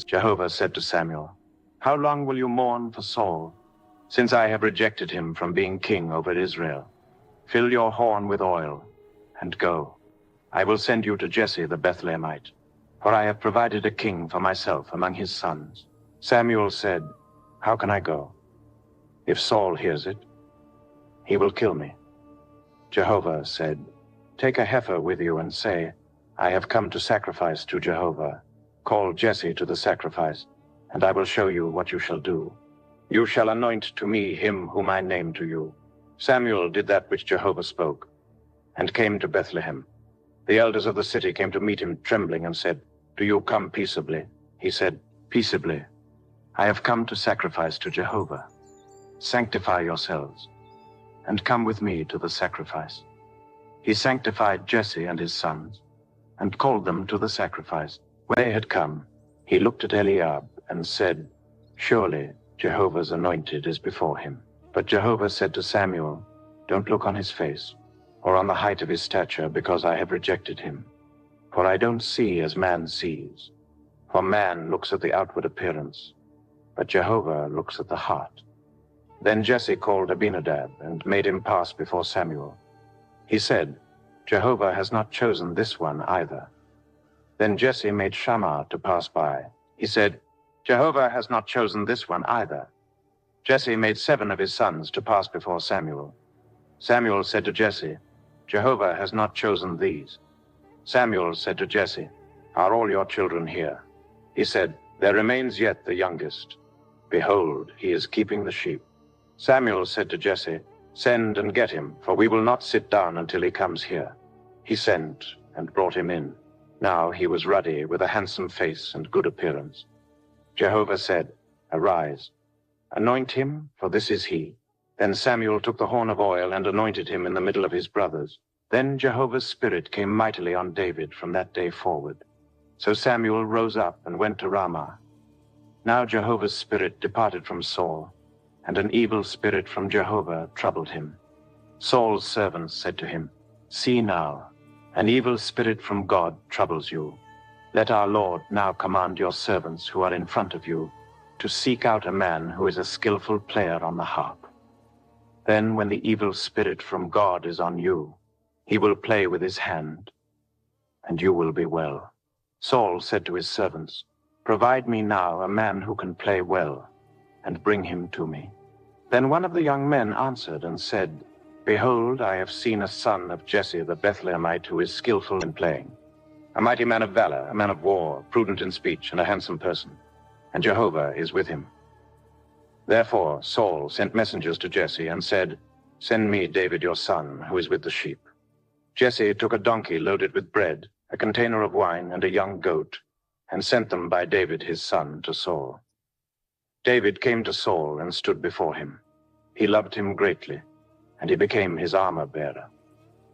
Jehovah said to Samuel, "How long will you mourn for Saul, since I have rejected him from being king over Israel? Fill your horn with oil, and go. I will send you to Jesse the Bethlehemite, for I have provided a king for myself among his sons." Samuel said, "How can I go? If Saul hears it, he will kill me." Jehovah said, "Take a heifer with you and say, 'I have come to sacrifice to Jehovah. Call Jesse to the sacrifice, and I will show you what you shall do. You shall anoint to me him whom I name to you." Samuel did that which Jehovah spoke, and came to Bethlehem. The elders of the city came to meet him trembling and said, "Do you come peaceably?" He said, "Peaceably. I have come to sacrifice to Jehovah. Sanctify yourselves, and come with me to the sacrifice." He sanctified Jesse and his sons, and called them to the sacrifice. When they had come, he looked at Eliab and said, "Surely Jehovah's anointed is before him." But Jehovah said to Samuel, "Don't look on his face, or on the height of his stature, because I have rejected him. For I don't see as man sees. For man looks at the outward appearance, but Jehovah looks at the heart." Then Jesse called Abinadab and made him pass before Samuel. He said, "Jehovah has not chosen this one either." Then Jesse made Shammah to pass by. He said, "Jehovah has not chosen this one either." Jesse made 7 of his sons to pass before Samuel. Samuel said to Jesse, "Jehovah has not chosen these." Samuel said to Jesse, "Are all your children here?" He said, "There remains yet the youngest. Behold, he is keeping the sheep." Samuel said to Jesse, "Send and get him, for we will not sit down until he comes here." He sent and brought him in. Now he was ruddy, with a handsome face and good appearance. Jehovah said, "Arise, anoint him, for this is he." Then Samuel took the horn of oil and anointed him in the middle of his brothers. Then Jehovah's Spirit came mightily on David from that day forward. So Samuel rose up and went to Ramah. Now Jehovah's Spirit departed from Saul, and an evil spirit from Jehovah troubled him. Saul's servants said to him, "See now, an evil spirit from God troubles you. Let our Lord now command your servants who are in front of you to seek out a man who is a skillful player on the harp. Then when the evil spirit from God is on you, he will play with his hand, and you will be well." Saul said to his servants, "Provide me now a man who can play well, and bring him to me." Then one of the young men answered and said, "Behold, I have seen a son of Jesse the Bethlehemite who is skillful in playing, a mighty man of valor, a man of war, prudent in speech, and a handsome person, and Jehovah is with him." Therefore Saul sent messengers to Jesse and said, "Send me David your son, who is with the sheep." Jesse took a donkey loaded with bread, a container of wine, and a young goat, and sent them by David his son to Saul. David came to Saul and stood before him. He loved him greatly, and he became his armor-bearer.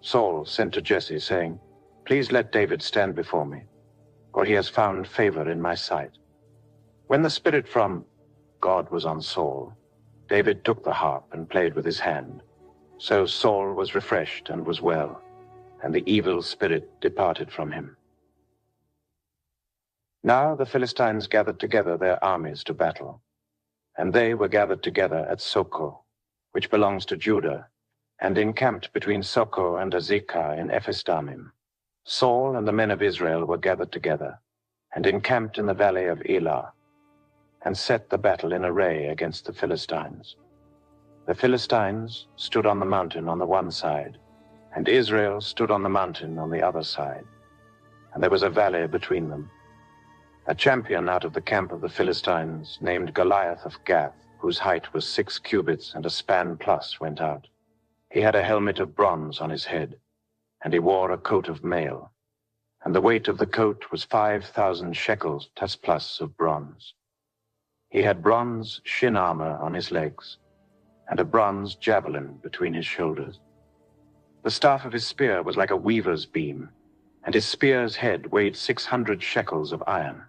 Saul sent to Jesse, saying, "Please let David stand before me, for he has found favor in my sight." When the spirit from God was on Saul, David took the harp and played with his hand. So Saul was refreshed and was well, and the evil spirit departed from him. Now the Philistines gathered together their armies to battle, and they were gathered together at Soko, which belongs to Judah, and encamped between Soko and Azekah in Ephes-dammim. Saul and the men of Israel were gathered together, and encamped in the valley of Elah, and set the battle in array against the Philistines. The Philistines stood on the mountain on the one side, and Israel stood on the mountain on the other side, and there was a valley between them. A champion out of the camp of the Philistines, named Goliath of Gath, whose height was 6 cubits and a span plus, went out. He had a helmet of bronze on his head, and he wore a coat of mail, and the weight of the coat was 5,000 shekels plus of bronze. He had bronze shin armor on his legs, and a bronze javelin between his shoulders. The staff of his spear was like a weaver's beam, and his spear's head weighed 600 shekels of iron.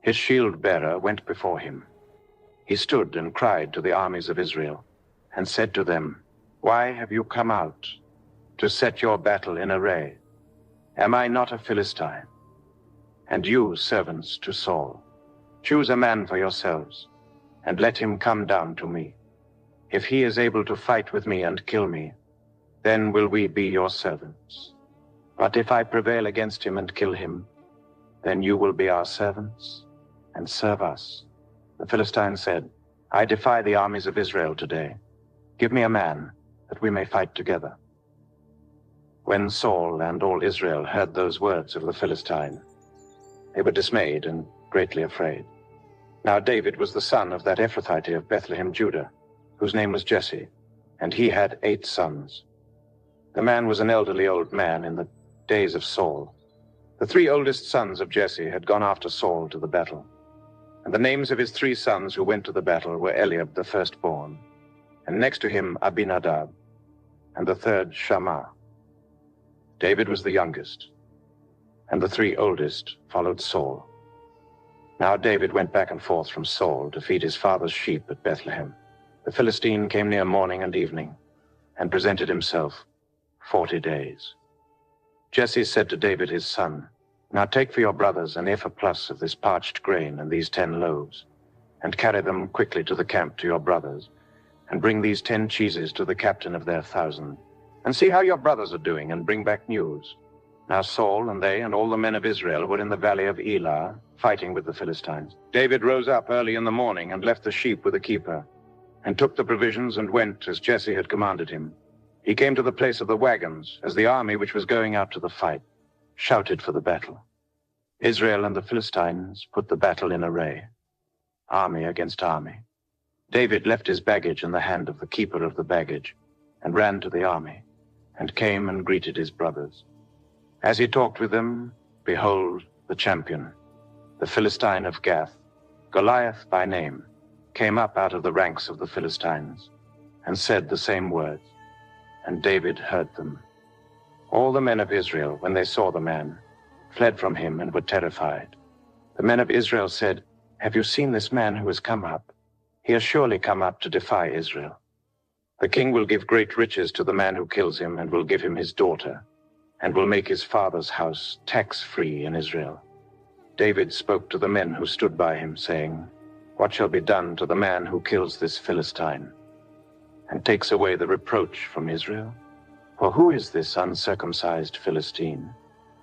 His shield-bearer went before him. He stood and cried to the armies of Israel, and said to them, "Why have you come out to set your battle in array? Am I not a Philistine? And you servants to Saul. Choose a man for yourselves, and let him come down to me. If he is able to fight with me and kill me, then will we be your servants. But if I prevail against him and kill him, then you will be our servants and serve us." The Philistine said, "I defy the armies of Israel today. Give me a man, that we may fight together." When Saul and all Israel heard those words of the Philistine, they were dismayed and greatly afraid. Now David was the son of that Ephrathite of Bethlehem, Judah, whose name was Jesse, and he had 8 sons. The man was an elderly old man in the days of Saul. The 3 oldest sons of Jesse had gone after Saul to the battle, and the names of his 3 sons who went to the battle were Eliab the firstborn, and next to him Abinadab, and the third Shammah. David was the youngest, and the 3 oldest followed Saul. Now David went back and forth from Saul to feed his father's sheep at Bethlehem. The Philistine came near morning and evening, and presented himself 40 days. Jesse said to David his son, "Now take for your brothers an ephah plus of this parched grain and these 10 loaves, and carry them quickly to the camp to your brothers, and bring these 10 cheeses to the captain of their 1,000, and see how your brothers are doing, and bring back news." Now Saul and they and all the men of Israel were in the valley of Elah, fighting with the Philistines. David rose up early in the morning and left the sheep with the keeper, and took the provisions and went as Jesse had commanded him. He came to the place of the wagons, as the army which was going out to the fight shouted for the battle. Israel and the Philistines put the battle in array, army against army. David left his baggage in the hand of the keeper of the baggage, and ran to the army, and came and greeted his brothers. As he talked with them, behold, the champion, the Philistine of Gath, Goliath by name, came up out of the ranks of the Philistines, and said the same words, and David heard them. All the men of Israel, when they saw the man, fled from him and were terrified. The men of Israel said, "Have you seen this man who has come up? He has surely come up to defy Israel. The king will give great riches to the man who kills him, and will give him his daughter, and will make his father's house tax-free in Israel." David spoke to the men who stood by him, saying, "What shall be done to the man who kills this Philistine, and takes away the reproach from Israel? For who is this uncircumcised Philistine,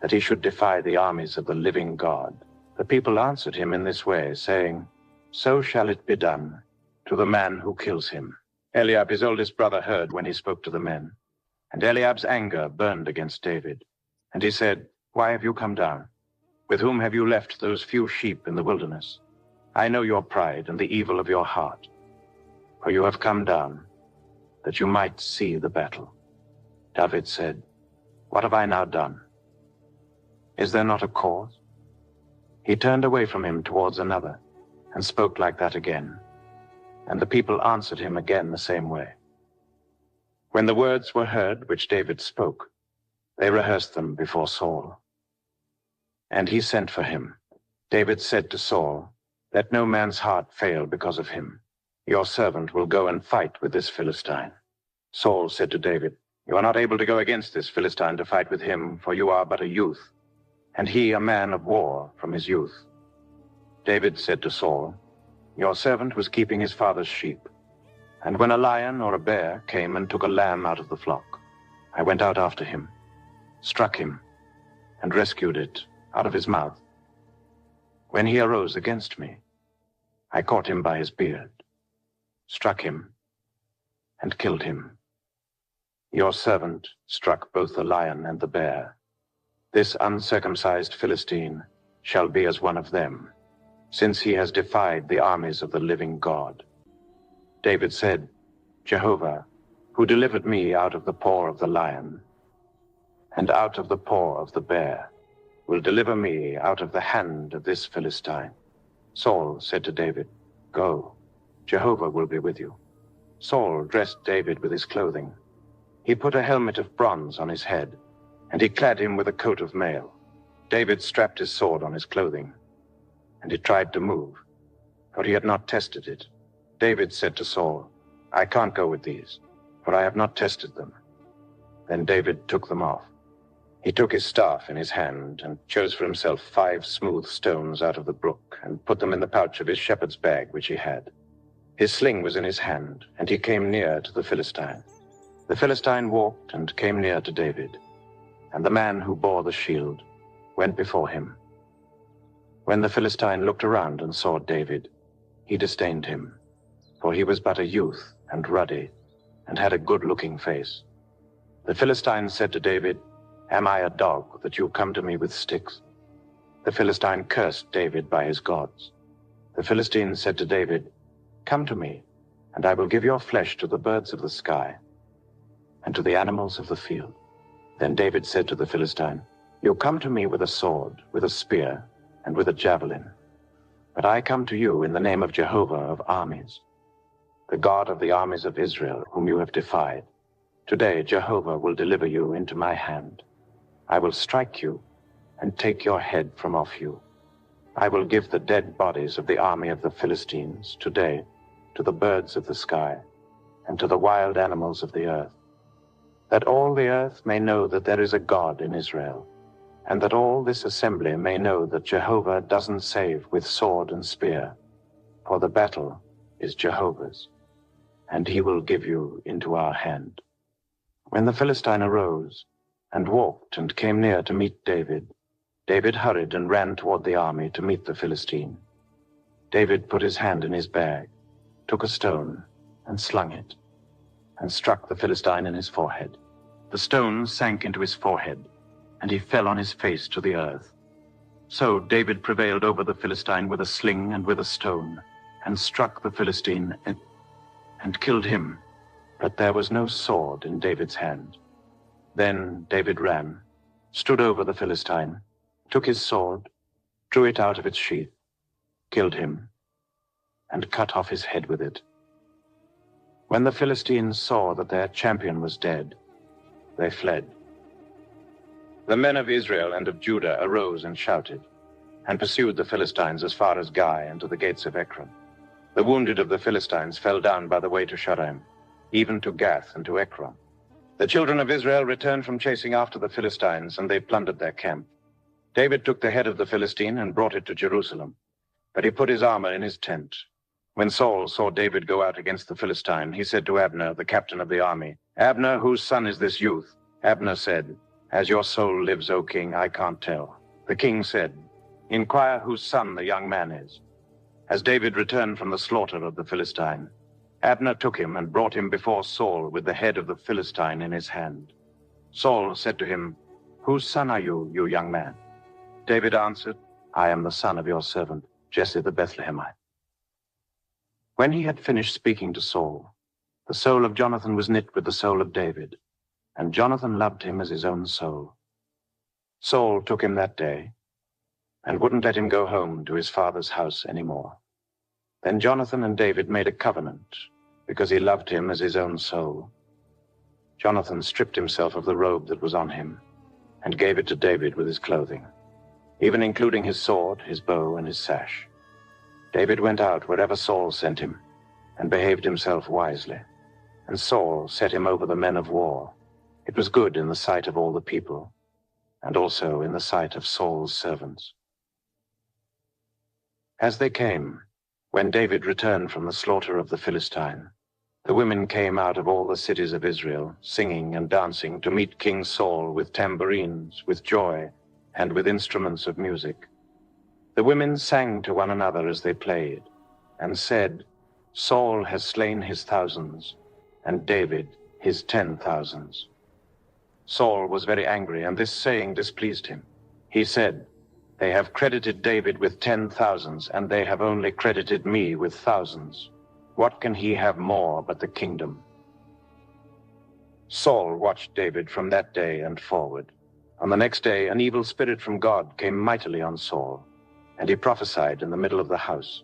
that he should defy the armies of the living God?" The people answered him in this way, saying, "So shall it be done to the man who kills him." Eliab, his oldest brother, heard when he spoke to the men. And Eliab's anger burned against David. And he said, "Why have you come down? With whom have you left those few sheep in the wilderness? I know your pride and the evil of your heart. For you have come down, that you might see the battle." David said, "What have I now done? Is there not a cause?" He turned away from him towards another, and spoke like that again. And the people answered him again the same way. When the words were heard which David spoke, they rehearsed them before Saul. And he sent for him. David said to Saul, "Let no man's heart fail because of him. Your servant will go and fight with this Philistine." Saul said to David, "You are not able to go against this Philistine to fight with him, for you are but a youth, and he a man of war from his youth." David said to Saul, "Your servant was keeping his father's sheep, and when a lion or a bear came and took a lamb out of the flock, I went out after him, struck him, and rescued it out of his mouth. When he arose against me, I caught him by his beard, struck him, and killed him. Your servant struck both the lion and the bear. This uncircumcised Philistine shall be as one of them, since he has defied the armies of the living God." David said, "Jehovah, who delivered me out of the paw of the lion and out of the paw of the bear, will deliver me out of the hand of this Philistine." Saul said to David, "Go, Jehovah will be with you." Saul dressed David with his clothing. He put a helmet of bronze on his head, and he clad him with a coat of mail. David strapped his sword on his clothing, and he tried to move, for he had not tested it. David said to Saul, "I can't go with these, for I have not tested them." Then David took them off. He took his staff in his hand and chose for himself 5 smooth stones out of the brook and put them in the pouch of his shepherd's bag which he had. His sling was in his hand, and he came near to the Philistine. The Philistine walked and came near to David, and the man who bore the shield went before him. When the Philistine looked around and saw David, he disdained him, for he was but a youth and ruddy, and had a good-looking face. The Philistine said to David, "Am I a dog that you come to me with sticks?" The Philistine cursed David by his gods. The Philistine said to David, "Come to me, and I will give your flesh to the birds of the sky and to the animals of the field." Then David said to the Philistine, "You come to me with a sword, with a spear, and with a javelin. But I come to you in the name of Jehovah of armies, the God of the armies of Israel, whom you have defied. Today Jehovah will deliver you into my hand. I will strike you and take your head from off you. I will give the dead bodies of the army of the Philistines today to the birds of the sky and to the wild animals of the earth, that all the earth may know that there is a God in Israel, and that all this assembly may know that Jehovah doesn't save with sword and spear, for the battle is Jehovah's, and he will give you into our hand." When the Philistine arose and walked and came near to meet David, David hurried and ran toward the army to meet the Philistine. David put his hand in his bag, took a stone, and slung it, and struck the Philistine in his forehead. The stone sank into his forehead, and he fell on his face to the earth. So David prevailed over the Philistine with a sling and with a stone, and struck the Philistine and killed him. But there was no sword in David's hand. Then David ran, stood over the Philistine, took his sword, drew it out of its sheath, killed him, and cut off his head with it. When the Philistines saw that their champion was dead, they fled. The men of Israel and of Judah arose and shouted, and pursued the Philistines as far as Gai and to the gates of Ekron. The wounded of the Philistines fell down by the way to Shaaraim, even to Gath and to Ekron. The children of Israel returned from chasing after the Philistines, and they plundered their camp. David took the head of the Philistine and brought it to Jerusalem, but he put his armor in his tent. When Saul saw David go out against the Philistine, he said to Abner, the captain of the army, "Abner, whose son is this youth?" Abner said, "As your soul lives, O king, I can't tell." The king said, "Inquire whose son the young man is." As David returned from the slaughter of the Philistine, Abner took him and brought him before Saul with the head of the Philistine in his hand. Saul said to him, "Whose son are you, you young man?" David answered, "I am the son of your servant, Jesse the Bethlehemite." When he had finished speaking to Saul, the soul of Jonathan was knit with the soul of David, and Jonathan loved him as his own soul. Saul took him that day and wouldn't let him go home to his father's house any more. Then Jonathan and David made a covenant because he loved him as his own soul. Jonathan stripped himself of the robe that was on him and gave it to David with his clothing, even including his sword, his bow, and his sash. David went out wherever Saul sent him and behaved himself wisely, and Saul set him over the men of war. It was good in the sight of all the people, and also in the sight of Saul's servants. As they came, when David returned from the slaughter of the Philistine, the women came out of all the cities of Israel, singing and dancing to meet King Saul with tambourines, with joy, and with instruments of music. The women sang to one another as they played, and said, "Saul has slain his thousands, and David his 10,000s." Saul was very angry, and this saying displeased him. He said, "They have credited David with 10,000s, and they have only credited me with thousands. What can he have more but the kingdom?" Saul watched David from that day and forward. On the next day, an evil spirit from God came mightily on Saul, and he prophesied in the middle of the house.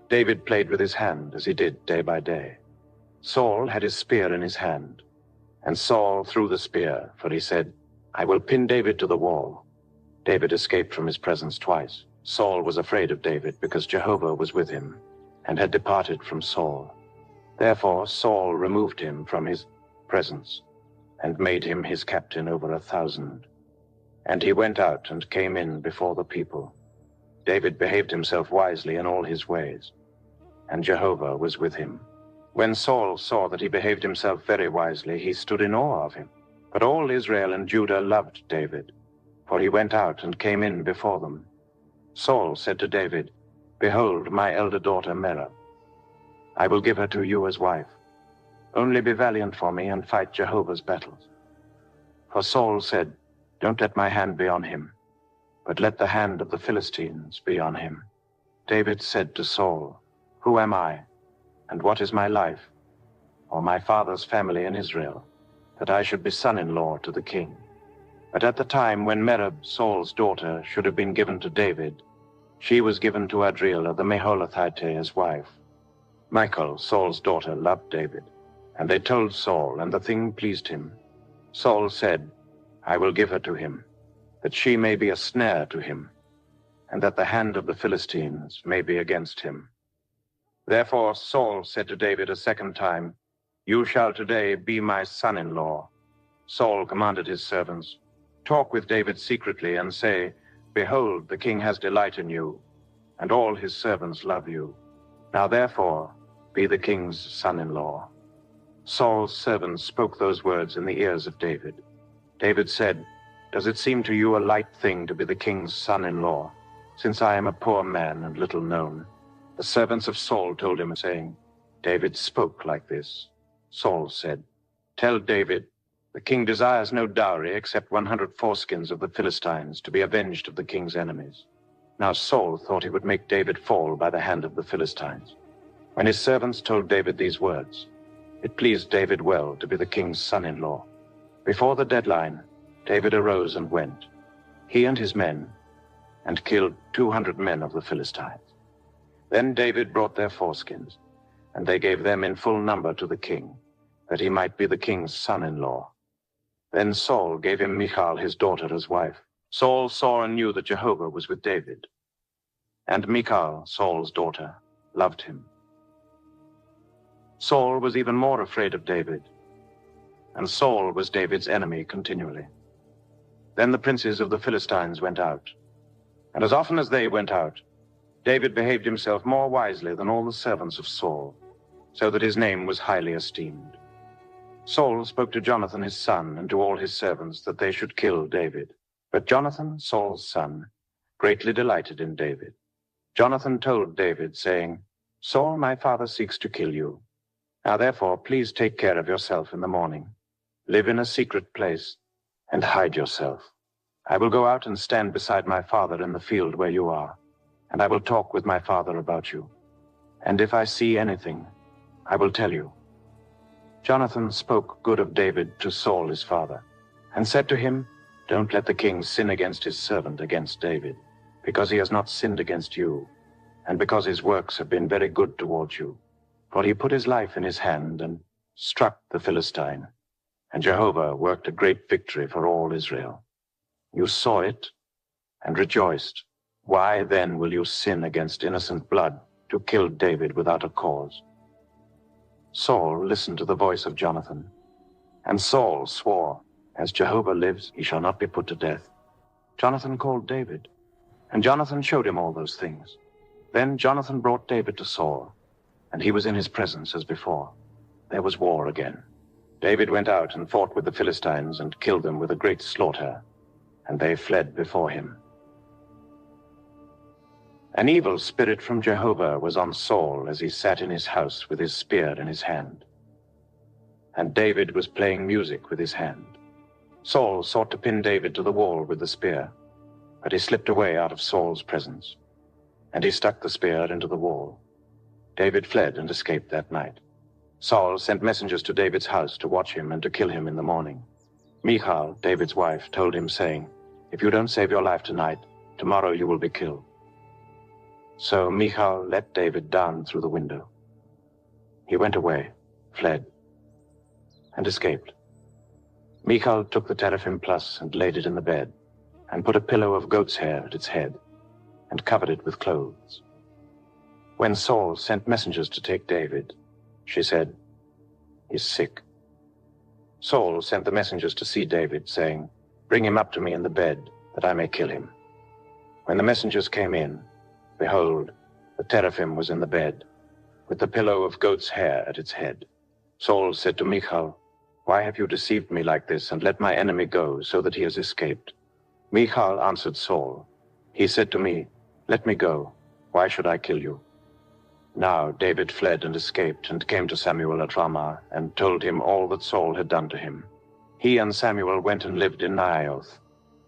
David played with his hand, as he did day by day. Saul had his spear in his hand, and Saul threw the spear, for he said, "I will pin David to the wall." David escaped from his presence twice. Saul was afraid of David because Jehovah was with him and had departed from Saul. Therefore Saul removed him from his presence and made him his captain over 1,000. And he went out and came in before the people. David behaved himself wisely in all his ways, and Jehovah was with him. When Saul saw that he behaved himself very wisely, he stood in awe of him. But all Israel and Judah loved David, for he went out and came in before them. Saul said to David, "Behold, my elder daughter Merab. I will give her to you as wife. Only be valiant for me and fight Jehovah's battles." For Saul said, "Don't let my hand be on him, but let the hand of the Philistines be on him." David said to Saul, "Who am I, and what is my life, or my father's family in Israel, that I should be son-in-law to the king?" But at the time when Merab, Saul's daughter, should have been given to David, she was given to Adriel the Meholathite as wife. Michal, Saul's daughter, loved David, and they told Saul, and the thing pleased him. Saul said, "I will give her to him, that she may be a snare to him, and that the hand of the Philistines may be against him." Therefore Saul said to David a second time, "You shall today be my son-in-law." Saul commanded his servants, "Talk with David secretly and say, 'Behold, the king has delight in you, and all his servants love you. Now therefore be the king's son-in-law.'" Saul's servants spoke those words in the ears of David. David said, "Does it seem to you a light thing to be the king's son-in-law, since I am a poor man and little known?" The servants of Saul told him, saying, "David spoke like this." Saul said, "Tell David, the king desires no dowry except 100 foreskins of the Philistines to be avenged of the king's enemies." Now Saul thought he would make David fall by the hand of the Philistines. When his servants told David these words, it pleased David well to be the king's son-in-law. Before the deadline, David arose and went, he and his men, and killed 200 men of the Philistines. Then David brought their foreskins, and they gave them in full number to the king, that he might be the king's son-in-law. Then Saul gave him Michal his daughter as wife. Saul saw and knew that Jehovah was with David, and Michal, Saul's daughter, loved him. Saul was even more afraid of David, and Saul was David's enemy continually. Then the princes of the Philistines went out, and as often as they went out, David behaved himself more wisely than all the servants of Saul, so that his name was highly esteemed. Saul spoke to Jonathan his son and to all his servants that they should kill David. But Jonathan, Saul's son, greatly delighted in David. Jonathan told David, saying, "Saul my father seeks to kill you. Now therefore please take care of yourself in the morning. Live in a secret place and hide yourself. I will go out and stand beside my father in the field where you are, and I will talk with my father about you. And if I see anything, I will tell you." Jonathan spoke good of David to Saul his father, and said to him, "Don't let the king sin against his servant, against David, because he has not sinned against you, and because his works have been very good towards you. For he put his life in his hand and struck the Philistine, and Jehovah worked a great victory for all Israel. You saw it and rejoiced. Why then will you sin against innocent blood to kill David without a cause?" Saul listened to the voice of Jonathan, and Saul swore, "As Jehovah lives, he shall not be put to death." Jonathan called David, and Jonathan showed him all those things. Then Jonathan brought David to Saul, and he was in his presence as before. There was war again. David went out and fought with the Philistines and killed them with a great slaughter, and they fled before him. An evil spirit from Jehovah was on Saul as he sat in his house with his spear in his hand. And David was playing music with his hand. Saul sought to pin David to the wall with the spear, but he slipped away out of Saul's presence, and he stuck the spear into the wall. David fled and escaped that night. Saul sent messengers to David's house to watch him and to kill him in the morning. Michal, David's wife, told him, saying, "If you don't save your life tonight, tomorrow you will be killed." So Michal let David down through the window. He went away, fled, and escaped. Michal took the teraphim plus and laid it in the bed, and put a pillow of goat's hair at its head, and covered it with clothes. When Saul sent messengers to take David, she said, "He's sick." Saul sent the messengers to see David, saying, Bring him up to me in the bed, that I may kill him." When the messengers came in, behold, the teraphim was in the bed, with the pillow of goat's hair at its head. Saul said to Michal, "Why have you deceived me like this, and let my enemy go, so that he has escaped?" Michal answered Saul. He said to me, "Let me go. Why should I kill you?" Now David fled and escaped, and came to Samuel at Ramah, and told him all that Saul had done to him. He and Samuel went and lived in Naioth.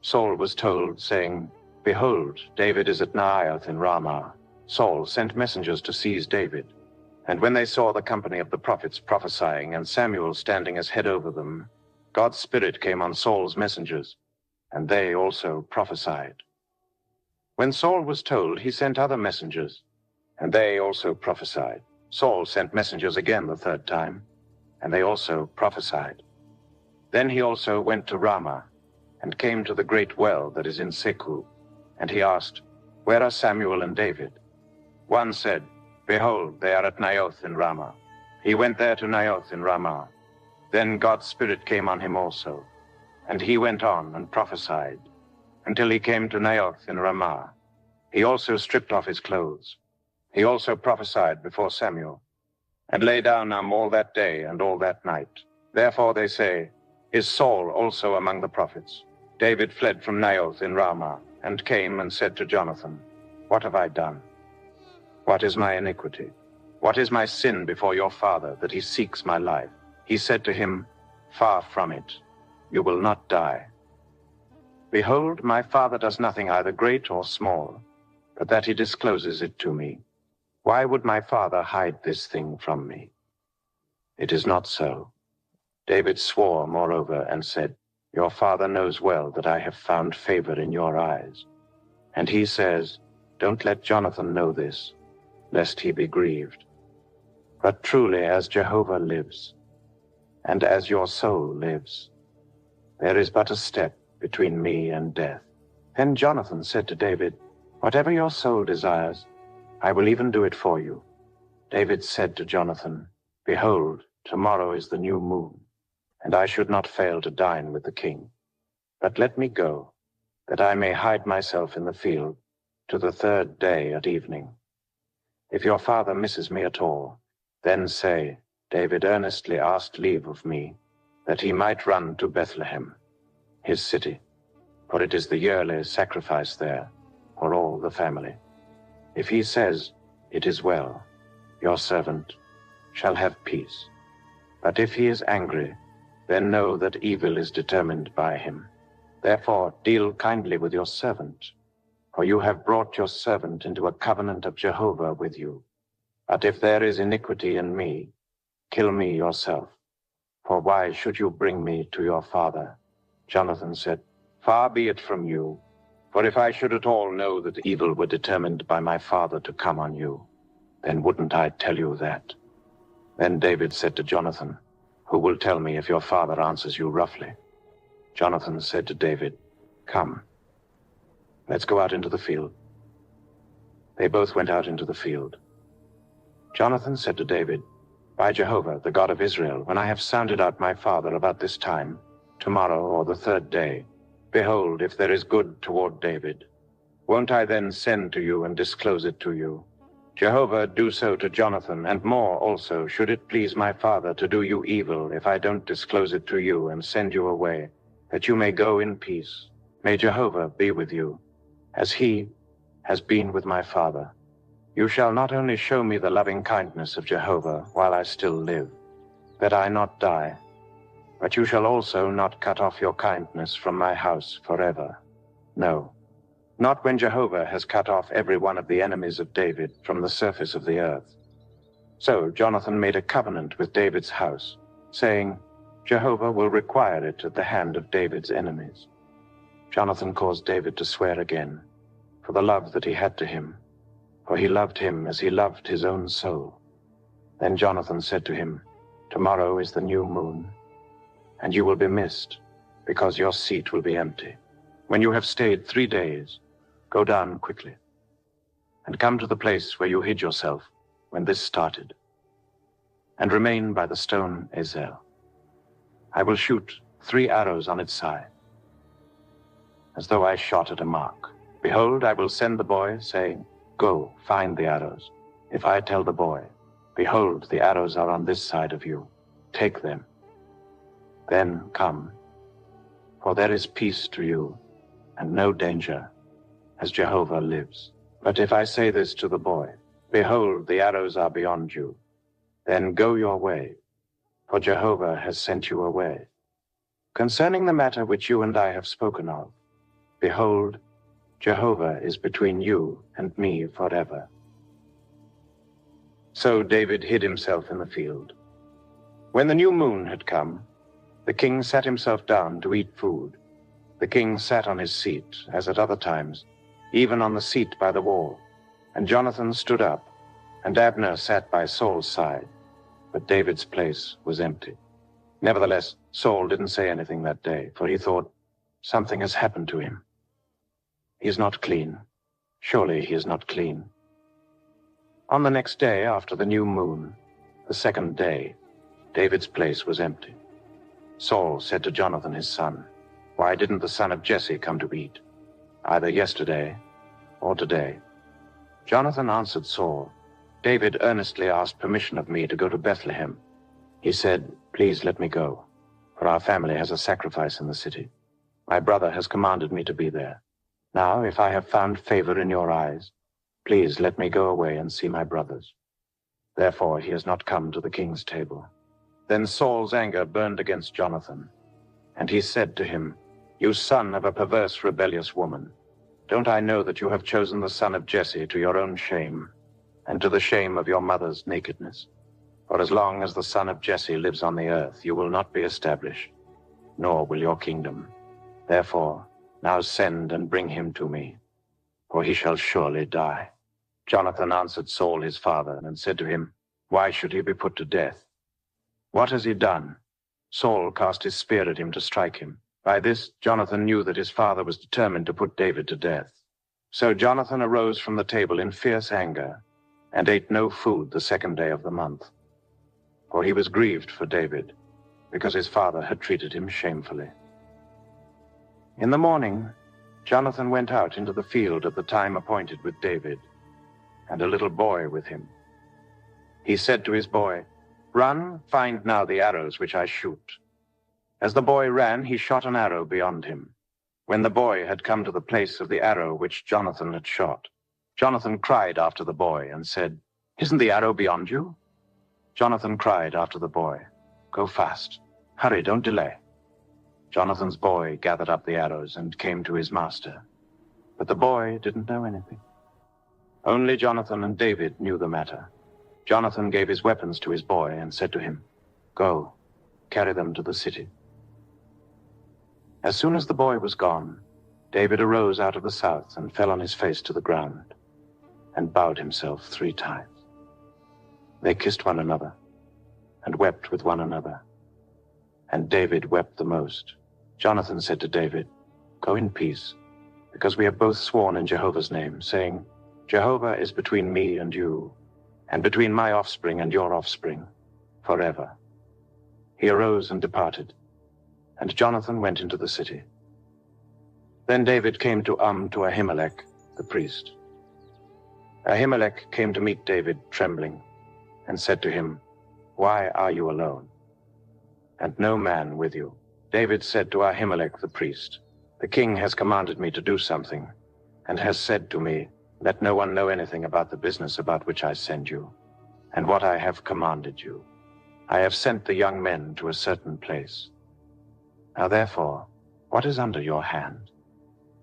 Saul was told, saying, "Behold, David is at Naioth in Ramah." Saul sent messengers to seize David. And when they saw the company of the prophets prophesying, and Samuel standing as head over them, God's Spirit came on Saul's messengers, and they also prophesied. When Saul was told, he sent other messengers, and they also prophesied. Saul sent messengers again the third time, and they also prophesied. Then he also went to Ramah, and came to the great well that is in Seku, and he asked, "Where are Samuel and David?" One said, "Behold, they are at Naioth in Ramah." He went there to Naioth in Ramah. Then God's Spirit came on him also, and he went on and prophesied, until he came to Naioth in Ramah. He also stripped off his clothes. He also prophesied before Samuel, and lay down all that day and all that night. Therefore they say, "Is Saul also among the prophets?" David fled from Naioth in Ramah, and came and said to Jonathan, "What have I done? What is my iniquity? What is my sin before your father, that he seeks my life?" He said to him, "Far from it. You will not die. Behold, my father does nothing either great or small, but that he discloses it to me. Why would my father hide this thing from me? It is not so." David swore, moreover, and said, "Your father knows well that I have found favor in your eyes." And he says, "Don't let Jonathan know this, lest he be grieved. But truly, as Jehovah lives, and as your soul lives, there is but a step between me and death." Then Jonathan said to David, "Whatever your soul desires, I will even do it for you." David said to Jonathan, "Behold, tomorrow is the new moon, and I should not fail to dine with the king. But let me go, that I may hide myself in the field to the third day at evening. If your father misses me at all, then say, David earnestly asked leave of me, that he might run to Bethlehem, his city, for it is the yearly sacrifice there for all the family. If he says, it is well, your servant shall have peace. But if he is angry, then know that evil is determined by him. Therefore deal kindly with your servant, for you have brought your servant into a covenant of Jehovah with you. But if there is iniquity in me, kill me yourself. For why should you bring me to your father?" Jonathan said, "Far be it from you, for if I should at all know that evil were determined by my father to come on you, then wouldn't I tell you that?" Then David said to Jonathan, "Who will tell me if your father answers you roughly?" Jonathan said to David, "Come, let's go out into the field." They both went out into the field. Jonathan said to David, "By Jehovah, the God of Israel, when I have sounded out my father about this time, tomorrow or the third day, behold, if there is good toward David, won't I then send to you and disclose it to you? Jehovah do so to Jonathan, and more also, should it please my father to do you evil, if I don't disclose it to you and send you away, that you may go in peace. May Jehovah be with you, as he has been with my father. You shall not only show me the loving kindness of Jehovah while I still live, that I not die, but you shall also not cut off your kindness from my house forever. No, not when Jehovah has cut off every one of the enemies of David from the surface of the earth." So Jonathan made a covenant with David's house, saying, "Jehovah will require it at the hand of David's enemies." Jonathan caused David to swear again, for the love that he had to him, for he loved him as he loved his own soul. Then Jonathan said to him, "Tomorrow is the new moon, and you will be missed, because your seat will be empty. When you have stayed 3 days, go down quickly, and come to the place where you hid yourself when this started, and remain by the stone Ezel. I will shoot 3 arrows on its side. as though I shot at a mark. Behold, I will send the boy, saying, Go, find the arrows. If I tell the boy, Behold, the arrows are on this side of you, take them. Then come, for there is peace to you, and no danger, as Jehovah lives. But if I say this to the boy, Behold, the arrows are beyond you, then go your way, for Jehovah has sent you away. Concerning the matter which you and I have spoken of, behold, Jehovah is between you and me forever. So David hid himself in the field. When the new moon had come, the king sat himself down to eat food. The king sat on his seat, as at other times, even on the seat by the wall. And Jonathan stood up, and Abner sat by Saul's side, but David's place was empty. Nevertheless, Saul didn't say anything that day, for he thought, something has happened to him. He is not clean. Surely he is not clean. On the next day, after the new moon, the second day, David's place was empty. Saul said to Jonathan his son, Why didn't the son of Jesse come to eat, either yesterday or today? Jonathan answered Saul, David earnestly asked permission of me to go to Bethlehem. He said, Please let me go, for our family has a sacrifice in the city. My brother has commanded me to be there. Now, if I have found favor in your eyes, please let me go away and see my brothers. Therefore he has not come to the king's table. Then Saul's anger burned against Jonathan, and he said to him, You son of a perverse, rebellious woman, don't I know that you have chosen the son of Jesse to your own shame, and to the shame of your mother's nakedness? For as long as the son of Jesse lives on the earth, you will not be established, nor will your kingdom. Therefore, now send and bring him to me, for he shall surely die. Jonathan answered Saul his father, and said to him, Why should he be put to death? What has he done? Saul cast his spear at him to strike him. By this, Jonathan knew that his father was determined to put David to death. So Jonathan arose from the table in fierce anger, and ate no food the second day of the month. For he was grieved for David, because his father had treated him shamefully. In the morning, Jonathan went out into the field at the time appointed with David, and a little boy with him. He said to his boy, Run, find now the arrows which I shoot. As the boy ran, he shot an arrow beyond him. When the boy had come to the place of the arrow which Jonathan had shot, Jonathan cried after the boy and said, Isn't the arrow beyond you? Jonathan cried after the boy, Go fast. Hurry, don't delay. Jonathan's boy gathered up the arrows and came to his master. But the boy didn't know anything. Only Jonathan and David knew the matter. Jonathan gave his weapons to his boy and said to him, Go, carry them to the city. As soon as the boy was gone, David arose out of the south and fell on his face to the ground and bowed himself 3 times. They kissed one another and wept with one another, and David wept the most. Jonathan said to David, Go in peace, because we have both sworn in Jehovah's name, saying, Jehovah is between me and you, and between my offspring and your offspring, forever. He arose and departed, and Jonathan went into the city. Then David came to Ahimelech, the priest. Ahimelech came to meet David trembling, and said to him, Why are you alone, and no man with you? David said to Ahimelech the priest, The king has commanded me to do something, and has said to me, Let no one know anything about the business about which I send you, and what I have commanded you. I have sent the young men to a certain place. Now therefore, what is under your hand?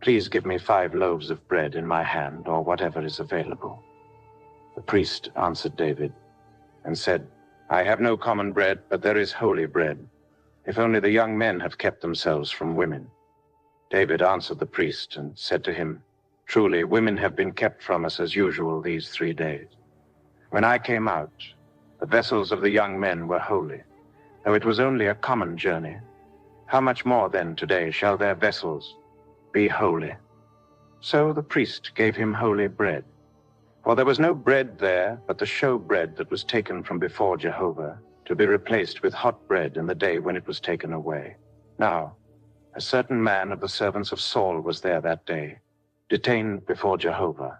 Please give me 5 loaves of bread in my hand, or whatever is available. The priest answered David, and said, I have no common bread, but there is holy bread, if only the young men have kept themselves from women. David answered the priest, and said to him, Truly, women have been kept from us as usual these 3 days. When I came out, the vessels of the young men were holy, though it was only a common journey. How much more then today shall their vessels be holy? So the priest gave him holy bread. For there was no bread there but the show bread that was taken from before Jehovah, to be replaced with hot bread in the day when it was taken away. Now, A certain man of the servants of Saul was there that day, detained before Jehovah,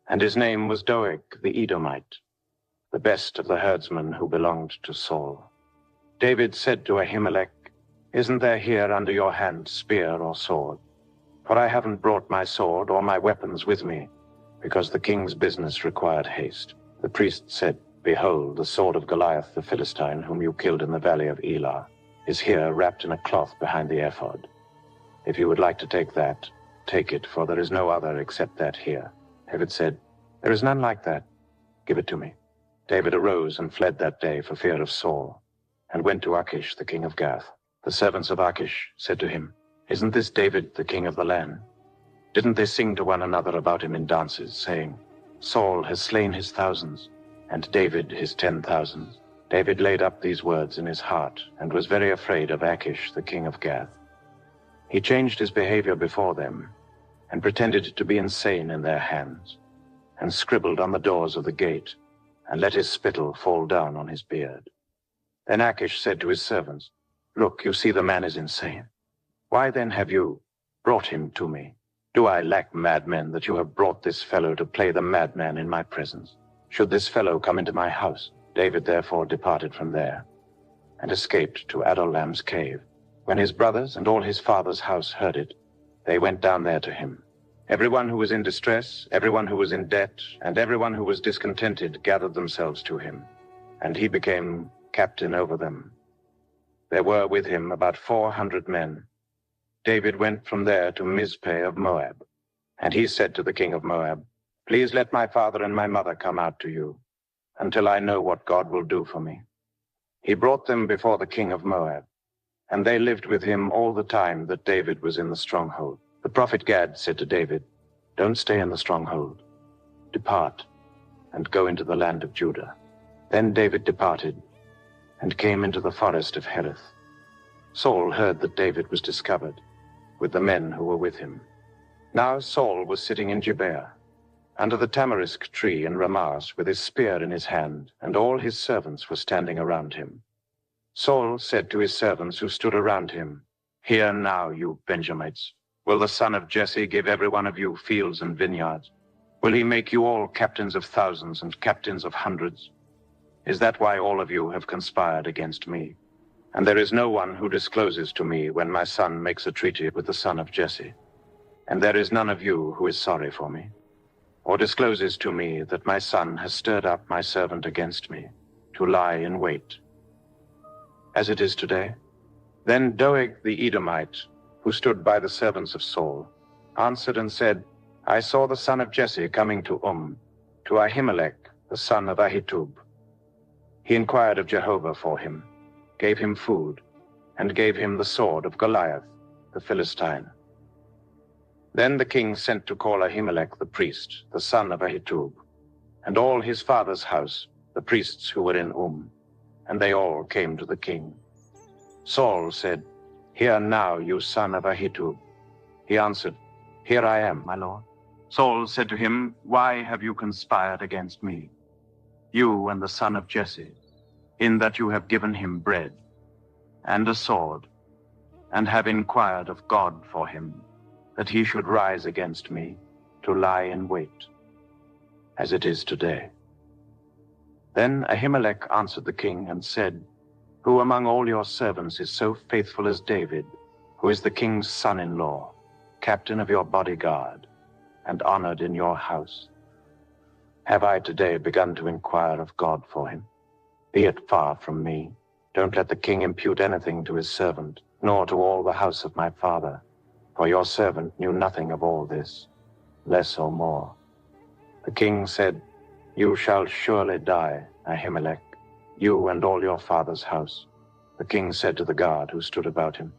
and his name was Doeg the Edomite, the best of the herdsmen who belonged to Saul. David said to Ahimelech, "Isn't there here under your hand spear or sword? For I haven't brought my sword or my weapons with me, because the king's business required haste." The priest said, "Behold, the sword of Goliath the Philistine, whom you killed in the valley of Elah, is here wrapped in a cloth behind the ephod. If you would like to take that, take it, for there is no other except that here." David said, "There is none like that. Give it to me." David arose and fled that day for fear of Saul, and went to Achish the king of Gath. The servants of Achish said to him, "Isn't this David the king of the land? Didn't they sing to one another about him in dances, saying, 'Saul has slain his thousands, and David his 10,000s'?" David laid up these words in his heart, and was very afraid of Achish the king of Gath. He changed his behavior before them, and pretended to be insane in their hands, and scribbled on the doors of the gate, and let his spittle fall down on his beard. Then Achish said to his servants, "Look, you see the man is insane. Why then have you brought him to me? Do I lack madmen that you have brought this fellow to play the madman in my presence? Should this fellow come into my house?" David therefore departed from there, and escaped to Adullam's cave. When his brothers and all his father's house heard it, they went down there to him. Everyone who was in distress, everyone who was in debt, and everyone who was discontented gathered themselves to him, and he became captain over them. There were with him about 400 men. David went from there to Mizpeh of Moab, and he said to the king of Moab, "Please let my father and my mother come out to you, until I know what God will do for me." He brought them before the king of Moab, and they lived with him all the time that David was in the stronghold. The prophet Gad said to David, "Don't stay in the stronghold. Depart, and go into the land of Judah." Then David departed, and came into the forest of Hereth. Saul heard that David was discovered, with the men who were with him. Now Saul was sitting in Gibeah, under the tamarisk tree in Ramah, with his spear in his hand, and all his servants were standing around him. Saul said to his servants who stood around him, "Hear now, you Benjamites. Will the son of Jesse give every one of you fields and vineyards? Will he make you all captains of thousands and captains of hundreds? Is that why all of you have conspired against me? And there is no one who discloses to me when my son makes a treaty with the son of Jesse. And there is none of you who is sorry for me, or discloses to me that my son has stirred up my servant against me, to lie in wait, as it is today." Then Doeg the Edomite, who stood by the servants of Saul, answered and said, "I saw the son of Jesse coming to to Ahimelech, the son of Ahitub. He inquired of Jehovah for him, gave him food, and gave him the sword of Goliath, the Philistine." Then the king sent to call Ahimelech the priest, the son of Ahitub, and all his father's house, the priests who were in and they all came to the king. Saul said, "Hear now, you son of Ahitub." He answered, "Here I am, my lord." Saul said to him, "Why have you conspired against me, you and the son of Jesse, in that you have given him bread and a sword, and have inquired of God for him, that he should rise against me to lie in wait, as it is today?" Then Ahimelech answered the king and said, "Who among all your servants is so faithful as David, who is the king's son-in-law, captain of your bodyguard, and honored in your house? Have I today begun to inquire of God for him? Be it far from me. Don't let the king impute anything to his servant, nor to all the house of my father, for your servant knew nothing of all this, less or more." The king said, "You shall surely die, Ahimelech, you and all your father's house." The king said to the guard who stood about him,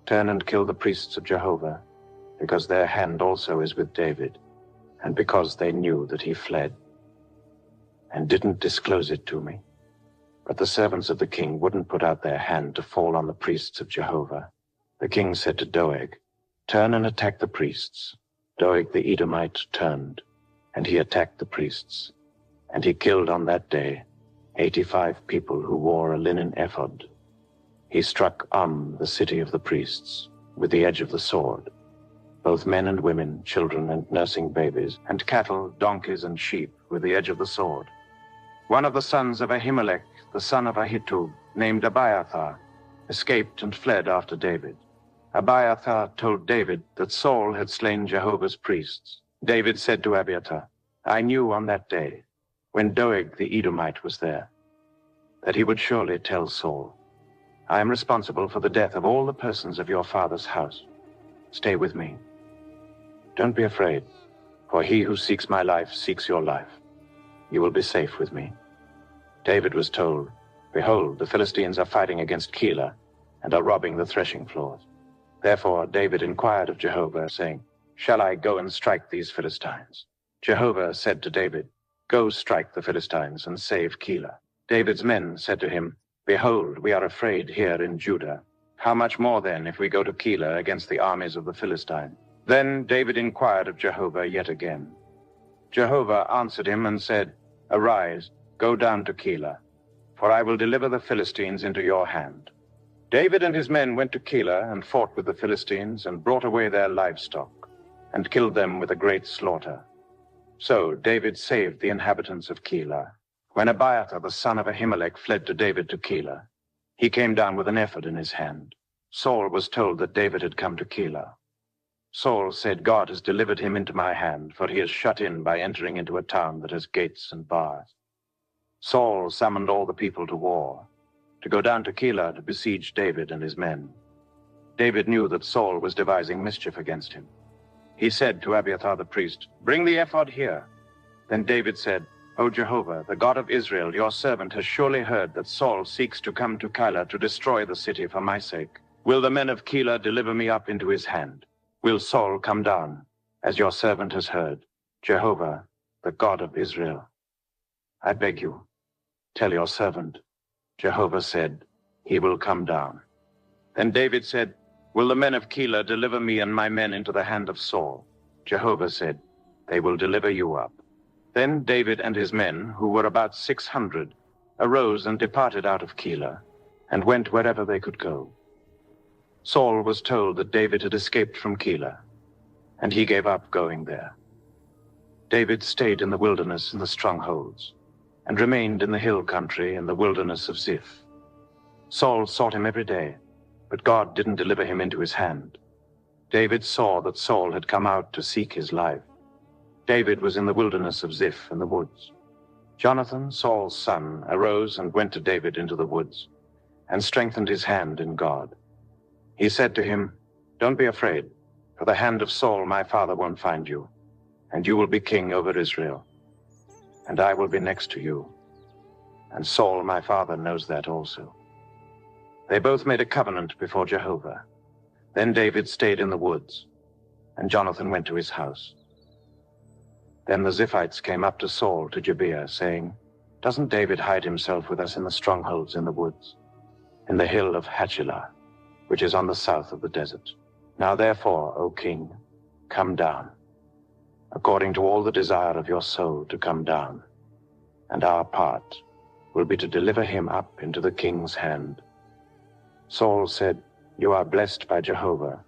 "Turn and kill the priests of Jehovah, because their hand also is with David, and because they knew that he fled, and didn't disclose it to me." But the servants of the king wouldn't put out their hand to fall on the priests of Jehovah. The king said to Doeg, "Turn and attack the priests." Doeg the Edomite turned, and he attacked the priests, and he killed on that day 85 people who wore a linen ephod. He struck the city of the priests, with the edge of the sword, both men and women, children and nursing babies, and cattle, donkeys, and sheep with the edge of the sword. One of the sons of Ahimelech, the son of Ahitub, named Abiathar, escaped and fled after David. Abiathar told David that Saul had slain Jehovah's priests. David said to Abiathar, I knew on that day, when Doeg the Edomite was there, that he would surely tell Saul, I am responsible for the death of all the persons of your father's house. Stay with me. Don't be afraid, for he who seeks my life seeks your life. You will be safe with me. David was told, Behold, the Philistines are fighting against Keilah and are robbing the threshing floors. Therefore David inquired of Jehovah, saying, Shall I go and strike these Philistines? Jehovah said to David, Go strike the Philistines and save Keilah. David's men said to him, Behold, we are afraid here in Judah. How much more then if we go to Keilah against the armies of the Philistines? Then David inquired of Jehovah yet again. Jehovah answered him and said, Arise, go down to Keilah, for I will deliver the Philistines into your hand. David and his men went to Keilah and fought with the Philistines and brought away their livestock and killed them with a great slaughter. So David saved the inhabitants of Keilah. When Abiathar the son of Ahimelech fled to David to Keilah, he came down with an ephod in his hand. Saul was told that David had come to Keilah. Saul said, God has delivered him into my hand, for he is shut in by entering into a town that has gates and bars. Saul summoned all the people to war, to go down to Keilah to besiege David and his men. David knew that Saul was devising mischief against him. He said to Abiathar the priest, Bring the ephod here. Then David said, O Jehovah, the God of Israel, your servant has surely heard that Saul seeks to come to Keilah to destroy the city for my sake. Will the men of Keilah deliver me up into his hand? Will Saul come down, as your servant has heard? Jehovah, the God of Israel, I beg you, tell your servant. Jehovah said, He will come down. Then David said, Will the men of Keilah deliver me and my men into the hand of Saul? Jehovah said, They will deliver you up. Then David and his men, who were about 600, arose and departed out of Keilah, and went wherever they could go. Saul was told that David had escaped from Keilah, and he gave up going there. David stayed in the wilderness in the strongholds, and remained in the hill country in the wilderness of Ziph. Saul sought him every day, but God didn't deliver him into his hand. David saw that Saul had come out to seek his life. David was in the wilderness of Ziph in the woods. Jonathan, Saul's son, arose and went to David into the woods, and strengthened his hand in God. He said to him, Don't be afraid, for the hand of Saul my father won't find you, and you will be king over Israel, and I will be next to you. And Saul my father knows that also. They both made a covenant before Jehovah. Then David stayed in the woods, and Jonathan went to his house. Then the Ziphites came up to Saul to Gibeah, saying, Doesn't David hide himself with us in the strongholds in the woods, in the hill of Hachilah, which is on the south of the desert? Now therefore, O king, come down, according to all the desire of your soul to come down, and our part will be to deliver him up into the king's hand. Saul said, You are blessed by Jehovah,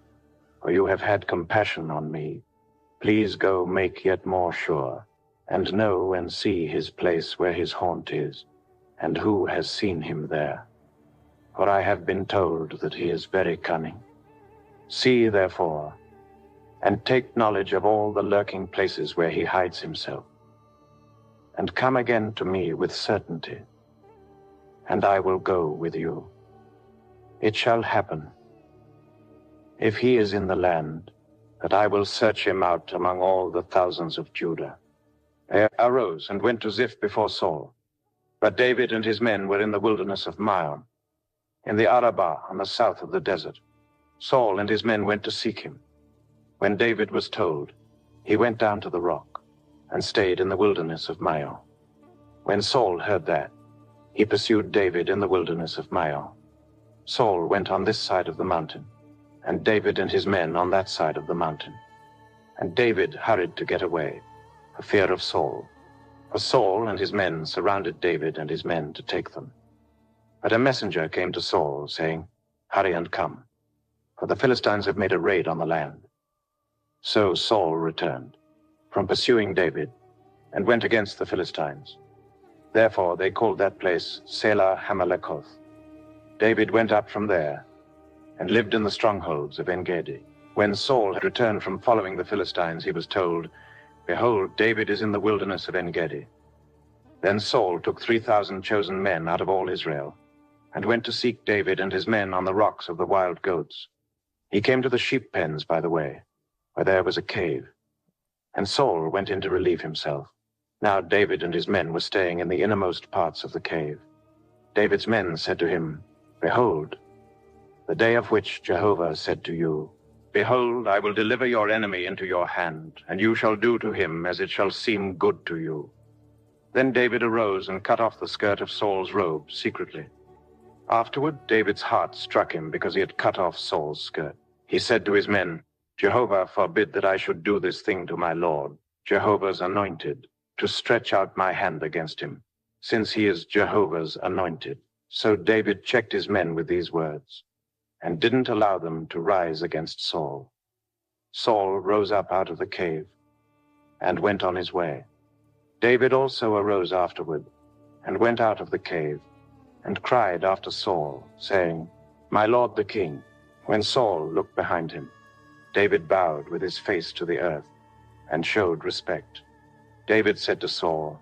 for you have had compassion on me. Please go make yet more sure, and know and see his place where his haunt is, and who has seen him there. For I have been told that he is very cunning. See, therefore, and take knowledge of all the lurking places where he hides himself, and come again to me with certainty, and I will go with you. It shall happen, if he is in the land, that I will search him out among all the thousands of Judah. They arose and went to Ziph before Saul, but David and his men were in the wilderness of Maon, in the Arabah on the south of the desert. Saul and his men went to seek him. When David was told, he went down to the rock and stayed in the wilderness of Maon. When Saul heard that, he pursued David in the wilderness of Maon. Saul went on this side of the mountain, and David and his men on that side of the mountain. And David hurried to get away, for fear of Saul. For Saul and his men surrounded David and his men to take them. But a messenger came to Saul, saying, Hurry and come, for the Philistines have made a raid on the land." So Saul returned from pursuing David and went against the Philistines. Therefore they called that place Selah Hamalekoth. David went up from there and lived in the strongholds of En-gedi. When Saul had returned from following the Philistines, he was told, "Behold, David is in the wilderness of En-gedi." Then Saul took 3,000 chosen men out of all Israel and went to seek David and his men on the rocks of the wild goats. He came to the sheep pens by the way, where there was a cave, and Saul went in to relieve himself. Now David and his men were staying in the innermost parts of the cave. David's men said to him, "Behold, the day of which Jehovah said to you, 'Behold, I will deliver your enemy into your hand, and you shall do to him as it shall seem good to you.'" Then David arose and cut off the skirt of Saul's robe secretly. Afterward, David's heart struck him because he had cut off Saul's skirt. He said to his men, "Jehovah forbid that I should do this thing to my Lord, Jehovah's anointed, to stretch out my hand against him, since he is Jehovah's anointed." So David checked his men with these words, and didn't allow them to rise against Saul. Saul rose up out of the cave and went on his way. David also arose afterward and went out of the cave and cried after Saul, saying, "My lord the king." When Saul looked behind him, David bowed with his face to the earth and showed respect. David said to Saul,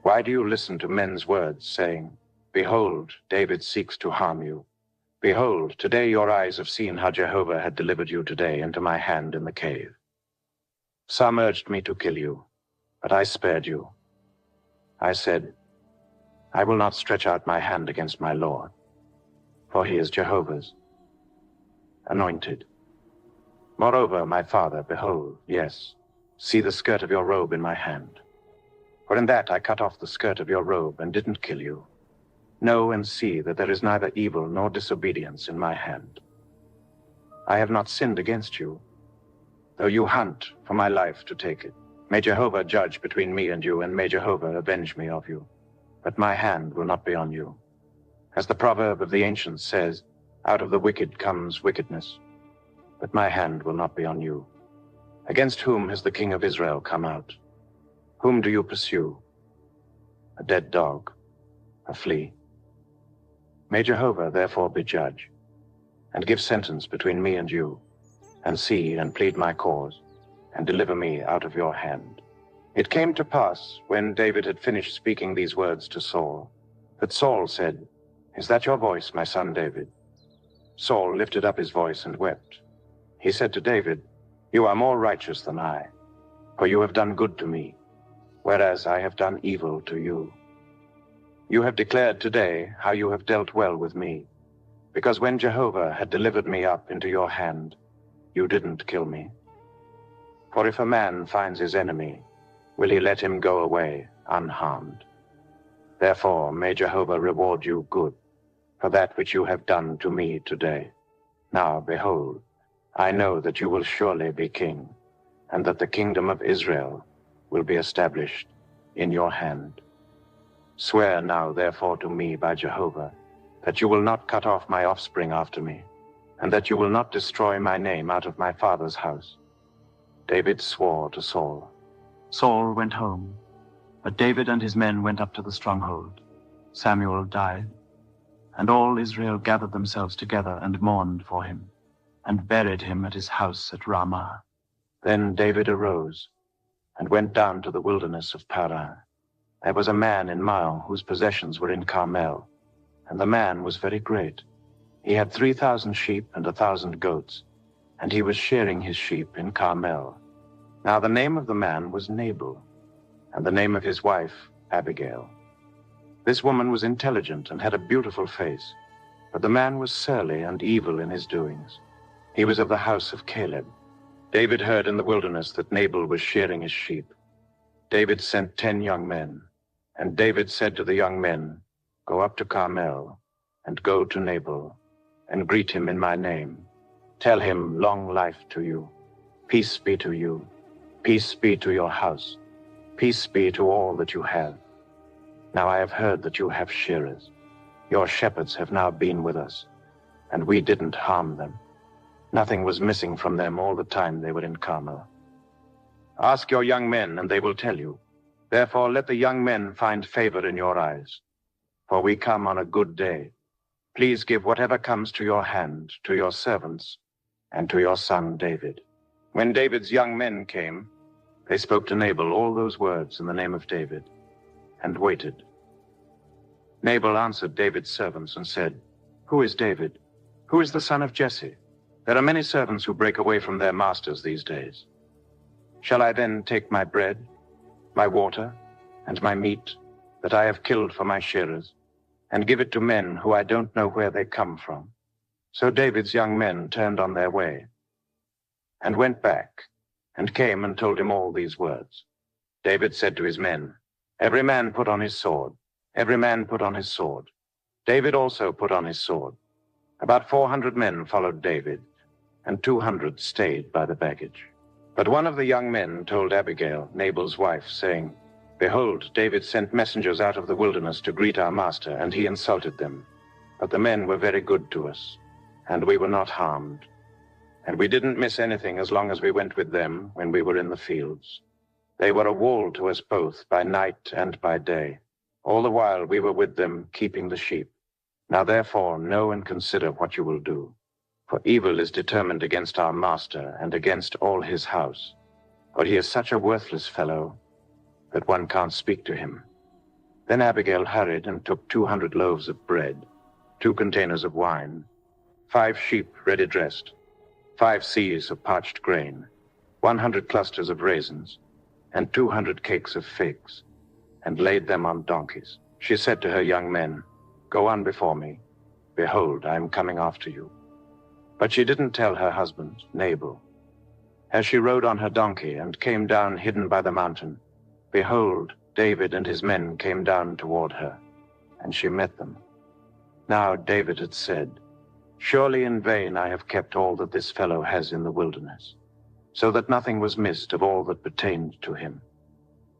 "Why do you listen to men's words, saying, 'Behold, David seeks to harm you'? Behold, today your eyes have seen how Jehovah had delivered you today into my hand in the cave. Some urged me to kill you, but I spared you. I said, I will not stretch out my hand against my Lord, for he is Jehovah's anointed. Moreover, my father, behold, yes, see the skirt of your robe in my hand. For in that I cut off the skirt of your robe and didn't kill you. Know and see that there is neither evil nor disobedience in my hand. I have not sinned against you, though you hunt for my life to take it. May Jehovah judge between me and you, and may Jehovah avenge me of you. But my hand will not be on you. As the proverb of the ancients says, out of the wicked comes wickedness. But my hand will not be on you. Against whom has the king of Israel come out? Whom do you pursue? A dead dog, a flea. May Jehovah therefore be judge, and give sentence between me and you, and see and plead my cause, and deliver me out of your hand. It came to pass, when David had finished speaking these words to Saul, that Saul said, Is that your voice, my son David? Saul lifted up his voice and wept. He said to David, You are more righteous than I, for you have done good to me, whereas I have done evil to you. You have declared today how you have dealt well with me, because when Jehovah had delivered me up into your hand, you didn't kill me. For if a man finds his enemy, will he let him go away unharmed? Therefore may Jehovah reward you good for that which you have done to me today. Now, behold, I know that you will surely be king, and that the kingdom of Israel will be established in your hand. Swear now, therefore, to me by Jehovah, that you will not cut off my offspring after me, and that you will not destroy my name out of my father's house. David swore to Saul. Saul went home, but David and his men went up to the stronghold. Samuel died, and all Israel gathered themselves together and mourned for him, and buried him at his house at Ramah. Then David arose and went down to the wilderness of Paran. There was a man in Maon whose possessions were in Carmel, and the man was very great. He had 3,000 sheep and 1,000 goats, and he was shearing his sheep in Carmel. Now the name of the man was Nabal, and the name of his wife Abigail. This woman was intelligent and had a beautiful face, but the man was surly and evil in his doings. He was of the house of Caleb. David heard in the wilderness that Nabal was shearing his sheep. David sent 10 young men, and David said to the young men, Go up to Carmel, and go to Nabal, and greet him in my name. Tell him, long life to you. Peace be to you. Peace be to your house. Peace be to all that you have. Now I have heard that you have shearers. Your shepherds have now been with us, and we didn't harm them. Nothing was missing from them all the time they were in Carmel. Ask your young men, and they will tell you. Therefore let the young men find favor in your eyes, for we come on a good day. Please give whatever comes to your hand to your servants and to your son David." When David's young men came, they spoke to Nabal all those words in the name of David, and waited. Nabal answered David's servants and said, "Who is David? Who is the son of Jesse? There are many servants who break away from their masters these days. Shall I then take my bread, my water, and my meat that I have killed for my shearers, and give it to men who I don't know where they come from?" So David's young men turned on their way and went back and came and told him all these words. David said to his men, "Every man put on his sword. Every man put on his sword." David also put on his sword. About 400 men followed David, and 200 stayed by the baggage. But one of the young men told Abigail, Nabal's wife, saying, "Behold, David sent messengers out of the wilderness to greet our master, and he insulted them. But the men were very good to us, and we were not harmed. And we didn't miss anything as long as we went with them when we were in the fields. They were a wall to us both by night and by day. All the while we were with them, keeping the sheep. Now therefore know and consider what you will do. For evil is determined against our master and against all his house. For he is such a worthless fellow that one can't speak to him." Then Abigail hurried and took 200 loaves of bread, 2 containers of wine, 5 sheep ready dressed, 5 seahs of parched grain, 100 clusters of raisins, and 200 cakes of figs, and laid them on donkeys. She said to her young men, "Go on before me. Behold, I am coming after you." But she didn't tell her husband, Nabal. As she rode on her donkey and came down hidden by the mountain, behold, David and his men came down toward her, and she met them. Now David had said, "Surely in vain I have kept all that this fellow has in the wilderness, so that nothing was missed of all that pertained to him.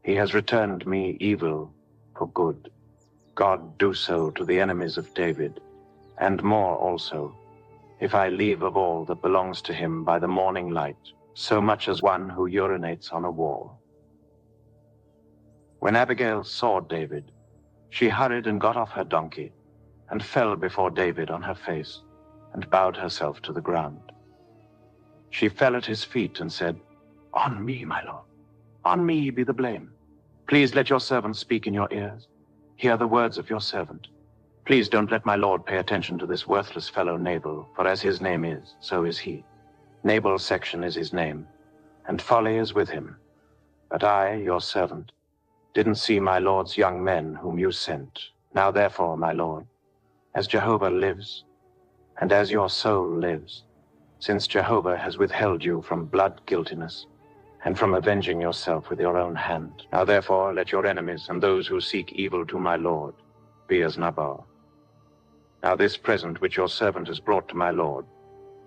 He has returned me evil for good. God do so to the enemies of David, and more also, if I leave of all that belongs to him by the morning light, so much as one who urinates on a wall." When Abigail saw David, she hurried and got off her donkey, and fell before David on her face, and bowed herself to the ground. She fell at his feet and said, "On me, my lord, on me be the blame. Please let your servant speak in your ears. Hear the words of your servant. Please don't let my lord pay attention to this worthless fellow Nabal, for as his name is, so is he. Nabal's section is his name, and folly is with him. But I, your servant, didn't see my lord's young men whom you sent. Now therefore, my lord, as Jehovah lives, and as your soul lives, since Jehovah has withheld you from blood guiltiness, and from avenging yourself with your own hand, now therefore let your enemies and those who seek evil to my lord be as Nabal. Now this present which your servant has brought to my lord,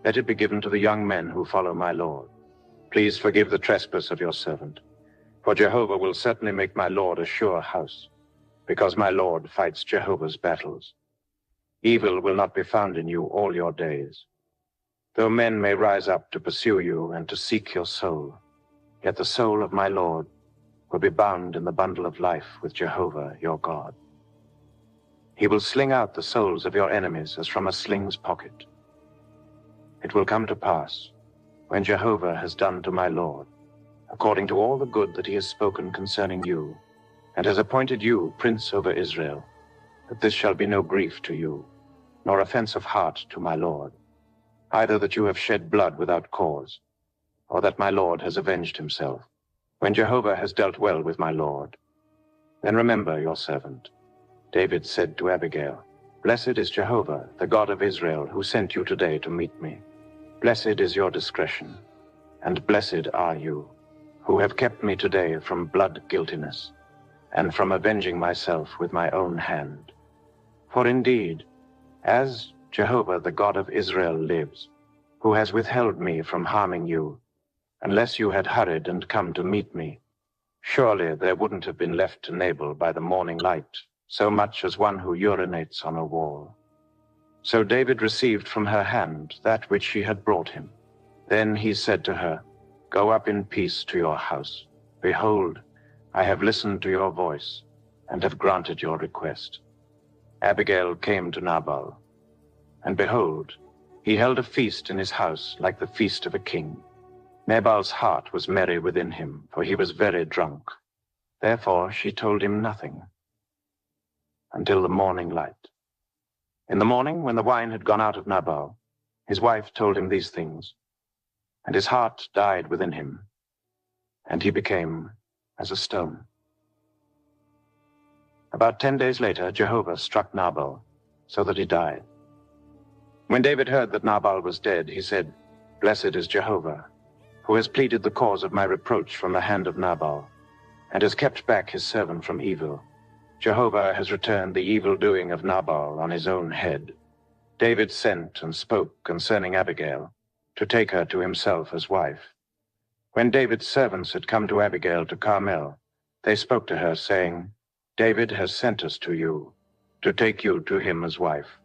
let it be given to the young men who follow my lord. Please forgive the trespass of your servant, for Jehovah will certainly make my lord a sure house, because my lord fights Jehovah's battles. Evil will not be found in you all your days. Though men may rise up to pursue you and to seek your soul, yet the soul of my lord will be bound in the bundle of life with Jehovah your God. He will sling out the souls of your enemies as from a sling's pocket. It will come to pass, when Jehovah has done to my lord, according to all the good that he has spoken concerning you, and has appointed you prince over Israel, that this shall be no grief to you, nor offense of heart to my lord, either that you have shed blood without cause, or that my lord has avenged himself. When Jehovah has dealt well with my lord, then remember your servant." David said to Abigail, "Blessed is Jehovah, the God of Israel, who sent you today to meet me. Blessed is your discretion, and blessed are you, who have kept me today from blood guiltiness, and from avenging myself with my own hand. For indeed, as Jehovah, the God of Israel, lives, who has withheld me from harming you, unless you had hurried and come to meet me, surely there wouldn't have been left to Nabal by the morning light so much as one who urinates on a wall." So David received from her hand that which she had brought him. Then he said to her, "Go up in peace to your house. Behold, I have listened to your voice, and have granted your request." Abigail came to Nabal, and behold, he held a feast in his house like the feast of a king. Nabal's heart was merry within him, for he was very drunk. Therefore she told him nothing until the morning light. In the morning, when the wine had gone out of Nabal, his wife told him these things, and his heart died within him, and he became as a stone. About 10 days later, Jehovah struck Nabal, so that he died. When David heard that Nabal was dead, he said, "Blessed is Jehovah, who has pleaded the cause of my reproach from the hand of Nabal, and has kept back his servant from evil. Jehovah has returned the evil doing of Nabal on his own head." David sent and spoke concerning Abigail, to take her to himself as wife. When David's servants had come to Abigail to Carmel, they spoke to her, saying, "David has sent us to you, to take you to him as wife."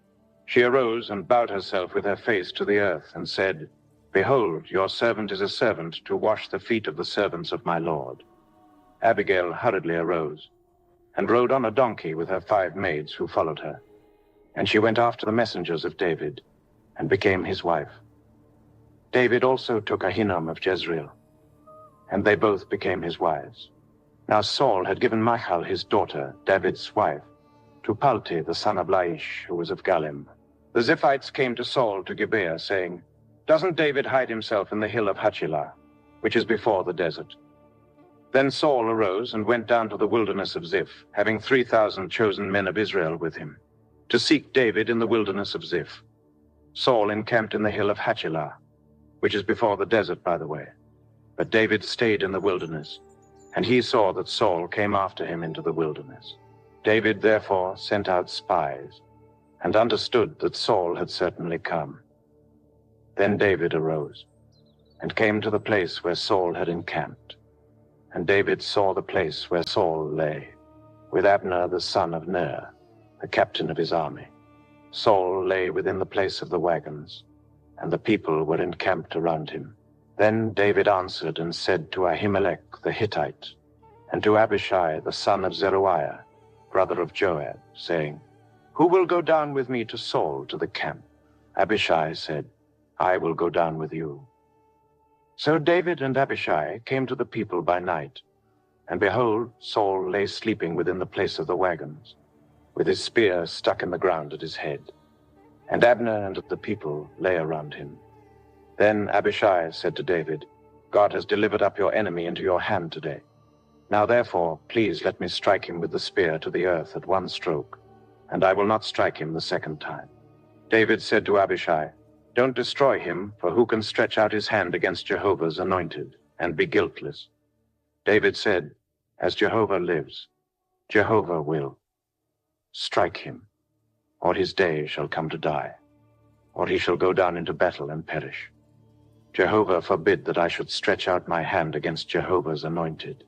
She arose and bowed herself with her face to the earth, and said, "Behold, your servant is a servant to wash the feet of the servants of my lord." Abigail hurriedly arose, and rode on a donkey with her 5 maids who followed her. And she went after the messengers of David, and became his wife. David also took Ahinoam of Jezreel, and they both became his wives. Now Saul had given Michal his daughter, David's wife, to Palti the son of Laish, who was of Galim. The Ziphites came to Saul to Gibeah, saying, "Doesn't David hide himself in the hill of Hachilah, which is before the desert?" Then Saul arose and went down to the wilderness of Ziph, having 3,000 chosen men of Israel with him, to seek David in the wilderness of Ziph. Saul encamped in the hill of Hachilah, which is before the desert, by the way. But David stayed in the wilderness, and he saw that Saul came after him into the wilderness. David therefore sent out spies, and understood that Saul had certainly come. Then David arose, and came to the place where Saul had encamped. And David saw the place where Saul lay, with Abner the son of Ner, the captain of his army. Saul lay within the place of the wagons, and the people were encamped around him. Then David answered and said to Ahimelech the Hittite, and to Abishai the son of Zeruiah, brother of Joab, saying, "Who will go down with me to Saul to the camp?" Abishai said, "I will go down with you." So David and Abishai came to the people by night, and behold, Saul lay sleeping within the place of the wagons, with his spear stuck in the ground at his head. And Abner and the people lay around him. Then Abishai said to David, "God has delivered up your enemy into your hand today. Now therefore, please let me strike him with the spear to the earth at one stroke, and I will not strike him the second time." David said to Abishai, "Don't destroy him, for who can stretch out his hand against Jehovah's anointed and be guiltless?" David said, "As Jehovah lives, Jehovah will strike him, or his day shall come to die, or he shall go down into battle and perish. Jehovah forbid that I should stretch out my hand against Jehovah's anointed.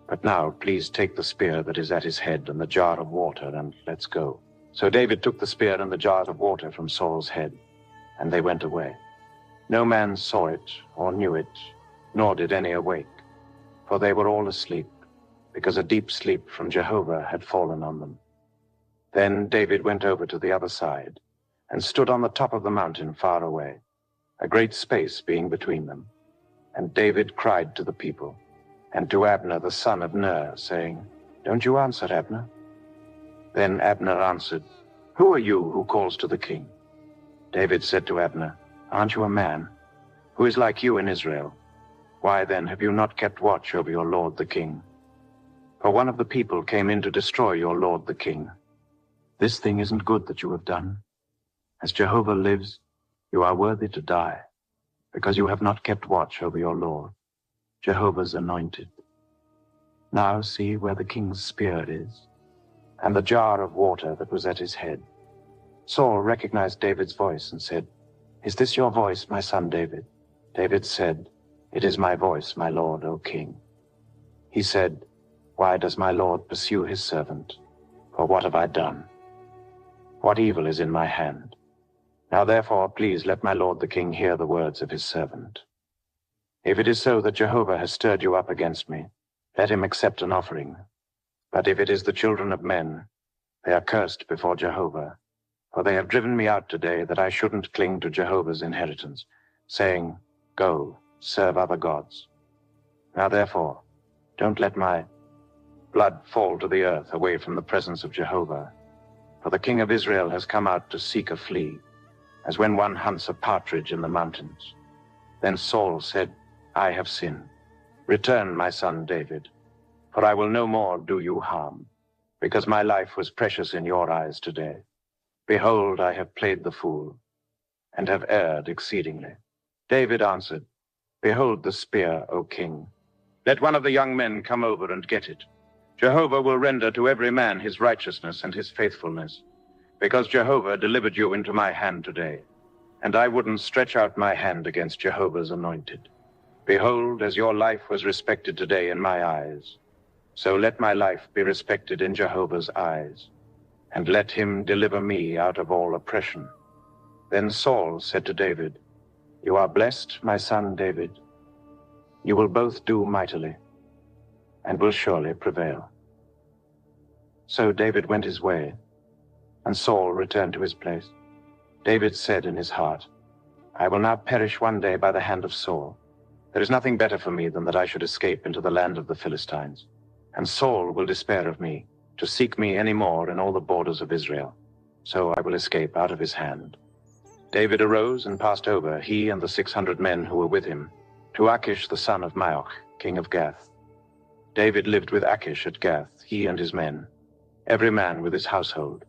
But now please take the spear that is at his head and the jar of water, and let's go." So David took the spear and the jar of water from Saul's head, and they went away. No man saw it or knew it, nor did any awake, for they were all asleep, because a deep sleep from Jehovah had fallen on them. Then David went over to the other side, and stood on the top of the mountain far away, a great space being between them. And David cried to the people, and to Abner the son of Ner, saying, "Don't you answer, Abner?" Then Abner answered, "Who are you who calls to the king?" David said to Abner, "Aren't you a man? Who is like you in Israel? Why then have you not kept watch over your lord the king? For one of the people came in to destroy your lord the king. This thing isn't good that you have done. As Jehovah lives, you are worthy to die, because you have not kept watch over your lord, Jehovah's anointed. Now see where the king's spear is, and the jar of water that was at his head." Saul recognized David's voice and said, "Is this your voice, my son David?" David said, "It is my voice, my lord, O king." He said, "Why does my lord pursue his servant? For what have I done? What evil is in my hand? Now therefore, please let my lord the king hear the words of his servant. If it is so that Jehovah has stirred you up against me, let him accept an offering. But if it is the children of men, they are cursed before Jehovah, for they have driven me out today that I shouldn't cling to Jehovah's inheritance, saying, Go, serve other gods. Now therefore, don't let my blood fall to the earth away from the presence of Jehovah, for the king of Israel has come out to seek a flea, as when one hunts a partridge in the mountains. Then Saul said, I have sinned. Return, my son David, for I will no more do you harm, because my life was precious in your eyes today. Behold, I have played the fool, and have erred exceedingly. David answered, Behold the spear, O king. Let one of the young men come over and get it. Jehovah will render to every man his righteousness and his faithfulness, because Jehovah delivered you into my hand today, and I wouldn't stretch out my hand against Jehovah's anointed. Behold, as your life was respected today in my eyes, so let my life be respected in Jehovah's eyes, and let him deliver me out of all oppression. Then Saul said to David, You are blessed, my son David. You will both do mightily, and will surely prevail. So David went his way, and Saul returned to his place. David said in his heart, I will now perish one day by the hand of Saul. There is nothing better for me than that I should escape into the land of the Philistines, and Saul will despair of me, to seek me any more in all the borders of Israel. So I will escape out of his hand. David arose and passed over, he and the 600 men who were with him, to Achish the son of Maoch, king of Gath. David lived with Achish at Gath, he and his men, every man with his household,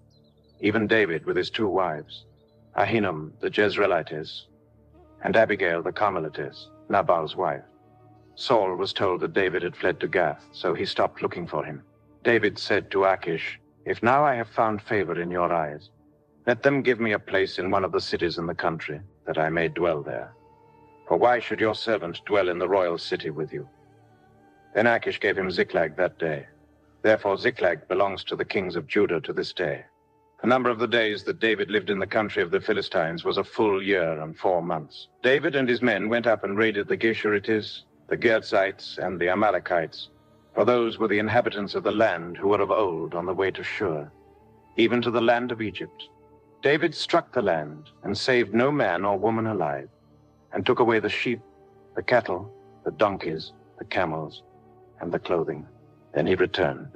even David with his 2 wives, Ahinoam the Jezreelitess, and Abigail the Carmelitess, Nabal's wife. Saul was told that David had fled to Gath, so he stopped looking for him. David said to Achish, If now I have found favor in your eyes, let them give me a place in one of the cities in the country, that I may dwell there. For why should your servant dwell in the royal city with you? Then Achish gave him Ziklag that day. Therefore Ziklag belongs to the kings of Judah to this day. The number of the days that David lived in the country of the Philistines was a full year and 4 months. David and his men went up and raided the Geshurites, the Girzites, and the Amalekites, for those were the inhabitants of the land who were of old on the way to Shur, even to the land of Egypt. David struck the land and saved no man or woman alive, and took away the sheep, the cattle, the donkeys, the camels, and the clothing. Then he returned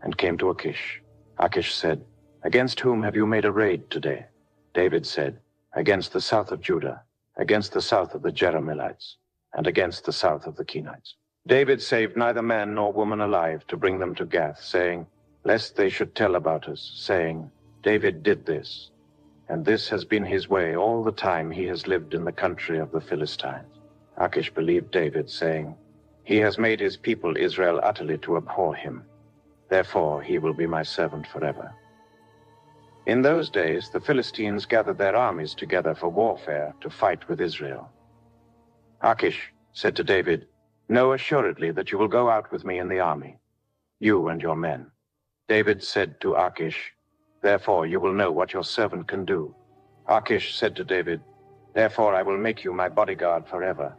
and came to Achish. Achish said, Against whom have you made a raid today? David said, Against the south of Judah, against the south of the Jerahmeelites, and against the south of the Kenites. David saved neither man nor woman alive to bring them to Gath, saying, Lest they should tell about us, saying, David did this, and this has been his way all the time he has lived in the country of the Philistines. Achish believed David, saying, He has made his people Israel utterly to abhor him. Therefore he will be my servant forever. In those days the Philistines gathered their armies together for warfare to fight with Israel. Achish said to David, Know assuredly that you will go out with me in the army, you and your men. David said to Achish, Therefore you will know what your servant can do. Achish said to David, Therefore I will make you my bodyguard forever.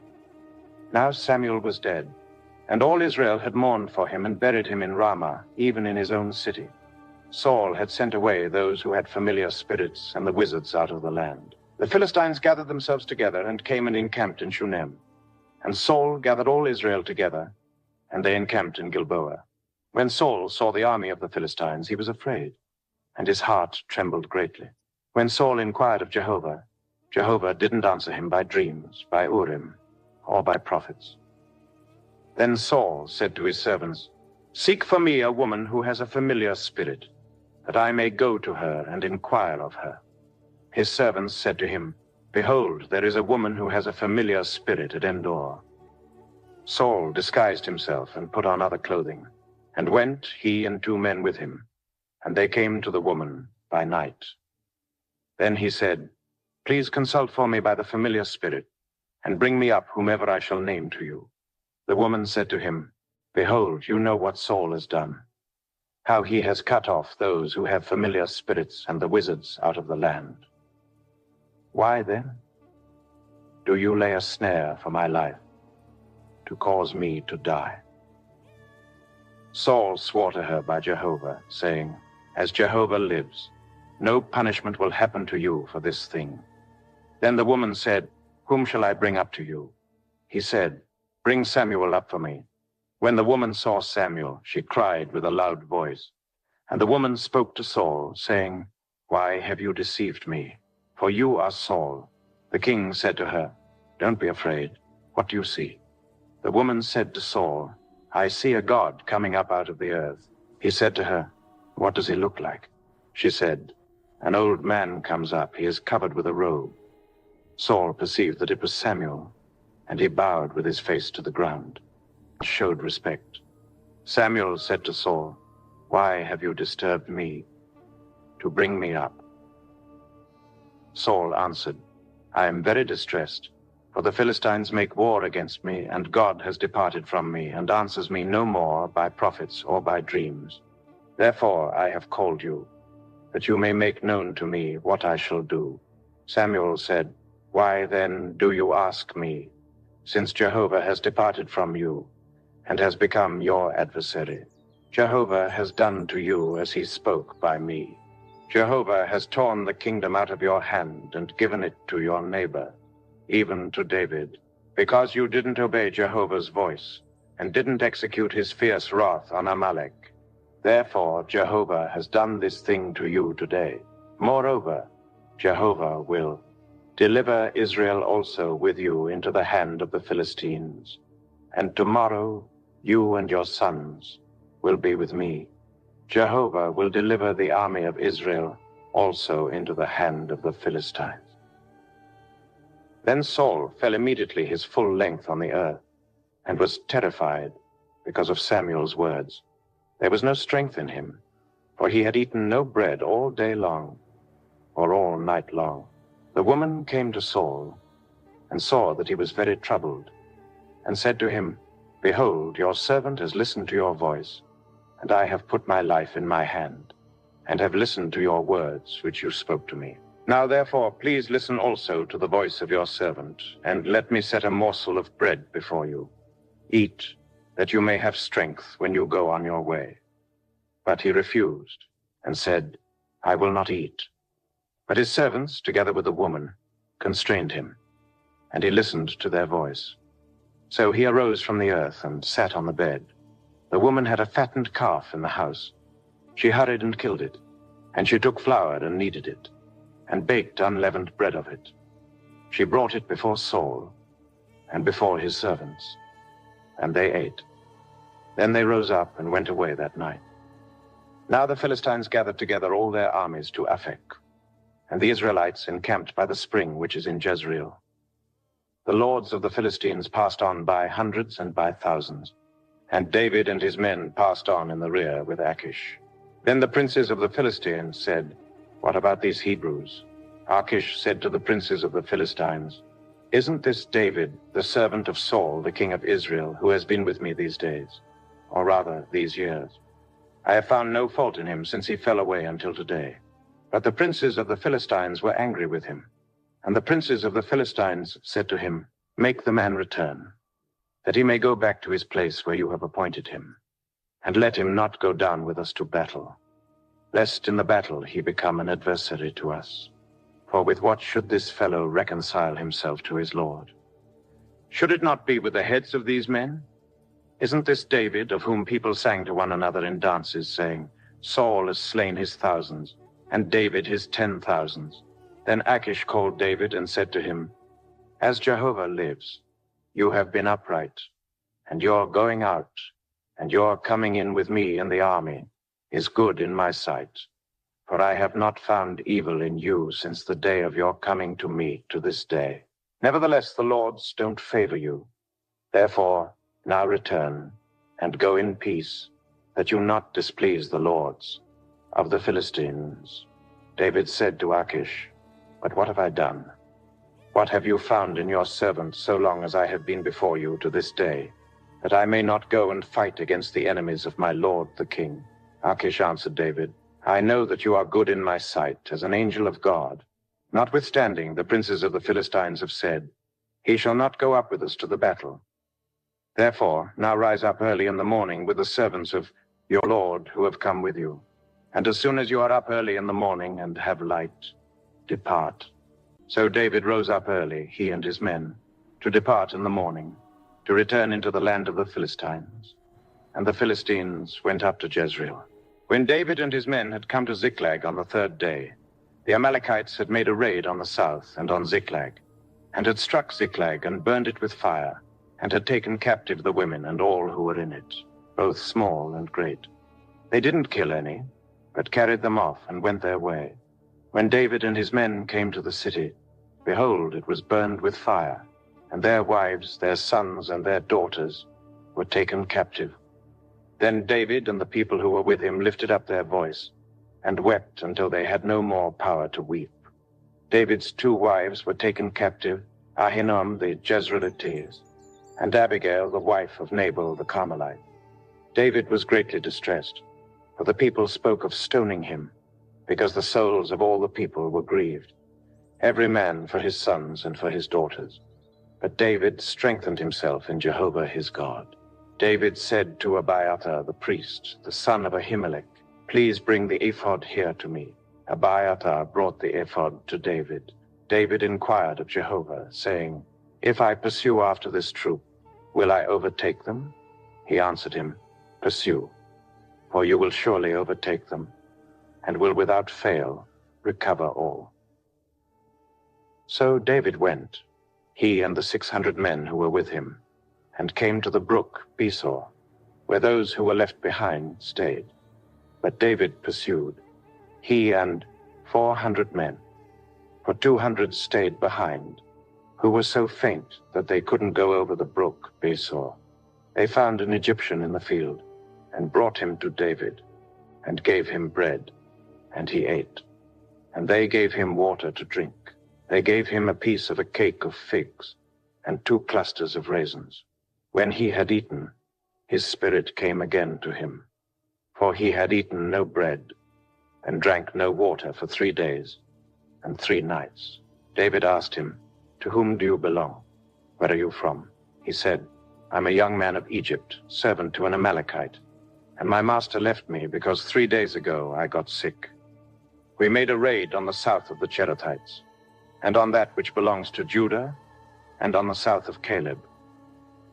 Now Samuel was dead, and all Israel had mourned for him and buried him in Ramah, even in his own city. Saul had sent away those who had familiar spirits and the wizards out of the land. The Philistines gathered themselves together and came and encamped in Shunem. And Saul gathered all Israel together, and they encamped in Gilboa. When Saul saw the army of the Philistines, he was afraid, and his heart trembled greatly. When Saul inquired of Jehovah, Jehovah didn't answer him by dreams, by Urim, or by prophets. Then Saul said to his servants, Seek for me a woman who has a familiar spirit, that I may go to her and inquire of her. His servants said to him, Behold, there is a woman who has a familiar spirit at Endor. Saul disguised himself and put on other clothing, and went, he and 2 men with him, and they came to the woman by night. Then he said, Please consult for me by the familiar spirit, and bring me up whomever I shall name to you. The woman said to him, Behold, you know what Saul has done, how he has cut off those who have familiar spirits and the wizards out of the land. Why then do you lay a snare for my life, to cause me to die?" Saul swore to her by Jehovah, saying, "As Jehovah lives, no punishment will happen to you for this thing." Then the woman said, "Whom shall I bring up to you?" He said, "Bring Samuel up for me." When the woman saw Samuel, she cried with a loud voice. And the woman spoke to Saul, saying, "Why have you deceived me? For you are Saul." The king said to her, "Don't be afraid. What do you see?" The woman said to Saul, "I see a god coming up out of the earth." He said to her, "What does he look like?" She said, "An old man comes up. He is covered with a robe." Saul perceived that it was Samuel, and he bowed with his face to the ground, and showed respect. Samuel said to Saul, "Why have you disturbed me to bring me up?" Saul answered, "I am very distressed, for the Philistines make war against me, and God has departed from me, and answers me no more by prophets or by dreams. Therefore I have called you, that you may make known to me what I shall do." Samuel said, "Why then do you ask me, since Jehovah has departed from you, and has become your adversary? Jehovah has done to you as he spoke by me. Jehovah has torn the kingdom out of your hand and given it to your neighbor, even to David, because you didn't obey Jehovah's voice and didn't execute his fierce wrath on Amalek. Therefore Jehovah has done this thing to you today. Moreover, Jehovah will deliver Israel also with you into the hand of the Philistines, and tomorrow you and your sons will be with me. Jehovah will deliver the army of Israel also into the hand of the Philistines." Then Saul fell immediately his full length on the earth, and was terrified because of Samuel's words. There was no strength in him, for he had eaten no bread all day long, or all night long. The woman came to Saul, and saw that he was very troubled, and said to him, "Behold, your servant has listened to your voice, and I have put my life in my hand, and have listened to your words which you spoke to me. Now therefore please listen also to the voice of your servant, and let me set a morsel of bread before you. Eat, that you may have strength when you go on your way." But he refused, and said, "I will not eat." But his servants, together with the woman, constrained him, and he listened to their voice. So he arose from the earth and sat on the bed. The woman had a fattened calf in the house. She hurried and killed it, and she took flour and kneaded it, and baked unleavened bread of it. She brought it before Saul and before his servants, and they ate. Then they rose up and went away that night. Now the Philistines gathered together all their armies to Aphek, and the Israelites encamped by the spring which is in Jezreel. The lords of the Philistines passed on by hundreds and by thousands, and David and his men passed on in the rear with Achish. Then the princes of the Philistines said, "What about these Hebrews?" Achish said to the princes of the Philistines, "Isn't this David, the servant of Saul, the king of Israel, who has been with me these days, or rather these years? I have found no fault in him since he fell away until today." But the princes of the Philistines were angry with him. And the princes of the Philistines said to him, "Make the man return, that he may go back to his place where you have appointed him, and let him not go down with us to battle, lest in the battle he become an adversary to us. For with what should this fellow reconcile himself to his Lord? Should it not be with the heads of these men? Isn't this David, of whom people sang to one another in dances, saying, 'Saul has slain his thousands, and David his 10,000s. Then Achish called David and said to him, "As Jehovah lives, you have been upright, and your going out and your coming in with me in the army is good in my sight. For I have not found evil in you since the day of your coming to me to this day. Nevertheless, the lords don't favor you. Therefore, now return and go in peace, that you not displease the lords of the Philistines." David said to Achish, "But what have I done? What have you found in your servant so long as I have been before you to this day, that I may not go and fight against the enemies of my lord the king?" Achish answered David, "I know that you are good in my sight as an angel of God. Notwithstanding, the princes of the Philistines have said, He shall not go up with us to the battle. Therefore, now rise up early in the morning with the servants of your Lord who have come with you. And as soon as you are up early in the morning and have light, depart. So David rose up early, he and his men, to depart in the morning, to return into the land of the Philistines. And the Philistines went up to Jezreel. When David and his men had come to Ziklag on the third day, the Amalekites had made a raid on the south and on Ziklag, and had struck Ziklag and burned it with fire, and had taken captive the women and all who were in it, both small and great. They didn't kill any, but carried them off and went their way. When David and his men came to the city, behold, it was burned with fire, and their wives, their sons, and their daughters were taken captive. Then David and the people who were with him lifted up their voice, and wept until they had no more power to weep. David's 2 wives were taken captive, Ahinoam the Jezreelitese, and Abigail the wife of Nabal the Carmelite. David was greatly distressed, for the people spoke of stoning him, because the souls of all the people were grieved, every man for his sons and for his daughters. But David strengthened himself in Jehovah his God. David said to Abiathar the priest, the son of Ahimelech, Please bring the ephod here to me. Abiathar brought the ephod to David. David inquired of Jehovah, saying, If I pursue after this troop, will I overtake them? He answered him, Pursue, for you will surely overtake them, and will without fail recover all. So David went, he and the 600 men who were with him, and came to the brook Besor, where those who were left behind stayed. But David pursued, he and 400 men, for 200 stayed behind, who were so faint that they couldn't go over the brook Besor. They found an Egyptian in the field, and brought him to David, and gave him bread, and he ate. And they gave him water to drink. They gave him a piece of a cake of figs, and 2 clusters of raisins. When he had eaten, his spirit came again to him, for he had eaten no bread, and drank no water for 3 days and 3 nights. David asked him, To whom do you belong? Where are you from? He said, I'm a young man of Egypt, servant to an Amalekite, and my master left me because 3 days ago I got sick. We made a raid on the south of the Cherethites, and on that which belongs to Judah, and on the south of Caleb,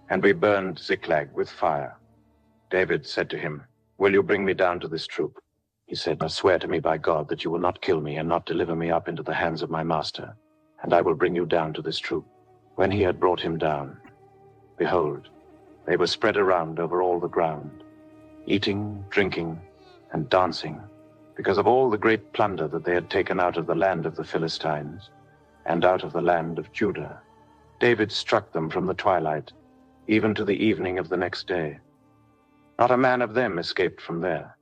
and we burned Ziklag with fire. David said to him, Will you bring me down to this troop? He said, Swear to me by God that you will not kill me and not deliver me up into the hands of my master, and I will bring you down to this troop. When he had brought him down, behold, they were spread around over all the ground, eating, drinking, and dancing, because of all the great plunder that they had taken out of the land of the Philistines and out of the land of Judah. David struck them from the twilight, even to the evening of the next day. Not a man of them escaped from there,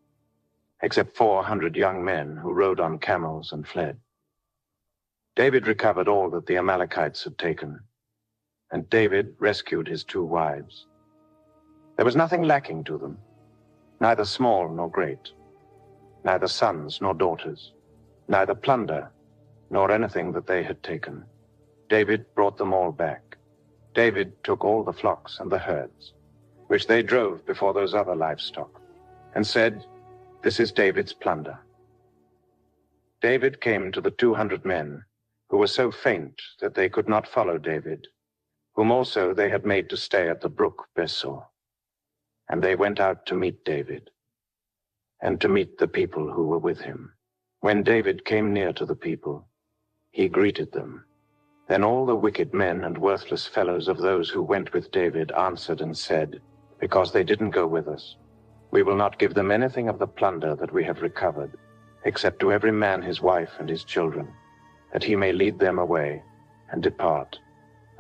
except 400 young men who rode on camels and fled. David recovered all that the Amalekites had taken, and David rescued his 2 wives. There was nothing lacking to them, neither small nor great, neither sons nor daughters, neither plunder nor anything that they had taken. David brought them all back. David took all the flocks and the herds, which they drove before those other livestock, and said, This is David's plunder. David came to the 200 men who were so faint that they could not follow David, whom also they had made to stay at the brook Besor. And they went out to meet David, and to meet the people who were with him. When David came near to the people, he greeted them. Then all the wicked men and worthless fellows of those who went with David answered and said, Because they didn't go with us, we will not give them anything of the plunder that we have recovered, except to every man his wife and his children, that he may lead them away and depart.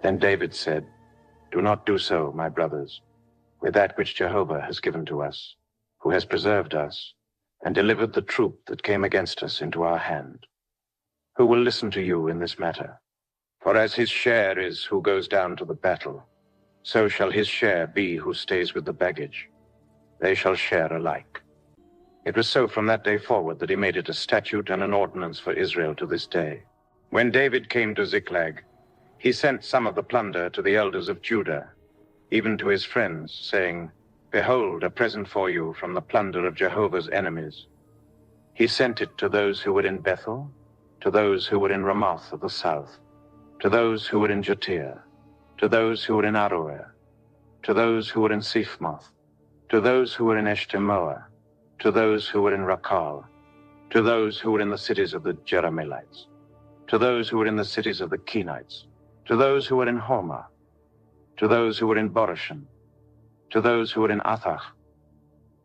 Then David said, Do not do so, my brothers, with that which Jehovah has given to us, who has preserved us, and delivered the troop that came against us into our hand. Who will listen to you in this matter? For as his share is who goes down to the battle, so shall his share be who stays with the baggage. They shall share alike. It was so from that day forward that he made it a statute and an ordinance for Israel to this day, When David came to Ziklag, he sent some of the plunder to the elders of Judah, even to his friends, saying, "Behold, a present for you from the plunder of Jehovah's enemies." He sent it to those who were in Bethel, to those who were in Ramoth of the south, to those who were in Jatir, to those who were in Aroer, to those who were in Siphmoth, to those who were in Eshtemoa, to those who were in Rakal, to those who were in the cities of the Jerahmeelites, to those who were in the cities of the Kenites, to those who were in Hormah, to those who were in Borashan, to those who were in Athach,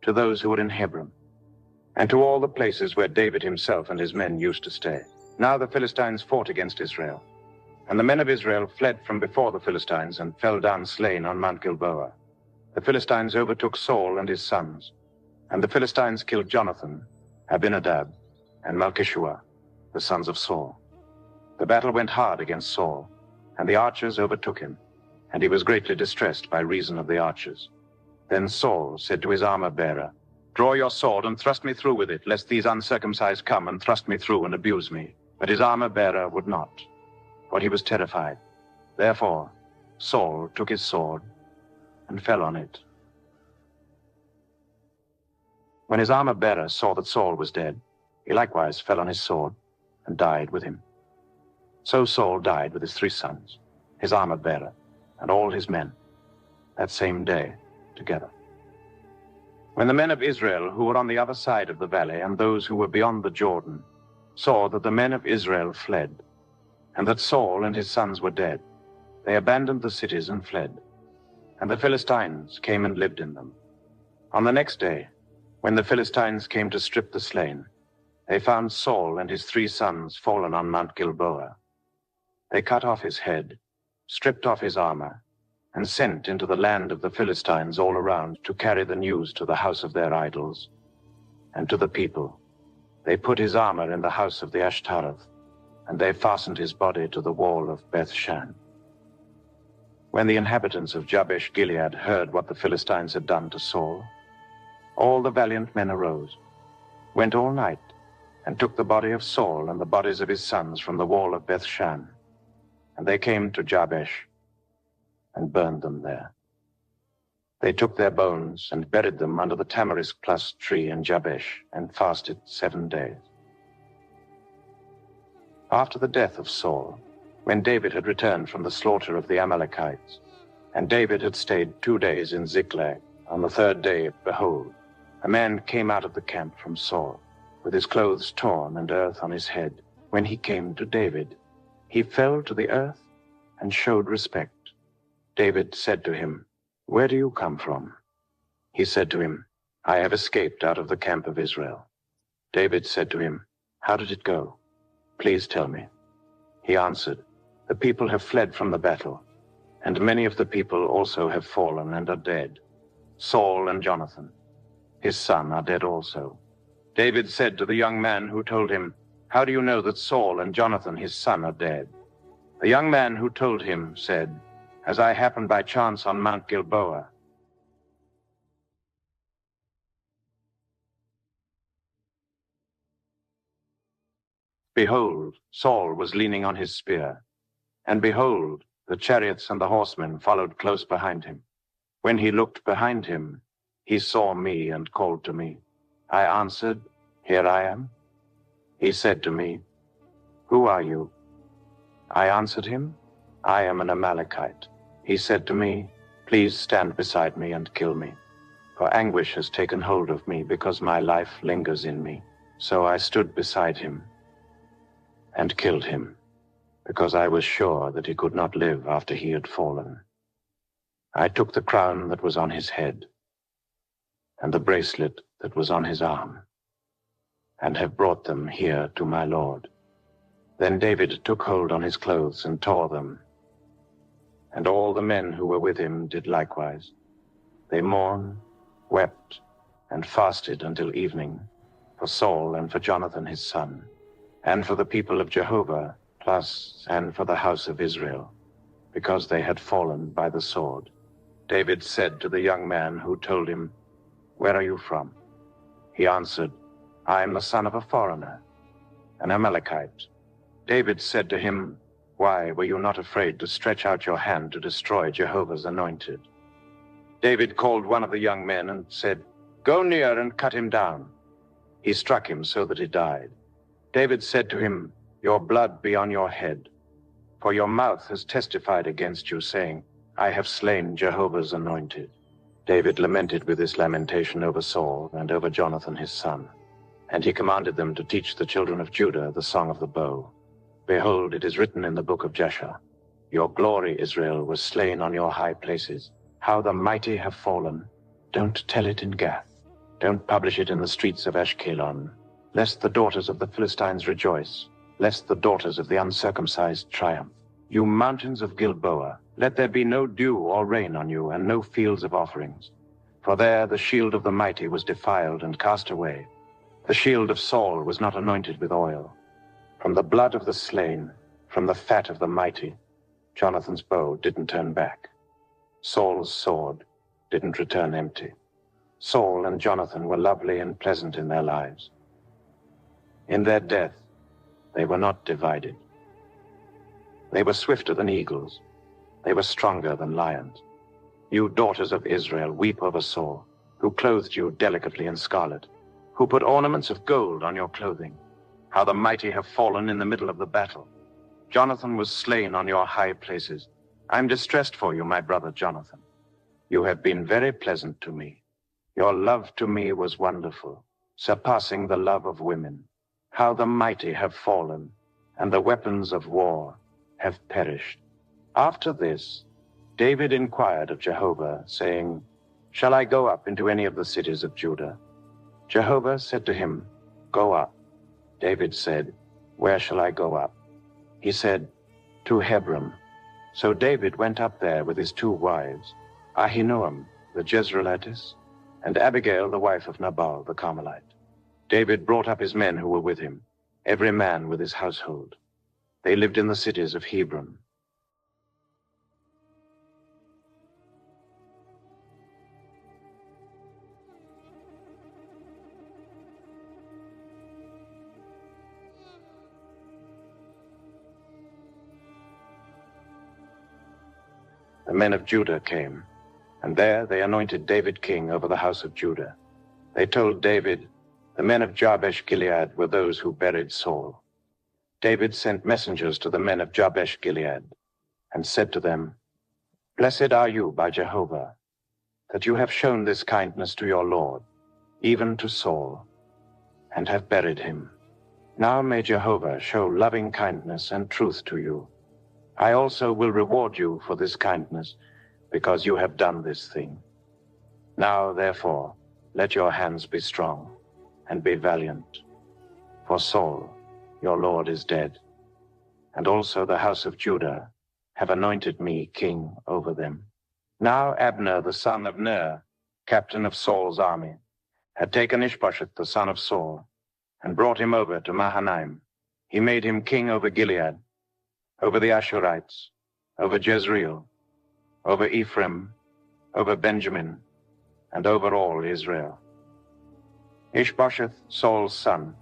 to those who were in Hebron, and to all the places where David himself and his men used to stay. Now the Philistines fought against Israel, and the men of Israel fled from before the Philistines and fell down slain on Mount Gilboa. The Philistines overtook Saul and his sons, and the Philistines killed Jonathan, Abinadab, and Malchishua, the sons of Saul. The battle went hard against Saul, and the archers overtook him, and he was greatly distressed by reason of the archers. Then Saul said to his armor-bearer, "Draw your sword and thrust me through with it, lest these uncircumcised come and thrust me through and abuse me." But his armor-bearer would not, for he was terrified. Therefore Saul took his sword and fell on it. When his armor-bearer saw that Saul was dead, he likewise fell on his sword and died with him. So Saul died with his 3 sons, his armor-bearer, and all his men, that same day together. When the men of Israel who were on the other side of the valley and those who were beyond the Jordan saw that the men of Israel fled, and that Saul and his sons were dead, they abandoned the cities and fled, and the Philistines came and lived in them. On the next day, when the Philistines came to strip the slain, they found Saul and his 3 sons fallen on Mount Gilboa. They cut off his head, stripped off his armor, and sent into the land of the Philistines all around to carry the news to the house of their idols and to the people. They put his armor in the house of the Ashtaroth, and they fastened his body to the wall of Beth-shan. When the inhabitants of Jabesh-Gilead heard what the Philistines had done to Saul, all the valiant men arose, went all night, and took the body of Saul and the bodies of his sons from the wall of Beth-shan, and they came to Jabesh and burned them there. They took their bones and buried them under the tamarisk plus tree in Jabesh and fasted 7 days. After the death of Saul, when David had returned from the slaughter of the Amalekites, and David had stayed 2 days in Ziklag, on the 3rd day, behold, a man came out of the camp from Saul, with his clothes torn and earth on his head. When he came to David, he fell to the earth and showed respect. David said to him, "Where do you come from?" He said to him, "I have escaped out of the camp of Israel." David said to him, "How did it go? Please tell me." He answered, "The people have fled from the battle, and many of the people also have fallen and are dead. Saul and Jonathan, his son, are dead also." David said to the young man who told him, "How do you know that Saul and Jonathan, his son, are dead?" The young man who told him said, "As I happened by chance on Mount Gilboa, behold, Saul was leaning on his spear, and behold, the chariots and the horsemen followed close behind him. When he looked behind him, he saw me and called to me. I answered, 'Here I am.' He said to me, 'Who are you?' I answered him, 'I am an Amalekite.' He said to me, 'Please stand beside me and kill me, for anguish has taken hold of me because my life lingers in me.' So I stood beside him and killed him, because I was sure that he could not live after he had fallen. I took the crown that was on his head and the bracelet that was on his arm, and have brought them here to my lord." Then David took hold on his clothes and tore them, and all the men who were with him did likewise. They mourned, wept, and fasted until evening for Saul and for Jonathan his son, and for the people of Jehovah, plus and for the house of Israel, because they had fallen by the sword. David said to the young man who told him, "Where are you from?" He answered, "I am the son of a foreigner, an Amalekite, David said to him, "Why were you not afraid to stretch out your hand to destroy Jehovah's anointed?" David called one of the young men and said, "Go near and cut him down." He struck him so that he died. David said to him, "Your blood be on your head, for your mouth has testified against you, saying, 'I have slain Jehovah's anointed.'" David lamented with this lamentation over Saul and over Jonathan his son. And he commanded them to teach the children of Judah the song of the bow. Behold, it is written in the book of Jasher, "Your glory, Israel, was slain on your high places. How the mighty have fallen. Don't tell it in Gath. Don't publish it in the streets of Ashkelon, lest the daughters of the Philistines rejoice, lest the daughters of the uncircumcised triumph. You mountains of Gilboa, let there be no dew or rain on you, and no fields of offerings. For there the shield of the mighty was defiled and cast away. The shield of Saul was not anointed with oil. From the blood of the slain, from the fat of the mighty, Jonathan's bow didn't turn back. Saul's sword didn't return empty. Saul and Jonathan were lovely and pleasant in their lives. In their death, they were not divided. They were swifter than eagles. They were stronger than lions. You daughters of Israel, weep over Saul, who clothed you delicately in scarlet, who put ornaments of gold on your clothing. How the mighty have fallen in the middle of the battle. Jonathan was slain on your high places. I'm distressed for you, my brother Jonathan. You have been very pleasant to me. Your love to me was wonderful, surpassing the love of women. How the mighty have fallen, and the weapons of war have perished. After this, David inquired of Jehovah, saying, "Shall I go up into any of the cities of Judah?" Jehovah said to him, "Go up." David said, "Where shall I go up?" He said, "To Hebron." So David went up there with his 2 wives, Ahinoam the Jezreelitess, and Abigail the wife of Nabal the Carmelite. David brought up his men who were with him, every man with his household. They lived in the cities of Hebron. The men of Judah came, and there they anointed David king over the house of Judah. They told David, "The men of Jabesh-Gilead were those who buried Saul." David sent messengers to the men of Jabesh-Gilead and said to them, "Blessed are you by Jehovah, that you have shown this kindness to your Lord, even to Saul, and have buried him. Now may Jehovah show loving kindness and truth to you. I also will reward you for this kindness, because you have done this thing. Now, therefore, let your hands be strong, and be valiant. For Saul, your Lord, is dead, and also the house of Judah have anointed me king over them." Now Abner the son of Ner, captain of Saul's army, had taken Ishbosheth the son of Saul, and brought him over to Mahanaim. He made him king over Gilead, over the Ashurites, over Jezreel, over Ephraim, over Benjamin, and over all Israel. Ishbosheth, Saul's son,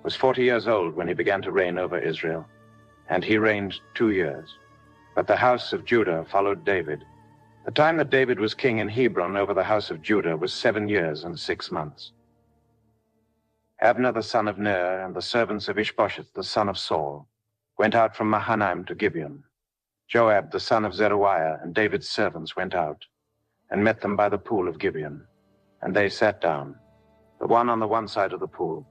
was 40 years old when he began to reign over Israel, and he reigned 2 years. But the house of Judah followed David. The time that David was king in Hebron over the house of Judah was 7 years and 6 months. Abner the son of Ner and the servants of Ishbosheth the son of Saul went out from Mahanaim to Gibeon. Joab the son of Zeruiah and David's servants went out and met them by the pool of Gibeon. And they sat down, the one on the one side of the pool,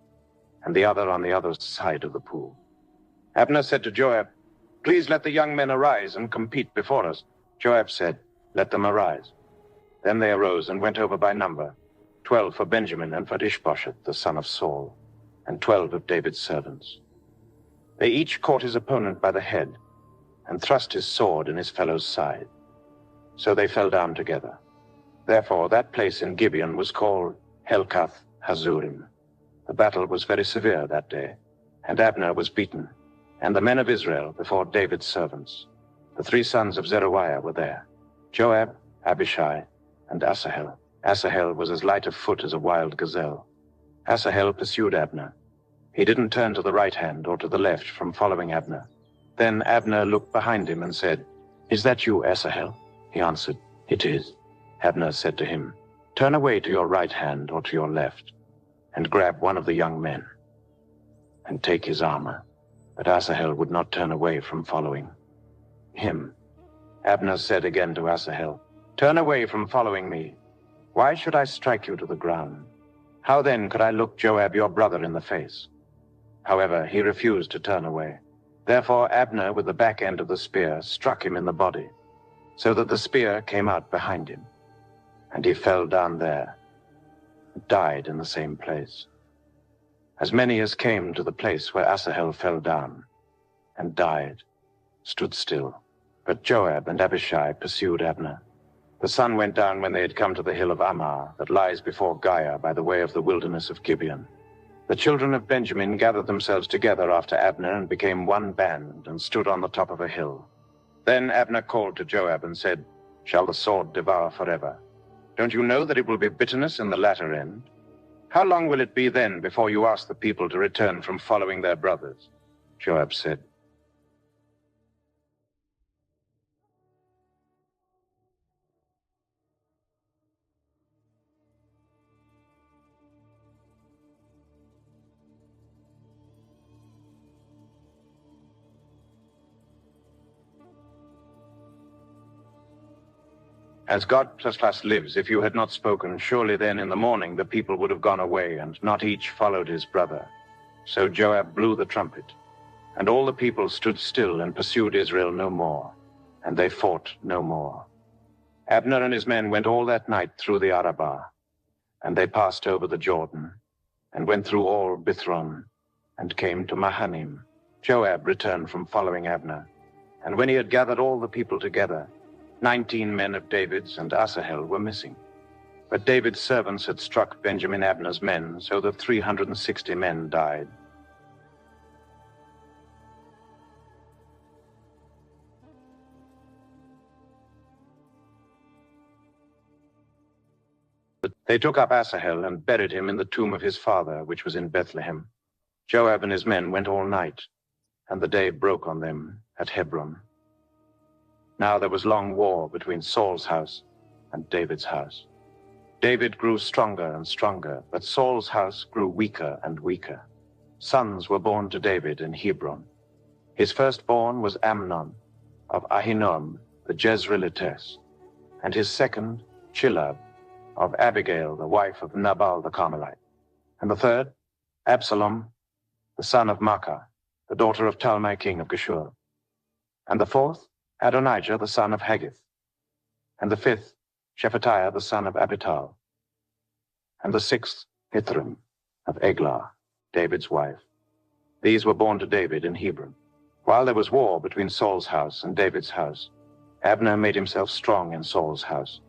and the other on the other side of the pool. Abner said to Joab, "Please let the young men arise and compete before us." Joab said, "Let them arise." Then they arose and went over by number, 12 for Benjamin and for Ishbosheth the son of Saul, and 12 of David's servants. They each caught his opponent by the head and thrust his sword in his fellow's side. So they fell down together. Therefore that place in Gibeon was called Helkath Hazurim. The battle was very severe that day, and Abner was beaten, and the men of Israel before David's servants. The 3 sons of Zeruiah were there, Joab, Abishai, and Asahel. Asahel was as light of foot as a wild gazelle. Asahel pursued Abner, He didn't turn to the right hand or to the left from following Abner. Then Abner looked behind him and said, "Is that you, Asahel?" He answered, "It is." Abner said to him, "Turn away to your right hand or to your left, and grab one of the young men, and take his armor." But Asahel would not turn away from following him. Abner said again to Asahel, "Turn away from following me. Why should I strike you to the ground? How then could I look Joab your brother in the face?" However, he refused to turn away. Therefore Abner, with the back end of the spear, struck him in the body, so that the spear came out behind him, and he fell down there, and died in the same place. As many as came to the place where Asahel fell down and died stood still. But Joab and Abishai pursued Abner. The sun went down when they had come to the hill of Ammah that lies before Giah by the way of the wilderness of Gibeon. The children of Benjamin gathered themselves together after Abner and became one band and stood on the top of a hill. Then Abner called to Joab and said, "Shall the sword devour forever? Don't you know that it will be bitterness in the latter end? How long will it be then before you ask the people to return from following their brothers?" Joab said, "As God plus lives, if you had not spoken, surely then in the morning the people would have gone away, and not each followed his brother." So Joab blew the trumpet, and all the people stood still and pursued Israel no more, and they fought no more. Abner and his men went all that night through the Arabah, and they passed over the Jordan, and went through all Bithron, and came to Mahanaim. Joab returned from following Abner, and when he had gathered all the people together, 19 men of David's and Asahel were missing. But David's servants had struck Benjamin Abner's men, so that 360 men died. They took up Asahel and buried him in the tomb of his father, which was in Bethlehem. Joab and his men went all night, and the day broke on them at Hebron. Now there was long war between Saul's house and David's house. David grew stronger and stronger, but Saul's house grew weaker and weaker. Sons were born to David in Hebron. His firstborn was Amnon of Ahinoam the Jezreelitess, and his second, Chilab, of Abigail, the wife of Nabal the Carmelite, and the third, Absalom, the son of Maacah, the daughter of Talmai king of Geshur, and the fourth, Adonijah, the son of Haggith, and the fifth, Shephatiah, the son of Abital, and the sixth, Ithram of Eglah, David's wife. These were born to David in Hebron. While there was war between Saul's house and David's house, Abner made himself strong in Saul's house.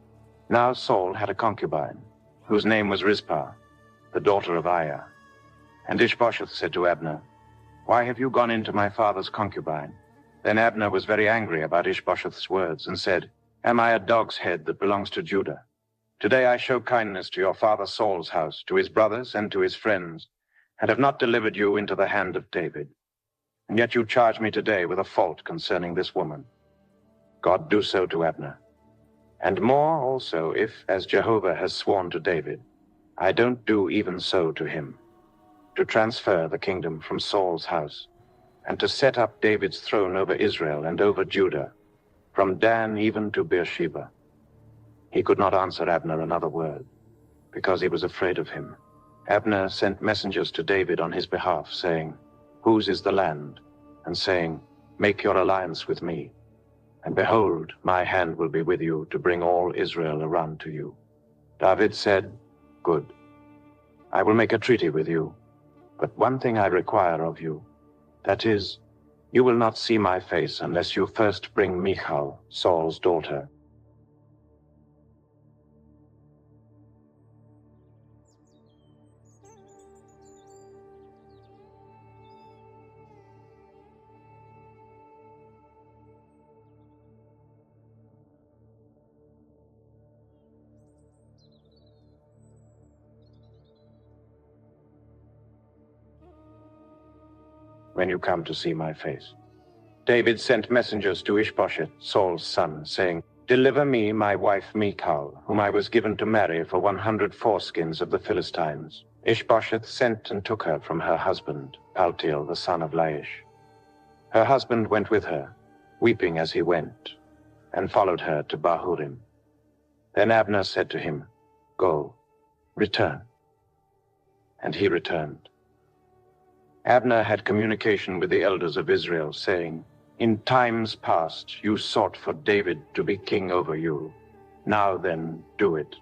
Now Saul had a concubine, whose name was Rizpah, the daughter of Aiah. And Ishbosheth said to Abner, "Why have you gone into my father's concubine?" Then Abner was very angry about Ishbosheth's words and said, "Am I a dog's head that belongs to Judah? Today I show kindness to your father Saul's house, to his brothers and to his friends, and have not delivered you into the hand of David. And yet you charge me today with a fault concerning this woman. God do so to Abner. And more also, if, as Jehovah has sworn to David, I don't do even so to him, to transfer the kingdom from Saul's house, and to set up David's throne over Israel and over Judah, from Dan even to Beersheba." He could not answer Abner another word, because he was afraid of him. Abner sent messengers to David on his behalf, saying, "Whose is the land?" and saying, "Make your alliance with me. And behold, my hand will be with you to bring all Israel around to you." David said, "Good. I will make a treaty with you. But one thing I require of you, that is, you will not see my face unless you first bring Michal, Saul's daughter." when you come to see my face." David sent messengers to Ishbosheth, Saul's son, saying, "Deliver me my wife Michal, whom I was given to marry for 100 foreskins of the Philistines." Ishbosheth sent and took her from her husband, Paltiel, the son of Laish. Her husband went with her, weeping as he went, and followed her to Bahurim. Then Abner said to him, "Go, return." And he returned. Abner had communication with the elders of Israel, saying, "In times past you sought for David to be king over you. Now then, do it.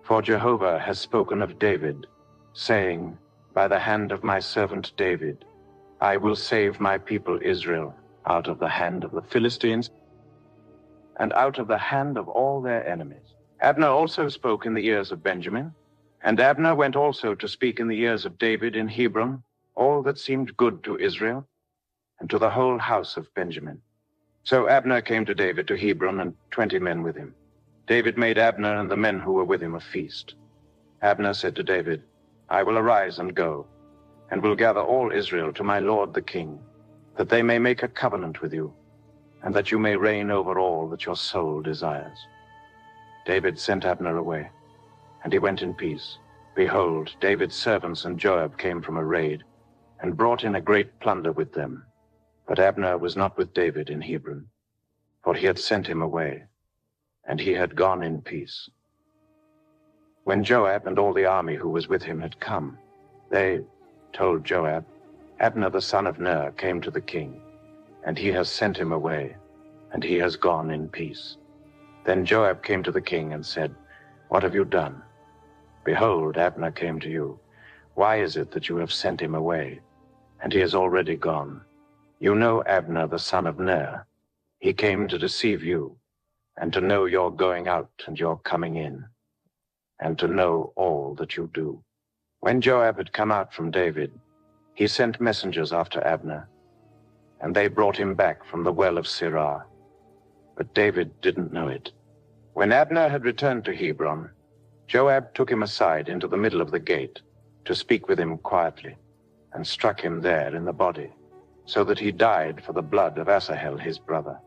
For Jehovah has spoken of David, saying, by the hand of my servant David, I will save my people Israel out of the hand of the Philistines and out of the hand of all their enemies." Abner also spoke in the ears of Benjamin, and Abner went also to speak in the ears of David in Hebron all that seemed good to Israel and to the whole house of Benjamin. So Abner came to David to Hebron, and 20 men with him. David made Abner and the men who were with him a feast. Abner said to David, "I will arise and go, and will gather all Israel to my lord the king, that they may make a covenant with you, and that you may reign over all that your soul desires." David sent Abner away, and he went in peace. Behold, David's servants and Joab came from a raid, and brought in a great plunder with them. But Abner was not with David in Hebron, for he had sent him away, and he had gone in peace. When Joab and all the army who was with him had come, they told Joab, "Abner the son of Ner came to the king, and he has sent him away, and he has gone in peace." Then Joab came to the king and said, "What have you done? Behold, Abner came to you. Why is it that you have sent him away, and he has already gone? You know Abner the son of Ner. He came to deceive you, and to know your going out and your coming in, and to know all that you do." When Joab had come out from David, he sent messengers after Abner, and they brought him back from the well of Sirah. But David didn't know it. When Abner had returned to Hebron, Joab took him aside into the middle of the gate to speak with him quietly, and struck him there in the body, so that he died for the blood of Asahel his brother.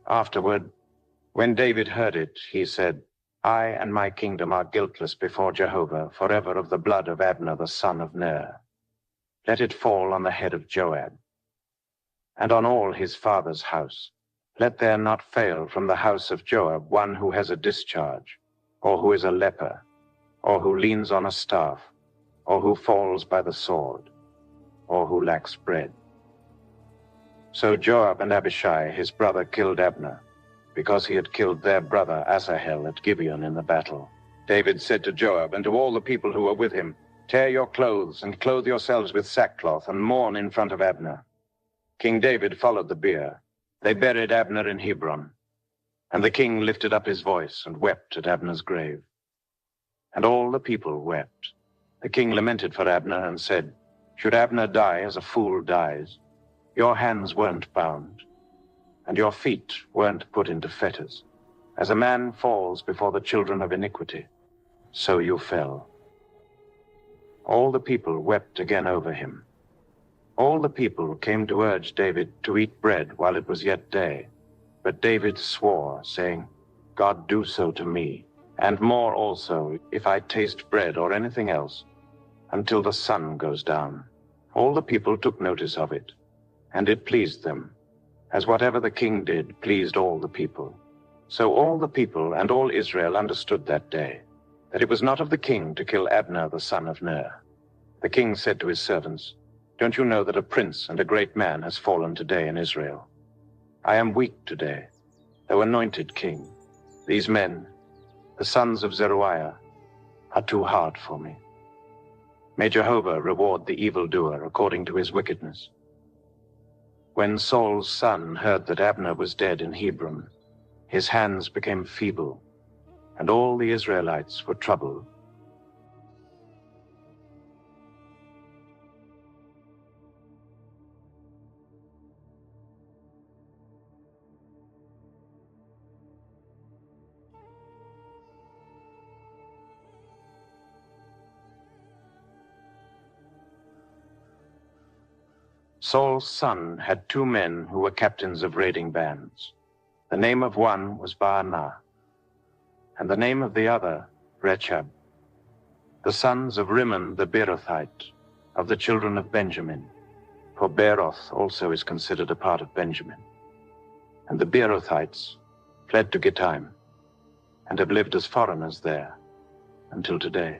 Afterward, when David heard it, he said, "I and my kingdom are guiltless before Jehovah forever of the blood of Abner the son of Ner. Let it fall on the head of Joab, and on all his father's house. Let there not fail from the house of Joab one who has a discharge, or who is a leper, or who leans on a staff, or who falls by the sword, or who lacks bread." So Joab and Abishai his brother killed Abner, because he had killed their brother Asahel at Gibeon in the battle. David said to Joab and to all the people who were with him, "Tear your clothes and clothe yourselves with sackcloth and mourn in front of Abner." King David followed the bier. They buried Abner in Hebron, and the king lifted up his voice and wept at Abner's grave. And all the people wept. The king lamented for Abner and said, "Should Abner die as a fool dies? Your hands weren't bound, and your feet weren't put into fetters. As a man falls before the children of iniquity, so you fell." All the people wept again over him. All the people came to urge David to eat bread while it was yet day. But David swore, saying, "God do so to me, and more also, if I taste bread or anything else, until the sun goes down." All the people took notice of it, and it pleased them, as whatever the king did pleased all the people. So all the people and all Israel understood that day that it was not of the king to kill Abner the son of Ner. The king said to his servants, "Don't you know that a prince and a great man has fallen today in Israel? I am weak today, though anointed king. These men, the sons of Zeruiah, are too hard for me. May Jehovah reward the evildoer according to his wickedness." When Saul's son heard that Abner was dead in Hebron, his hands became feeble, and all the Israelites were troubled. Saul's son had 2 men who were captains of raiding bands. The name of one was Baanah, and the name of the other Rechab, the sons of Rimmon the Beerothite, of the children of Benjamin, for Beeroth also is considered a part of Benjamin. And the Beerothites fled to Gittaim, and have lived as foreigners there until today.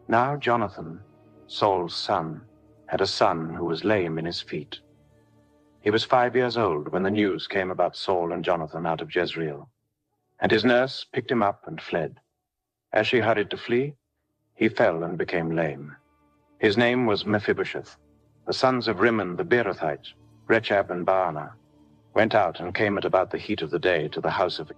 Now Jonathan, Saul's son, had a son who was lame in his feet. He was 5 years old when the news came about Saul and Jonathan out of Jezreel, and his nurse picked him up and fled. As she hurried to flee, he fell and became lame. His name was Mephibosheth. The sons of Rimmon the Beerothite, Rechab and Baanah, went out and came at about the heat of the day to the house of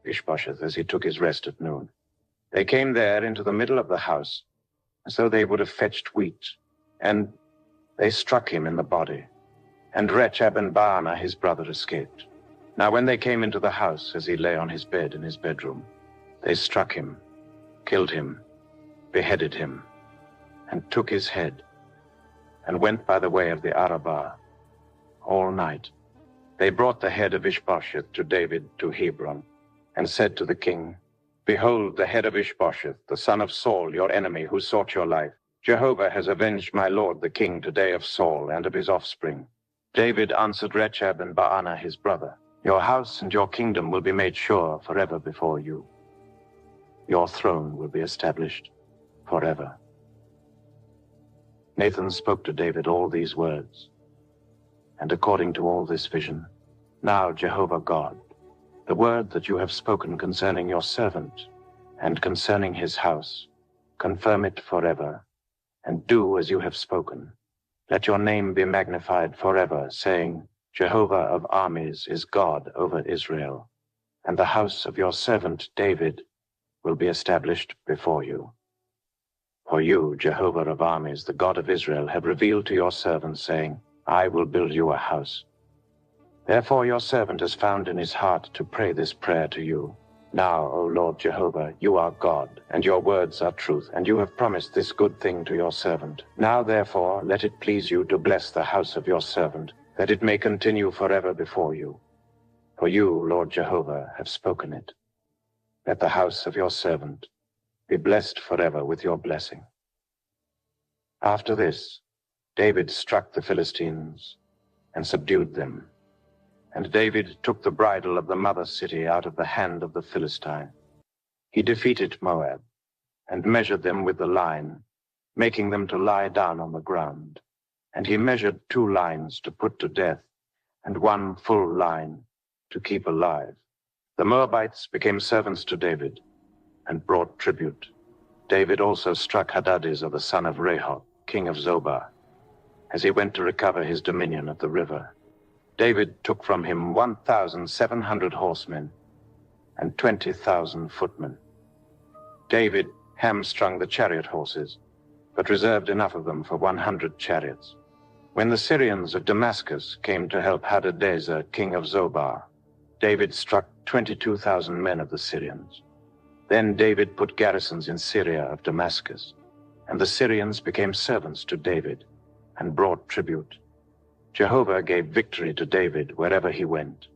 Ishbosheth as he took his rest at noon. They came there into the middle of the house, as though they would have fetched wheat, and they struck him in the body. And Rechab and Baanah his brother escaped. Now when they came into the house as he lay on his bed in his bedroom, they struck him, killed him, beheaded him, and took his head, and went by the way of the Arabah all night. They brought the head of Ishbosheth to David to Hebron, and said to the king, "Behold, the head of Ishbosheth, the son of Saul, your enemy, who sought your life. Jehovah has avenged my lord the king today of Saul and of his offspring." David answered Rechab and Baanah his brother, "Your house and your kingdom will be made sure forever before you. Your throne will be established forever." Nathan spoke to David all these words, and according to all this vision, now Jehovah God, the word that you have spoken concerning your servant and concerning his house, confirm it forever, and do as you have spoken. Let your name be magnified forever, saying, Jehovah of armies is God over Israel, and the house of your servant David will be established before you. For you, Jehovah of armies, the God of Israel, have revealed to your servant, saying, I will build you a house. Therefore your servant has found in his heart to pray this prayer to you. Now, O Lord Jehovah, you are God, and your words are truth, and you have promised this good thing to your servant. Now, therefore, let it please you to bless the house of your servant, that it may continue forever before you. For you, Lord Jehovah, have spoken it. Let the house of your servant be blessed forever with your blessing. After this, David struck the Philistines and subdued them. And David took the bridle of the mother city out of the hand of the Philistine. He defeated Moab and measured them with the line, making them to lie down on the ground. And he measured 2 lines to put to death, and 1 full line to keep alive. The Moabites became servants to David and brought tribute. David also struck Hadadezer, the son of Rehob, king of Zobah, as he went to recover his dominion of the river. David took from him 1,700 horsemen and 20,000 footmen. David hamstrung the chariot horses, but reserved enough of them for 100 chariots. When the Syrians of Damascus came to help Hadadezer, king of Zobah, David struck 22,000 men of the Syrians. Then David put garrisons in Syria of Damascus, and the Syrians became servants to David and brought tribute. Jehovah gave victory to David wherever he went.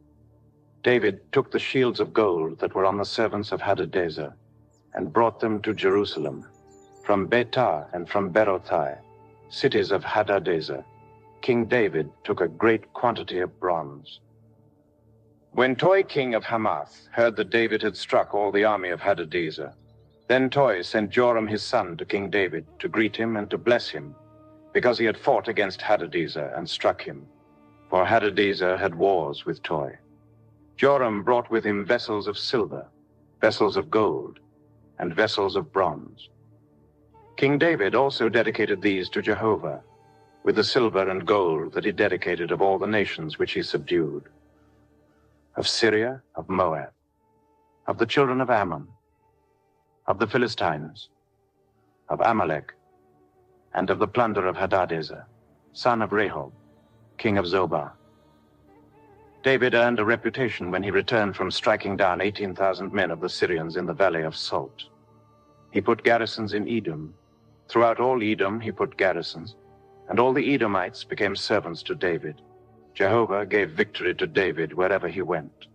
David took the shields of gold that were on the servants of Hadadezer and brought them to Jerusalem. From Betah and from Berothai, cities of Hadadezer, King David took a great quantity of bronze. When Toi, king of Hamath, heard that David had struck all the army of Hadadezer, then Toi sent Joram his son to King David to greet him and to bless him, because he had fought against Hadadezer and struck him, for Hadadezer had wars with Toi. Joram brought with him vessels of silver, vessels of gold, and vessels of bronze. King David also dedicated these to Jehovah, with the silver and gold that he dedicated of all the nations which he subdued, of Syria, of Moab, of the children of Ammon, of the Philistines, of Amalek, and of the plunder of Hadadezer, son of Rehob, king of Zobah. David earned a reputation when he returned from striking down 18,000 men of the Syrians in the Valley of Salt. He put garrisons in Edom. Throughout all Edom he put garrisons, and all the Edomites became servants to David. Jehovah gave victory to David wherever he went.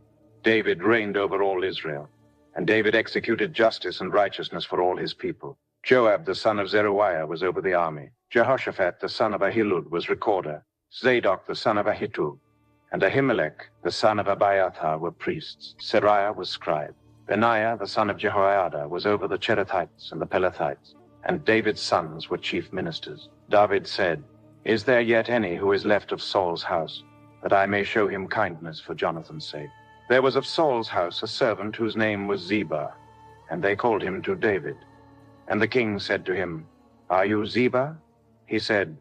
David reigned over all Israel, and David executed justice and righteousness for all his people. Joab the son of Zeruiah was over the army. Jehoshaphat the son of Ahilud was recorder. Zadok the son of Ahitub and Ahimelech the son of Abiathar were priests. Seraiah was scribe. Benaiah the son of Jehoiada was over the Cherethites and the Pelethites, and David's sons were chief ministers. David said, "Is there yet any who is left of Saul's house, that I may show him kindness for Jonathan's sake?" There was of Saul's house a servant whose name was Ziba, and they called him to David. And the king said to him, "Are you Ziba?" He said,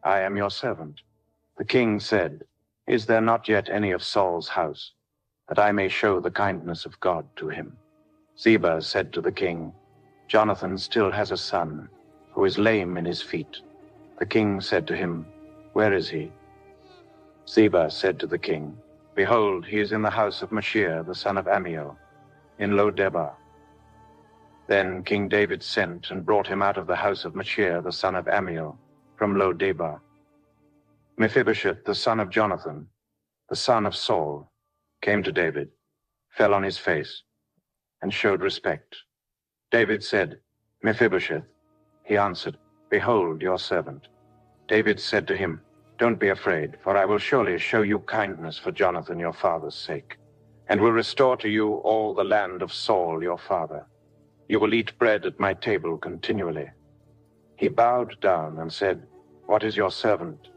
"I am your servant." The king said, "Is there not yet any of Saul's house, that I may show the kindness of God to him?" Ziba said to the king, "Jonathan still has a son, who is lame in his feet." The king said to him, "Where is he?" Ziba said to the king, "Behold, he is in the house of Machir, the son of Ammiel, in Lo-debar." Then King David sent and brought him out of the house of Machir, the son of Ammiel, from Lo-debar. Mephibosheth, the son of Jonathan, the son of Saul, came to David, fell on his face, and showed respect. David said, "Mephibosheth." He answered, "Behold, your servant." David said to him, "Don't be afraid, for I will surely show you kindness for Jonathan your father's sake, and will restore to you all the land of Saul your father. You will eat bread at my table continually." He bowed down and said, "What is your servant,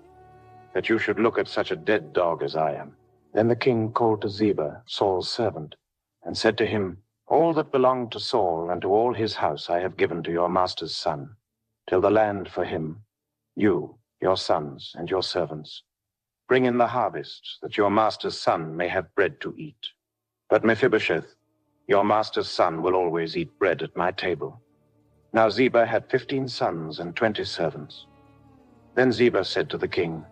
that you should look at such a dead dog as I am?" Then the king called to Ziba, Saul's servant, and said to him, "All that belonged to Saul and to all his house I have given to your master's son, till the land for him, you, your sons, and your servants. Bring in the harvest, that your master's son may have bread to eat. But Mephibosheth, your master's son, will always eat bread at my table." Now Ziba had 15 sons and 20 servants. Then Ziba said to the king,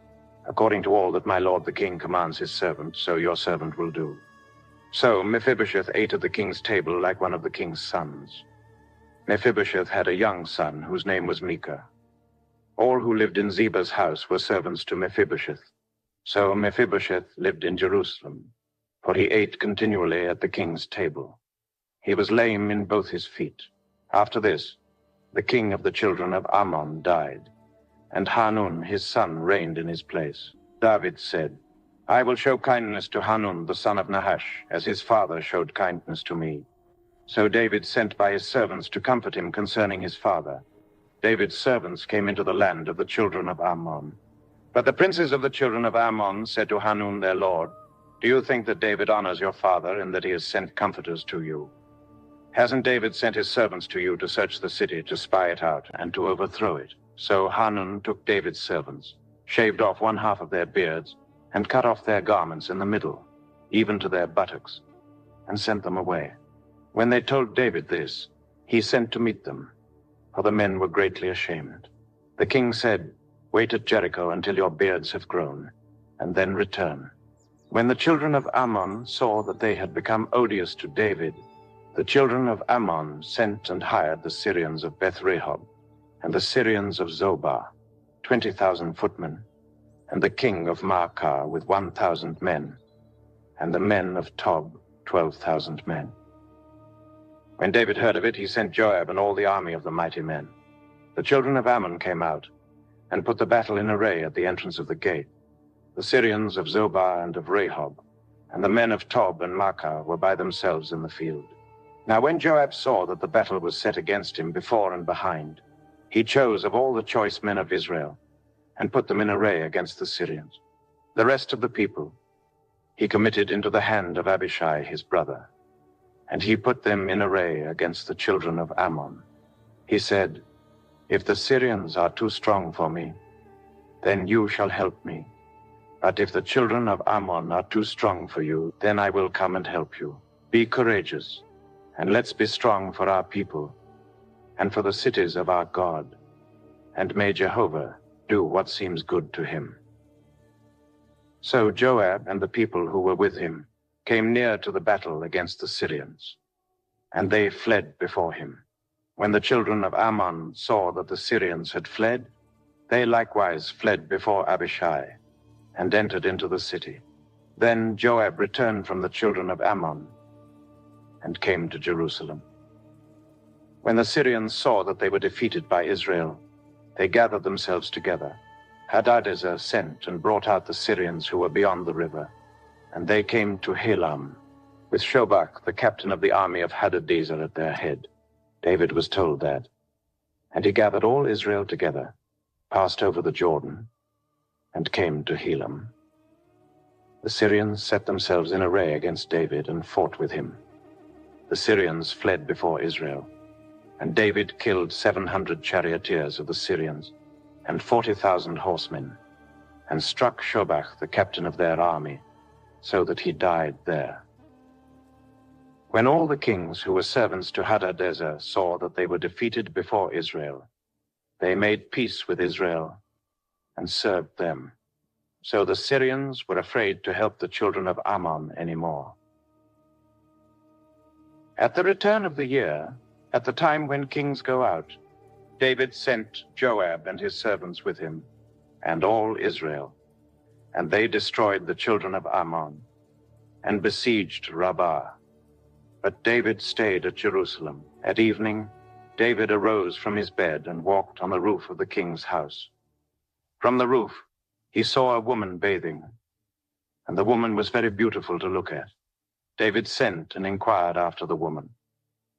"According to all that my lord the king commands his servant, so your servant will do." So Mephibosheth ate at the king's table like one of the king's sons. Mephibosheth had a young son whose name was Micah. All who lived in Ziba's house were servants to Mephibosheth. So Mephibosheth lived in Jerusalem, for he ate continually at the king's table. He was lame in both his feet. After this, the king of the children of Ammon died, and Hanun his son reigned in his place. David said, "I will show kindness to Hanun the son of Nahash, as his father showed kindness to me." So David sent by his servants to comfort him concerning his father. David's servants came into the land of the children of Ammon. But the princes of the children of Ammon said to Hanun their lord, "Do you think that David honors your father in that he has sent comforters to you? Hasn't David sent his servants to you to search the city, to spy it out, and to overthrow it?" So Hanun took David's servants, shaved off one half of their beards, and cut off their garments in the middle, even to their buttocks, and sent them away. When they told David this, he sent to meet them, for the men were greatly ashamed. The king said, "Wait at Jericho until your beards have grown, and then return." When the children of Ammon saw that they had become odious to David, the children of Ammon sent and hired the Syrians of Beth-rehob and the Syrians of Zobah, 20,000 footmen, and the king of Maacah with 1,000 men, and the men of Tob, 12,000 men. When David heard of it, he sent Joab and all the army of the mighty men. The children of Ammon came out and put the battle in array at the entrance of the gate. The Syrians of Zobah and of Rehob, and the men of Tob and Maacah were by themselves in the field. Now when Joab saw that the battle was set against him before and behind, he chose of all the choice men of Israel and put them in array against the Syrians. The rest of the people he committed into the hand of Abishai his brother, and he put them in array against the children of Ammon. He said, "If the Syrians are too strong for me, then you shall help me. But if the children of Ammon are too strong for you, then I will come and help you. Be courageous, and let's be strong for our people and for the cities of our God, and may Jehovah do what seems good to him." So Joab and the people who were with him came near to the battle against the Syrians, and they fled before him. When the children of Ammon saw that the Syrians had fled, they likewise fled before Abishai and entered into the city. Then Joab returned from the children of Ammon and came to Jerusalem. When the Syrians saw that they were defeated by Israel, they gathered themselves together. Hadadezer sent and brought out the Syrians who were beyond the river, and they came to Helam, with Shobach, the captain of the army of Hadadezer, at their head. David was told that, and he gathered all Israel together, passed over the Jordan, and came to Helam. The Syrians set themselves in array against David and fought with him. The Syrians fled before Israel, and David killed 700 charioteers of the Syrians and 40,000 horsemen, and struck Shobach, the captain of their army, so that he died there. When all the kings who were servants to Hadadezer saw that they were defeated before Israel, they made peace with Israel and served them. So the Syrians were afraid to help the children of Ammon anymore. At the return of the year, at the time when kings go out, David sent Joab and his servants with him, and all Israel, and they destroyed the children of Ammon, and besieged Rabbah. But David stayed at Jerusalem. At evening, David arose from his bed and walked on the roof of the king's house. From the roof, he saw a woman bathing, and the woman was very beautiful to look at. David sent and inquired after the woman.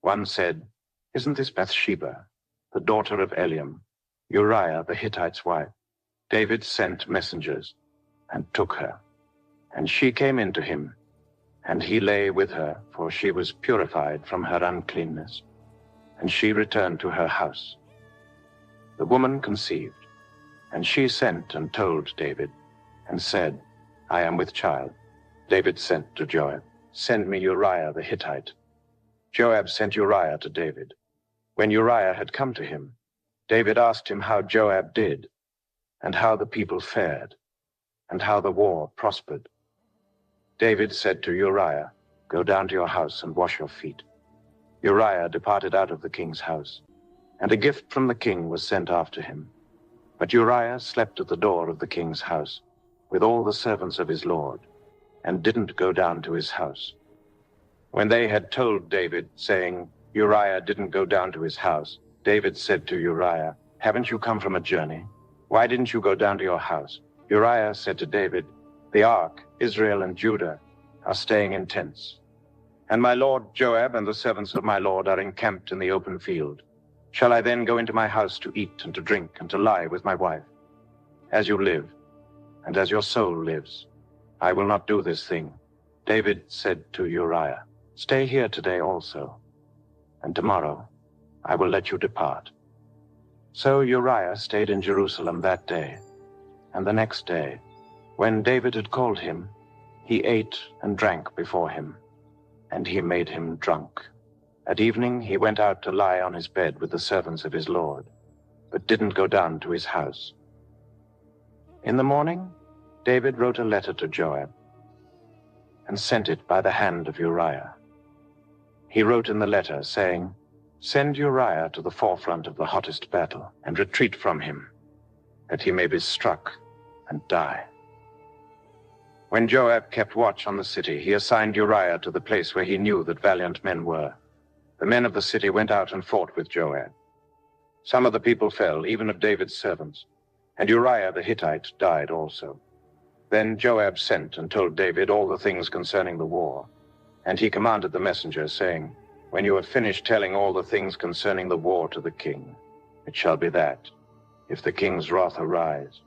One said, "Isn't this Bathsheba, the daughter of Eliam, Uriah the Hittite's wife?" David sent messengers and took her, and she came in to him, and he lay with her, for she was purified from her uncleanness, and she returned to her house. The woman conceived, and she sent and told David, and said, "I am with child." David sent to Joab, "Send me Uriah the Hittite." Joab sent Uriah to David. When Uriah had come to him, David asked him how Joab did, and how the people fared, and how the war prospered. David said to Uriah, "Go down to your house and wash your feet." Uriah departed out of the king's house, and a gift from the king was sent after him. But Uriah slept at the door of the king's house with all the servants of his lord, and didn't go down to his house. When they had told David, saying, "Uriah didn't go down to his house," David said to Uriah, "Haven't you come from a journey? Why didn't you go down to your house?" Uriah said to David, "The ark, Israel and Judah, are staying in tents, and my lord Joab and the servants of my lord are encamped in the open field. Shall I then go into my house to eat and to drink and to lie with my wife? As you live, and as your soul lives, I will not do this thing." David said to Uriah, "Stay here today also, and tomorrow I will let you depart." So Uriah stayed in Jerusalem that day, and the next day, when David had called him, he ate and drank before him, and he made him drunk. At evening he went out to lie on his bed with the servants of his lord, but didn't go down to his house. In the morning, David wrote a letter to Joab, and sent it by the hand of Uriah. He wrote in the letter, saying, "Send Uriah to the forefront of the hottest battle, and retreat from him, that he may be struck and die." When Joab kept watch on the city, he assigned Uriah to the place where he knew that valiant men were. The men of the city went out and fought with Joab. Some of the people fell, even of David's servants, and Uriah the Hittite died also. Then Joab sent and told David all the things concerning the war, and he commanded the messenger, saying, "When you have finished telling all the things concerning the war to the king, it shall be that, if the king's wrath arise,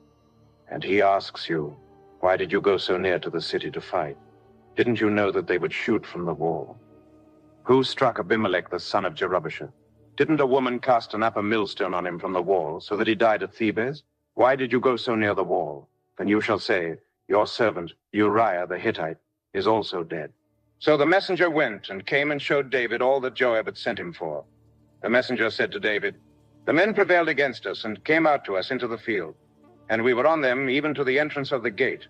and he asks you, 'Why did you go so near to the city to fight? Didn't you know that they would shoot from the wall? Who struck Abimelech the son of Jerubbaal? Didn't a woman cast an upper millstone on him from the wall, so that he died at Thebez? Why did you go so near the wall? Then you shall say, Your servant, Uriah the Hittite, is also dead." So the messenger went and came and showed David all that Joab had sent him for. The messenger said to David, The men prevailed against us and came out to us into the field, and we were on them even to the entrance of the gate.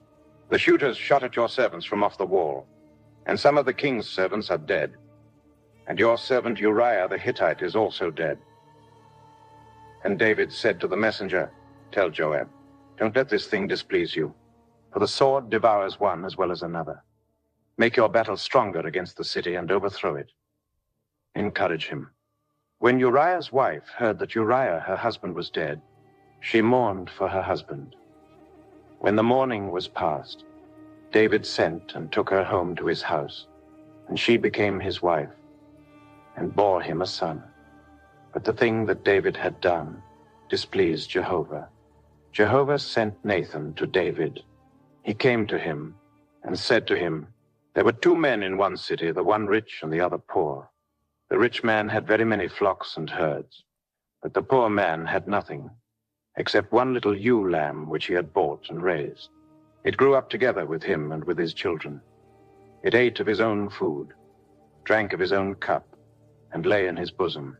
The shooters shot at your servants from off the wall, and some of the king's servants are dead. And your servant Uriah the Hittite is also dead. And David said to the messenger, Tell Joab, don't let this thing displease you, for the sword devours one as well as another. Make your battle stronger against the city and overthrow it. Encourage him. When Uriah's wife heard that Uriah, her husband, was dead, she mourned for her husband. When the mourning was past, David sent and took her home to his house, and she became his wife, and bore him a son. But the thing that David had done displeased Jehovah. Jehovah sent Nathan to David. He came to him and said to him, There were two men in one city, the one rich and the other poor. The rich man had very many flocks and herds, but the poor man had nothing, except one little ewe lamb which he had bought and raised. It grew up together with him and with his children. It ate of his own food, drank of his own cup, and lay in his bosom,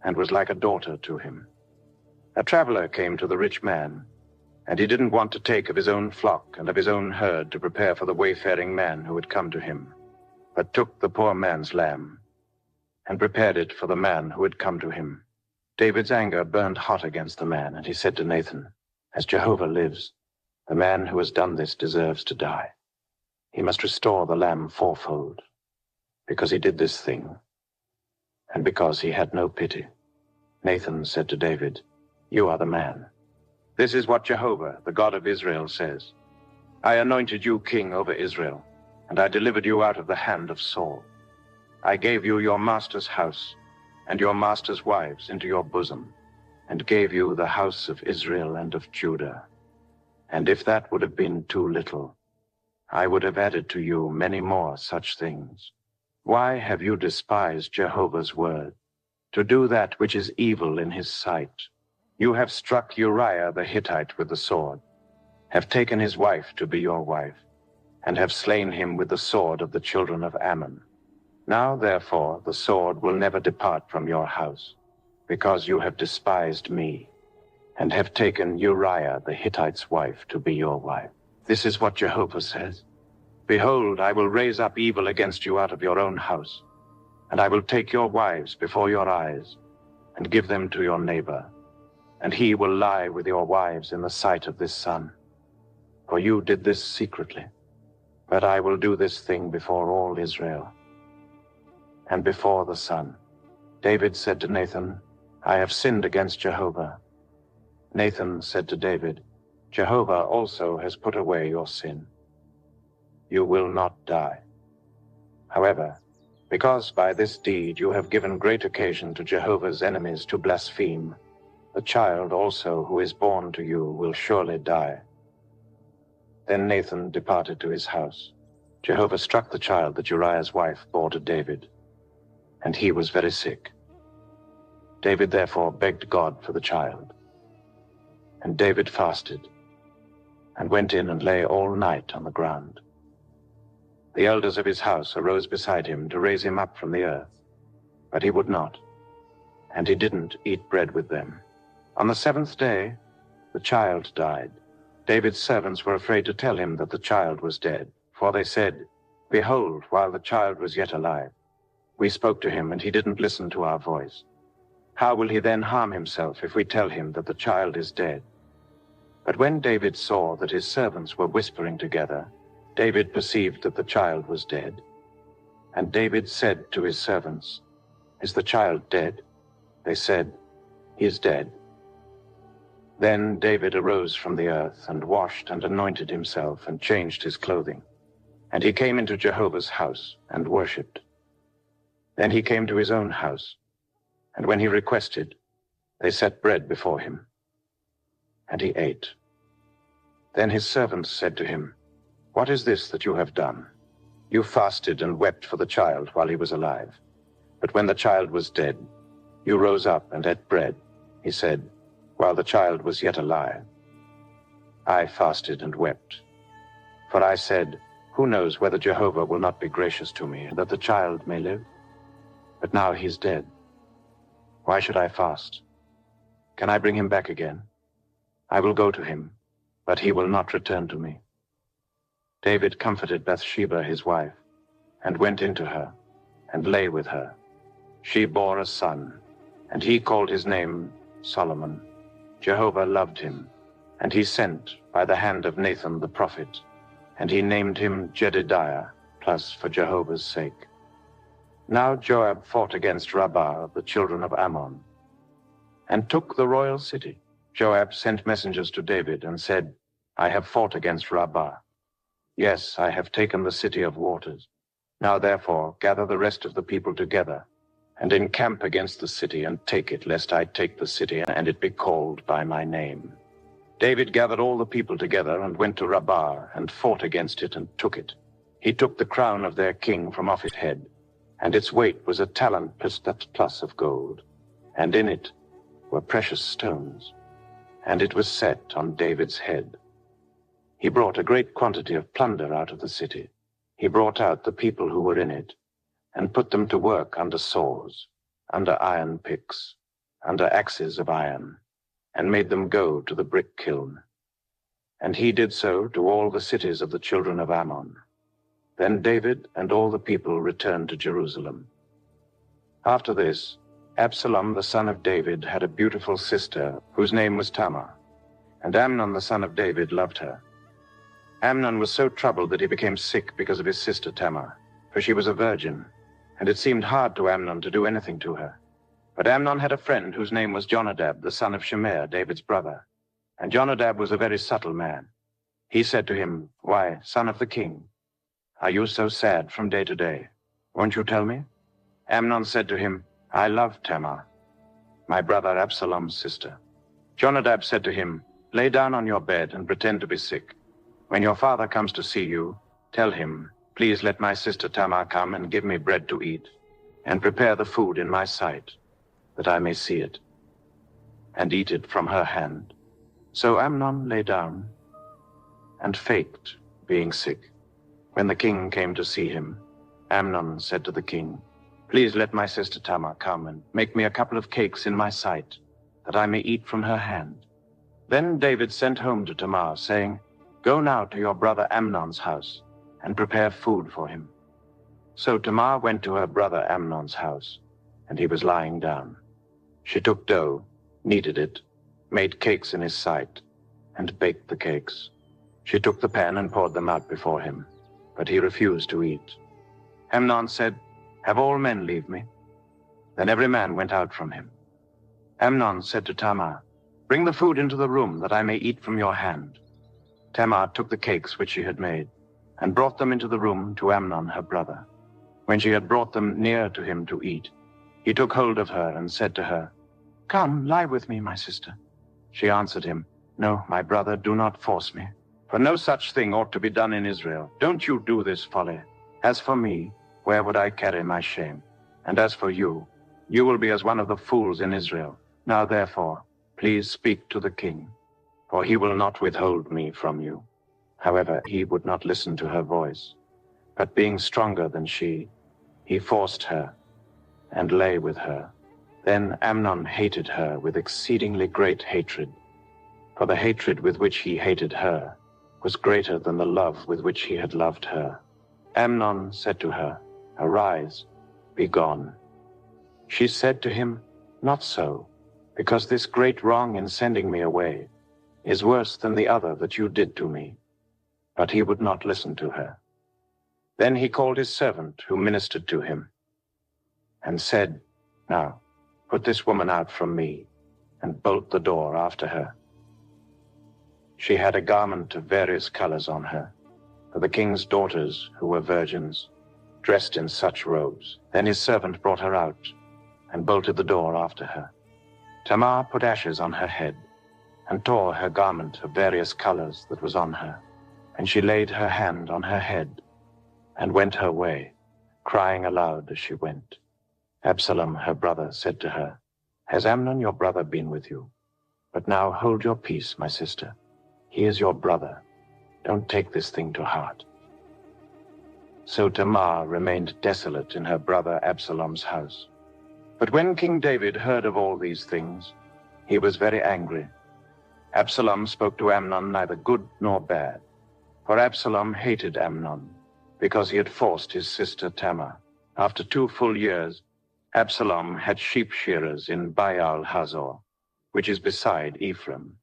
and was like a daughter to him. A traveler came to the rich man, and he didn't want to take of his own flock and of his own herd to prepare for the wayfaring man who had come to him, but took the poor man's lamb and prepared it for the man who had come to him. David's anger burned hot against the man, and he said to Nathan, As Jehovah lives, the man who has done this deserves to die. He must restore the lamb fourfold, because he did this thing, and because he had no pity. Nathan said to David, You are the man. This is what Jehovah, the God of Israel, says. I anointed you king over Israel, and I delivered you out of the hand of Saul. I gave you your master's house and your master's wives into your bosom, and gave you the house of Israel and of Judah. And if that would have been too little, I would have added to you many more such things. Why have you despised Jehovah's word, to do that which is evil in his sight? You have struck Uriah the Hittite with the sword, have taken his wife to be your wife, and have slain him with the sword of the children of Ammon. Now, therefore, the sword will never depart from your house, because you have despised me, and have taken Uriah the Hittite's wife to be your wife. This is what Jehovah says. Behold, I will raise up evil against you out of your own house, and I will take your wives before your eyes, and give them to your neighbor, and he will lie with your wives in the sight of this sun. For you did this secretly, but I will do this thing before all Israel, and before the sun. David said to Nathan, I have sinned against Jehovah. Nathan said to David, Jehovah also has put away your sin. You will not die. However, because by this deed you have given great occasion to Jehovah's enemies to blaspheme, the child also who is born to you will surely die. Then Nathan departed to his house. Jehovah struck the child that Uriah's wife bore to David, and he was very sick. David therefore begged God for the child. And David fasted, and went in and lay all night on the ground. The elders of his house arose beside him to raise him up from the earth, but he would not, and he didn't eat bread with them. On the seventh day, the child died. David's servants were afraid to tell him that the child was dead, for they said, Behold, while the child was yet alive, we spoke to him, and he didn't listen to our voice. How will he then harm himself if we tell him that the child is dead? But when David saw that his servants were whispering together, David perceived that the child was dead. And David said to his servants, Is the child dead? They said, He is dead. Then David arose from the earth, and washed and anointed himself, and changed his clothing. And he came into Jehovah's house, and worshipped. Then he came to his own house, and when he requested, they set bread before him, and he ate. Then his servants said to him, What is this that you have done? You fasted and wept for the child while he was alive. But when the child was dead, you rose up and ate bread, he said, while the child was yet alive. I fasted and wept. For I said, Who knows whether Jehovah will not be gracious to me, that the child may live? But now he's dead. Why should I fast? Can I bring him back again? I will go to him, but he will not return to me." David comforted Bathsheba his wife, and went into her, and lay with her. She bore a son, and he called his name Solomon. Jehovah loved him, and he sent by the hand of Nathan the prophet, and he named him Jedidiah, plus for Jehovah's sake. Now Joab fought against Rabbah of the children of Ammon, and took the royal city. Joab sent messengers to David and said, "I have fought against Rabbah. Yes, I have taken the city of waters. Now therefore gather the rest of the people together, and encamp against the city, and take it, lest I take the city, and it be called by my name." David gathered all the people together, and went to Rabbah, and fought against it, and took it. He took the crown of their king from off its head, and its weight was a talent plus of gold, and in it were precious stones, and it was set on David's head. He brought a great quantity of plunder out of the city. He brought out the people who were in it, and put them to work under saws, under iron picks, under axes of iron, and made them go to the brick kiln. And he did so to all the cities of the children of Ammon. Then David and all the people returned to Jerusalem. After this, Absalom the son of David had a beautiful sister whose name was Tamar, and Amnon the son of David loved her. Amnon was so troubled that he became sick because of his sister Tamar, for she was a virgin, and it seemed hard to Amnon to do anything to her. But Amnon had a friend whose name was Jonadab, the son of Shimea, David's brother, and Jonadab was a very subtle man. He said to him, "Why, son of the king, are you so sad from day to day? Won't you tell me?" Amnon said to him, "I love Tamar, my brother Absalom's sister." Jonadab said to him, "Lay down on your bed and pretend to be sick. When your father comes to see you, tell him, 'Please let my sister Tamar come and give me bread to eat, and prepare the food in my sight, that I may see it, and eat it from her hand.'" So Amnon lay down and faked being sick. When the king came to see him, Amnon said to the king, "Please let my sister Tamar come and make me a couple of cakes in my sight, that I may eat from her hand." Then David sent home to Tamar, saying, "Go now to your brother Amnon's house, and prepare food for him." So Tamar went to her brother Amnon's house, and he was lying down. She took dough, kneaded it, made cakes in his sight, and baked the cakes. She took the pan and poured them out before him, but he refused to eat. Amnon said, "Have all men leave me?" Then every man went out from him. Amnon said to Tamar, "Bring the food into the room, that I may eat from your hand." Tamar took the cakes which she had made, and brought them into the room to Amnon her brother. When she had brought them near to him to eat, he took hold of her and said to her, "Come, lie with me, my sister." She answered him, "No, my brother, do not force me, for no such thing ought to be done in Israel. Don't you do this folly. As for me, where would I carry my shame? And as for you, you will be as one of the fools in Israel. Now therefore, please speak to the king, for he will not withhold me from you." However, he would not listen to her voice, but being stronger than she, he forced her and lay with her. Then Amnon hated her with exceedingly great hatred, for the hatred with which he hated her was greater than the love with which he had loved her. Amnon said to her, "Arise, be gone." She said to him, "Not so, because this great wrong in sending me away is worse than the other that you did to me." But he would not listen to her. Then he called his servant who ministered to him, and said, "Now, put this woman out from me, and bolt the door after her." She had a garment of various colors on her, for the king's daughters, who were virgins, dressed in such robes. Then his servant brought her out, and bolted the door after her. Tamar put ashes on her head, and tore her garment of various colors that was on her, and she laid her hand on her head, and went her way, crying aloud as she went. Absalom, her brother, said to her, "Has Amnon your brother been with you? But now hold your peace, my sister. He is your brother. Don't take this thing to heart." So Tamar remained desolate in her brother Absalom's house. But when King David heard of all these things, He was very angry. Absalom spoke to Amnon neither good nor bad, for Absalom hated Amnon, because he had forced his sister Tamar. After 2 full years, Absalom had sheep shearers in Baal-Hazor, which is beside Ephraim,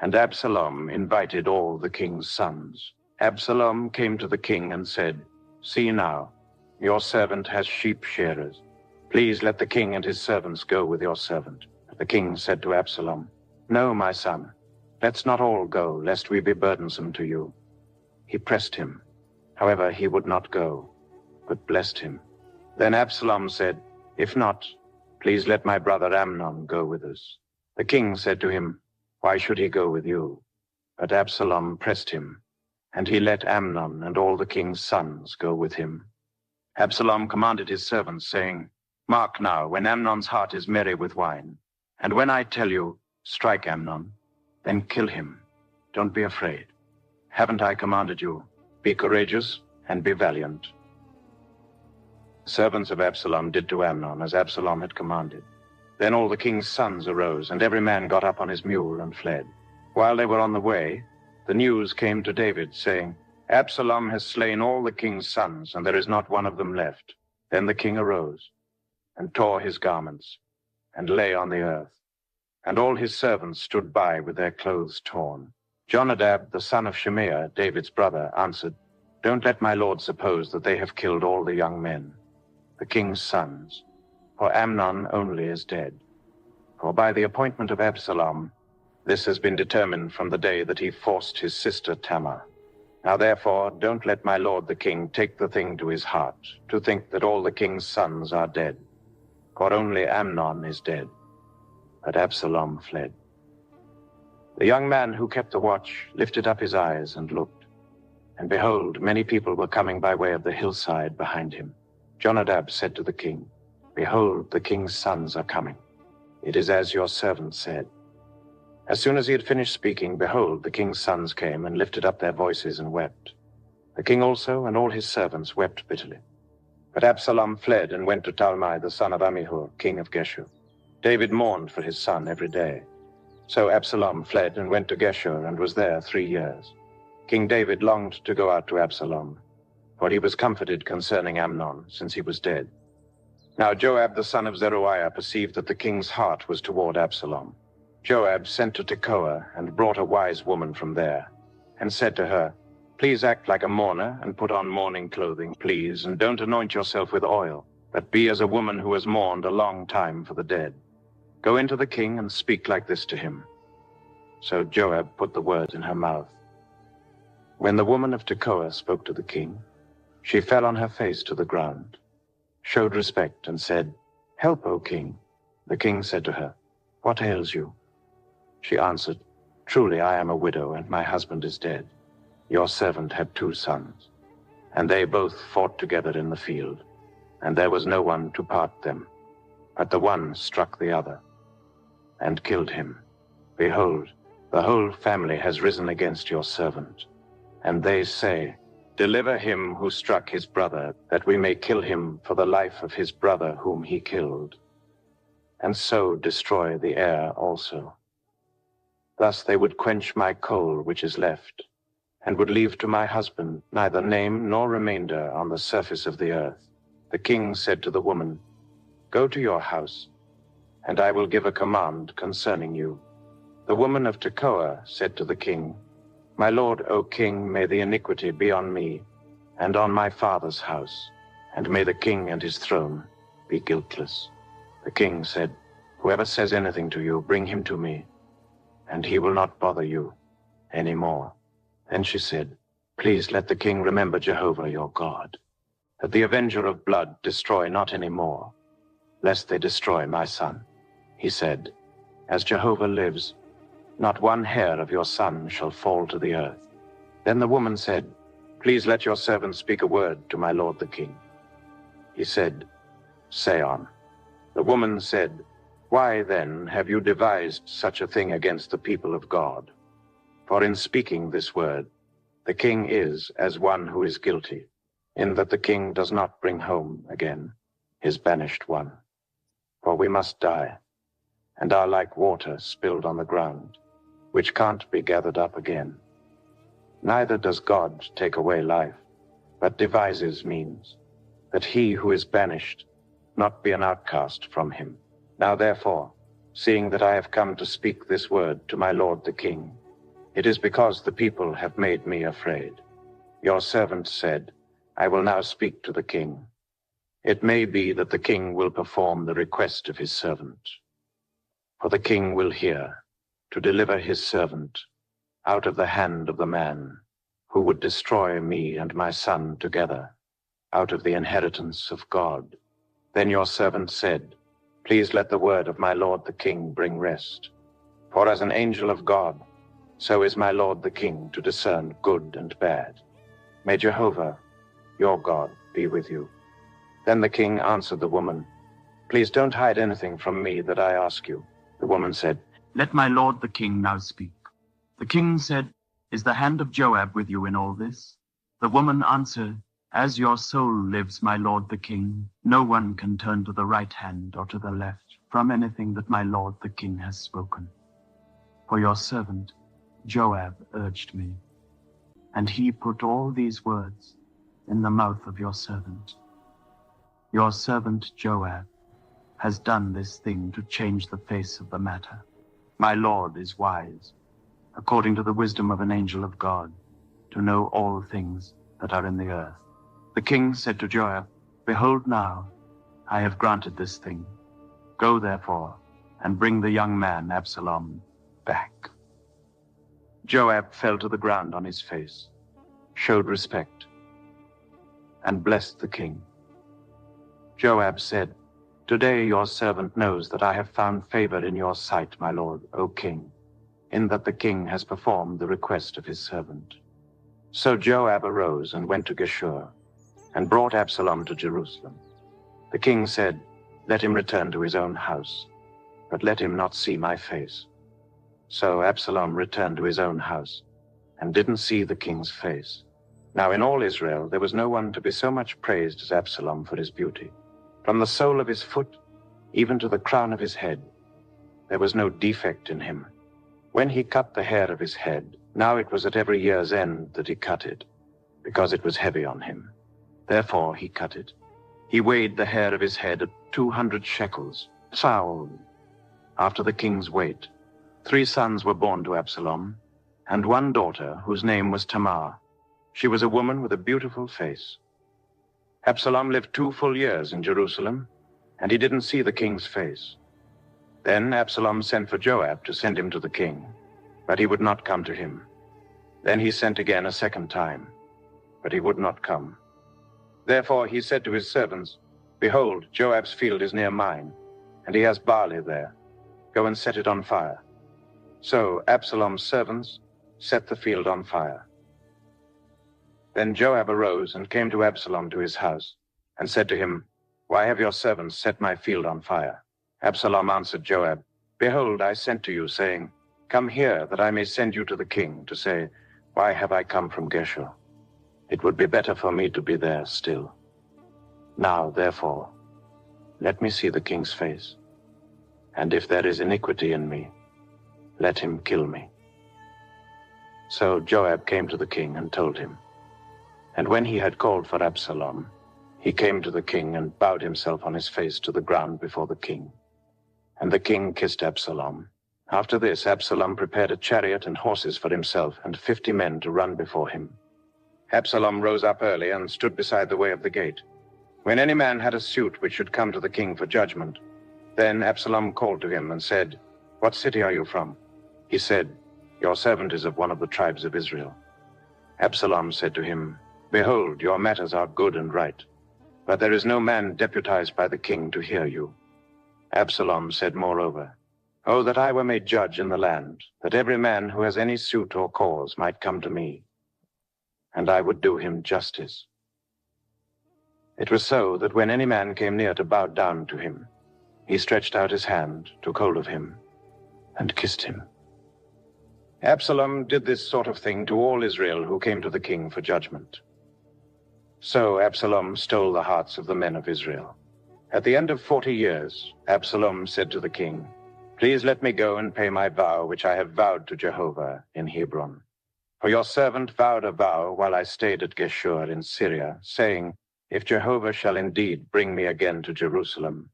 and Absalom invited all the king's sons. Absalom came to the king and said, "See now, your servant has sheep shearers. Please let the king and his servants go with your servant." The king said to Absalom, "No, my son, let's not all go, lest we be burdensome to you." He pressed him. However, he would not go, but blessed him. Then Absalom said, "If not, please let my brother Amnon go with us." The king said to him, "Why should he go with you?" But Absalom pressed him, and he let Amnon and all the king's sons go with him. Absalom commanded his servants, saying, "Mark now, when Amnon's heart is merry with wine, and when I tell you, 'Strike Amnon,' then kill him. Don't be afraid. Haven't I commanded you? Be courageous and be valiant." The servants of Absalom did to Amnon as Absalom had commanded. Then all the king's sons arose, and every man got up on his mule and fled. While they were on the way, the news came to David, saying, "Absalom has slain all the king's sons, and there is not one of them left." Then the king arose and tore his garments and lay on the earth, and all his servants stood by with their clothes torn. Jonadab, the son of Shimea, David's brother, answered, "Don't let my lord suppose that they have killed all the young men, the king's sons, for Amnon only is dead. For by the appointment of Absalom, this has been determined from the day that he forced his sister Tamar. Now therefore, don't let my lord the king take the thing to his heart, to think that all the king's sons are dead, for only Amnon is dead." But Absalom fled. The young man who kept the watch lifted up his eyes and looked, and behold, many people were coming by way of the hillside behind him. Jonadab said to the king, "Behold, the king's sons are coming. It is as your servant said." As soon as he had finished speaking, behold, the king's sons came and lifted up their voices and wept. The king also and all his servants wept bitterly. But Absalom fled and went to Talmai, the son of Ammihur, king of Geshur. David mourned for his son every day. So Absalom fled and went to Geshur and was there 3 years. King David longed to go out to Absalom, for he was comforted concerning Amnon, since he was dead. Now Joab the son of Zeruiah perceived that the king's heart was toward Absalom. Joab sent to Tekoa and brought a wise woman from there, and said to her, "Please act like a mourner and put on mourning clothing, please, and don't anoint yourself with oil, but be as a woman who has mourned a long time for the dead. Go into the king and speak like this to him." So Joab put the words in her mouth. When the woman of Tekoa spoke to the king, she fell on her face to the ground, showed respect, and said, "Help, O king." The king said to her, "What ails you?" She answered, "Truly I am a widow, and my husband is dead. Your servant had 2 sons, and they both fought together in the field, and there was no one to part them. But the one struck the other, and killed him. Behold, the whole family has risen against your servant, and they say, 'Deliver him who struck his brother, that we may kill him for the life of his brother whom he killed, and so destroy the heir also.' Thus they would quench my coal which is left, and would leave to my husband neither name nor remainder on the surface of the earth." The king said to the woman, "Go to your house, and I will give a command concerning you." The woman of Tekoa said to the king, "My lord, O king, may the iniquity be on me and on my father's house, and may the king and his throne be guiltless." The king said, "Whoever says anything to you, bring him to me, and he will not bother you any more." Then she said, "Please let the king remember Jehovah your God, that the avenger of blood destroy not any more, lest they destroy my son." He said, "As Jehovah lives, not one hair of your son shall fall to the earth." Then the woman said, "Please let your servant speak a word to my lord the king." He said, "Say on." The woman said, "Why then have you devised such a thing against the people of God? For in speaking this word, the king is as one who is guilty, in that the king does not bring home again his banished one. For we must die, and are like water spilled on the ground, which can't be gathered up again. Neither does God take away life, but devises means, that he who is banished not be an outcast from him. Now therefore, seeing that I have come to speak this word to my lord the king, it is because the people have made me afraid. Your servant said, I will now speak to the king. It may be that the king will perform the request of his servant. For the king will hear, to deliver his servant out of the hand of the man who would destroy me and my son together, out of the inheritance of God. Then your servant said, Please let the word of my lord the king bring rest. For as an angel of God, so is my lord the king to discern good and bad. May Jehovah, your God, be with you. Then the king answered the woman, Please don't hide anything from me that I ask you. The woman said, Let my lord the king now speak. The king said, Is the hand of Joab with you in all this? The woman answered, As your soul lives, my lord the king, no one can turn to the right hand or to the left from anything that my lord the king has spoken. For your servant Joab urged me, and he put all these words in the mouth of your servant. Your servant Joab has done this thing to change the face of the matter. My lord is wise, according to the wisdom of an angel of God, to know all things that are in the earth. The king said to Joab, Behold now, I have granted this thing. Go therefore, and bring the young man Absalom back. Joab fell to the ground on his face, showed respect, and blessed the king. Joab said, Today your servant knows that I have found favor in your sight, my lord, O king, in that the king has performed the request of his servant. So Joab arose and went to Geshur, and brought Absalom to Jerusalem. The king said, Let him return to his own house, but let him not see my face. So Absalom returned to his own house, and didn't see the king's face. Now in all Israel there was no one to be so much praised as Absalom for his beauty. From the sole of his foot, even to the crown of his head, there was no defect in him. When he cut the hair of his head, now it was at every year's end that he cut it, because it was heavy on him. Therefore he cut it. He weighed the hair of his head at 200 shekels, foul, after the king's weight. 3 sons were born to Absalom, and 1 daughter whose name was Tamar. She was a woman with a beautiful face. Absalom lived 2 full years in Jerusalem, and he didn't see the king's face. Then Absalom sent for Joab to send him to the king, but he would not come to him. Then he sent again a 2nd time, but he would not come. Therefore he said to his servants, Behold, Joab's field is near mine, and he has barley there. Go and set it on fire. So Absalom's servants set the field on fire. Then Joab arose and came to Absalom to his house, and said to him, Why have your servants set my field on fire? Absalom answered Joab, Behold, I sent to you, saying, Come here, that I may send you to the king, to say, Why have I come from Geshur? It would be better for me to be there still. Now, therefore, let me see the king's face, and if there is iniquity in me, let him kill me. So Joab came to the king and told him. And when he had called for Absalom, he came to the king and bowed himself on his face to the ground before the king. And the king kissed Absalom. After this, Absalom prepared a chariot and horses for himself, and 50 men to run before him. Absalom rose up early and stood beside the way of the gate. When any man had a suit which should come to the king for judgment, then Absalom called to him and said, What city are you from? He said, Your servant is of one of the tribes of Israel. Absalom said to him, Behold, your matters are good and right, but there is no man deputized by the king to hear you. Absalom said moreover, Oh, that I were made judge in the land, that every man who has any suit or cause might come to me, and I would do him justice. It was so that when any man came near to bow down to him, he stretched out his hand, took hold of him, and kissed him. Absalom did this sort of thing to all Israel who came to the king for judgment. So Absalom stole the hearts of the men of Israel. At the end of 40 years, Absalom said to the king, Please let me go and pay my vow, which I have vowed to Jehovah in Hebron. For your servant vowed a vow while I stayed at Geshur in Syria, saying, if Jehovah shall indeed bring me again to Jerusalem,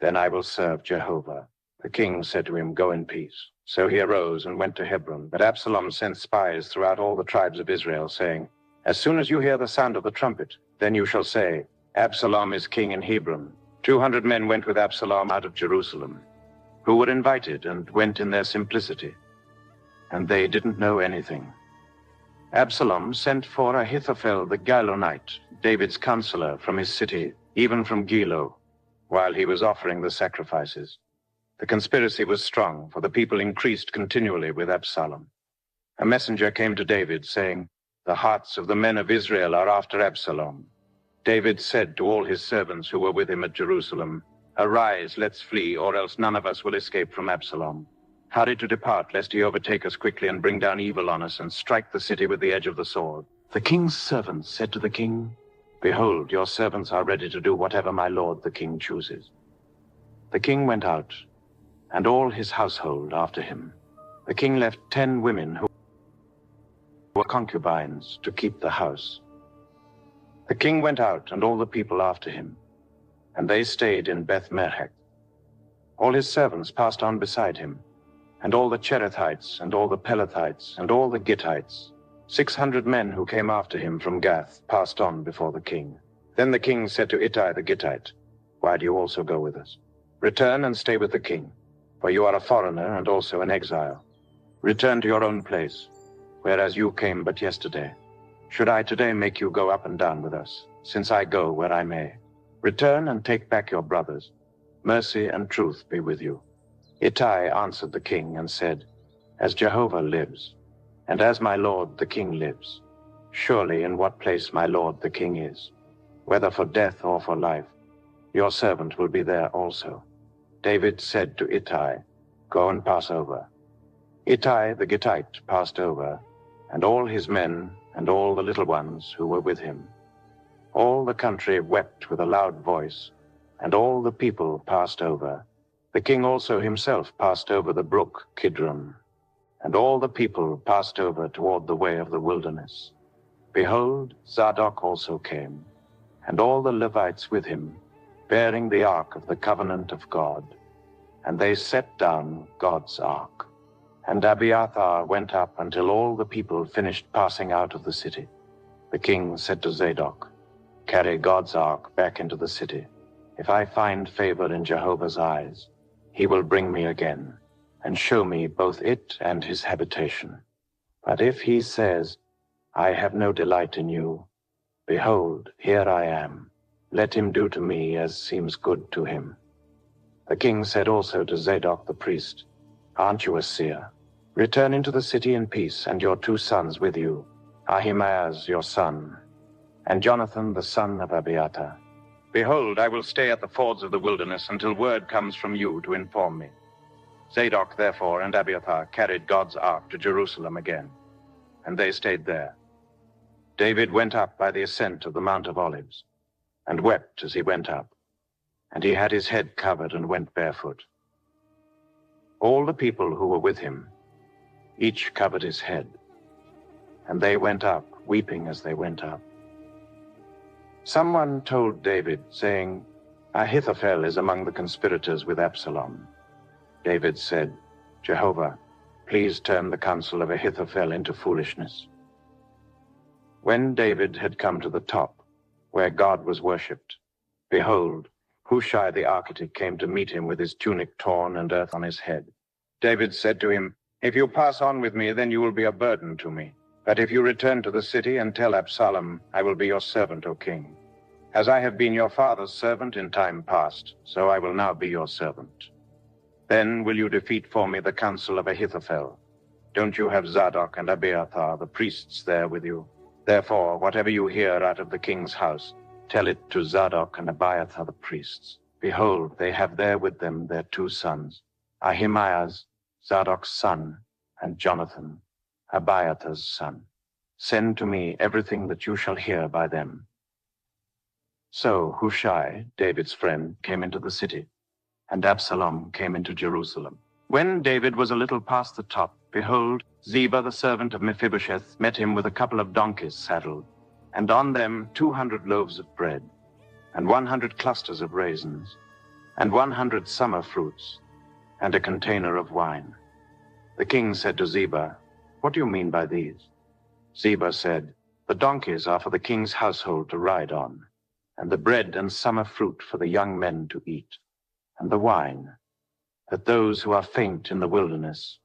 then I will serve Jehovah. The king said to him, go in peace. So he arose and went to Hebron. But Absalom sent spies throughout all the tribes of Israel, saying, as soon as you hear the sound of the trumpet, then you shall say, Absalom is king in Hebron. 200 men went with Absalom out of Jerusalem, who were invited and went in their simplicity, and they didn't know anything. Absalom sent for Ahithophel the Gilonite, David's counselor, from his city, even from Gilo, while he was offering the sacrifices. The conspiracy was strong, for the people increased continually with Absalom. A messenger came to David, saying, the hearts of the men of Israel are after Absalom. David said to all his servants who were with him at Jerusalem, arise, let's flee, or else none of us will escape from Absalom. Hurry to depart, lest he overtake us quickly and bring down evil on us and strike the city with the edge of the sword. The king's servants said to the king, behold, your servants are ready to do whatever my lord the king chooses. The king went out, and all his household after him. The king left 10 women who were concubines to keep the house. The king went out, and all the people after him, and they stayed in Beth-merech. All his servants passed on beside him, and all the Cherethites, and all the Pelethites, and all the Gittites. 600 men who came after him from Gath passed on before the king. Then the king said to Ittai the Gittite, why do you also go with us? Return and stay with the king, for you are a foreigner and also an exile. Return to your own place, whereas you came but yesterday. Should I today make you go up and down with us, since I go where I may? Return and take back your brothers. Mercy and truth be with you. Ittai answered the king and said, as Jehovah lives, and as my lord the king lives, surely in what place my lord the king is, whether for death or for life, your servant will be there also. David said to Ittai, go and pass over. Ittai the Gittite passed over, and all his men and all the little ones who were with him. All the country wept with a loud voice, and all the people passed over. The king also himself passed over the brook Kidron, and all the people passed over toward the way of the wilderness. Behold, Zadok also came, and all the Levites with him, bearing the ark of the covenant of God. And they set down God's ark. And Abiathar went up until all the people finished passing out of the city. The king said to Zadok, carry God's ark back into the city. If I find favor in Jehovah's eyes, he will bring me again, and show me both it and his habitation. But if he says, I have no delight in you, behold, here I am. Let him do to me as seems good to him. The king said also to Zadok the priest, aren't you a seer? Return into the city in peace, and your 2 sons with you, Ahimaaz your son, and Jonathan the son of Abiathar. Behold, I will stay at the fords of the wilderness until word comes from you to inform me. Zadok, therefore, and Abiathar carried God's ark to Jerusalem again, and they stayed there. David went up by the ascent of the Mount of Olives, and wept as he went up, and he had his head covered and went barefoot. All the people who were with him, each covered his head, and they went up, weeping as they went up. Someone told David, saying, Ahithophel is among the conspirators with Absalom. David said, Jehovah, please turn the counsel of Ahithophel into foolishness. When David had come to the top, where God was worshipped, behold, Hushai the architect came to meet him with his tunic torn and earth on his head. David said to him, if you pass on with me, then you will be a burden to me. But if you return to the city and tell Absalom, I will be your servant, O king. As I have been your father's servant in time past, so I will now be your servant. Then will you defeat for me the counsel of Ahithophel? Don't you have Zadok and Abiathar, the priests, there with you? Therefore, whatever you hear out of the king's house, tell it to Zadok and Abiathar the priests. Behold, they have there with them their 2 sons, Ahimaaz, Zadok's son, and Jonathan, Abiathar's son. Send to me everything that you shall hear by them. So Hushai, David's friend, came into the city, and Absalom came into Jerusalem. When David was a little past the top, behold, Ziba, the servant of Mephibosheth, met him with a couple of donkeys saddled, and on them 200 loaves of bread, and 100 clusters of raisins, and 100 summer fruits, and a container of wine. The king said to Ziba, "What do you mean by these?" Ziba said, "The donkeys are for the king's household to ride on, and the bread and summer fruit for the young men to eat, and the wine, that those who are faint in the wilderness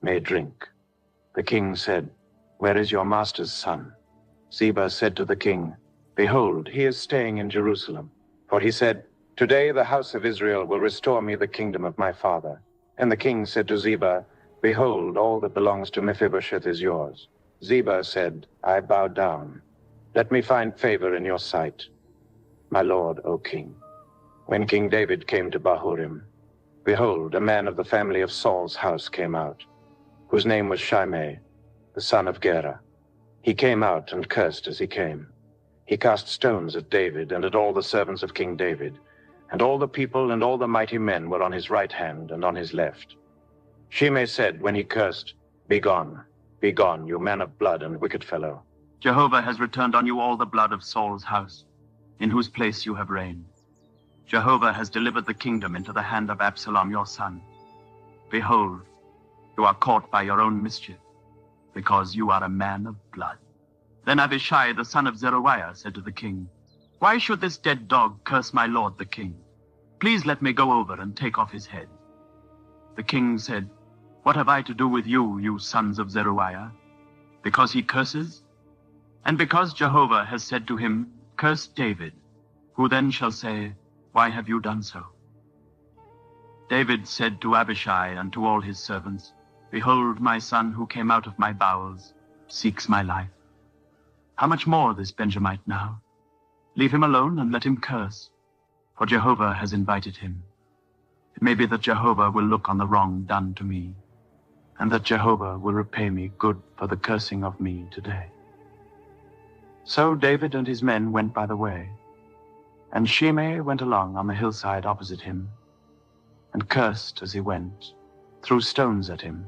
may drink." The king said, "Where is your master's son?" Ziba said to the king, "Behold, he is staying in Jerusalem." For he said, "Today the house of Israel will restore me the kingdom of my father." And the king said to Ziba, "Behold, all that belongs to Mephibosheth is yours." Ziba said, "I bow down. Let me find favor in your sight, my lord, O king." When King David came to Bahurim, behold, a man of the family of Saul's house came out, whose name was Shimei, the son of Gera. He came out and cursed as he came. He cast stones at David and at all the servants of King David, and all the people and all the mighty men were on his right hand and on his left. Shimei said when he cursed, "Be gone, you man of blood and wicked fellow." Jehovah has returned on you all the blood of Saul's house, in whose place you have reigned. Jehovah has delivered the kingdom into the hand of Absalom your son. Behold, you are caught by your own mischief, because you are a man of blood. Then Abishai, the son of Zeruiah, said to the king, "Why should this dead dog curse my lord the king? Please let me go over and take off his head." The king said, "What have I to do with you, you sons of Zeruiah? Because he curses? And because Jehovah has said to him, 'Curse David,' who then shall say, 'Why have you done so?'" David said to Abishai and to all his servants, "Behold, my son who came out of my bowels seeks my life. How much more this Benjamite now? Leave him alone and let him curse, for Jehovah has invited him. It may be that Jehovah will look on the wrong done to me, and that Jehovah will repay me good for the cursing of me today." So David and his men went by the way, and Shimei went along on the hillside opposite him, and cursed as he went, threw stones at him,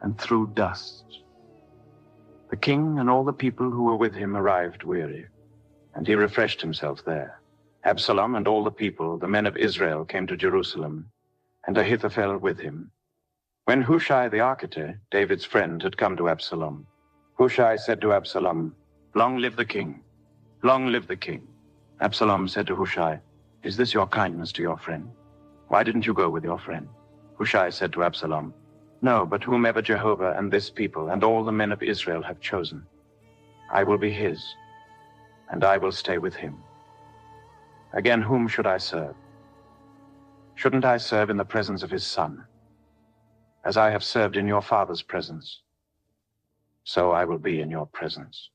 and threw dust. The king and all the people who were with him arrived weary, and he refreshed himself there. Absalom and all the people, the men of Israel, came to Jerusalem, and Ahithophel with him. When Hushai the architect, David's friend, had come to Absalom, Hushai said to Absalom, "Long live the king! Long live the king!" Absalom said to Hushai, "Is this your kindness to your friend? Why didn't you go with your friend?" Hushai said to Absalom, "No, but whomever Jehovah and this people and all the men of Israel have chosen, I will be his, and I will stay with him. Again, whom should I serve? Shouldn't I serve in the presence of his son? As I have served in your father's presence, so I will be in your presence."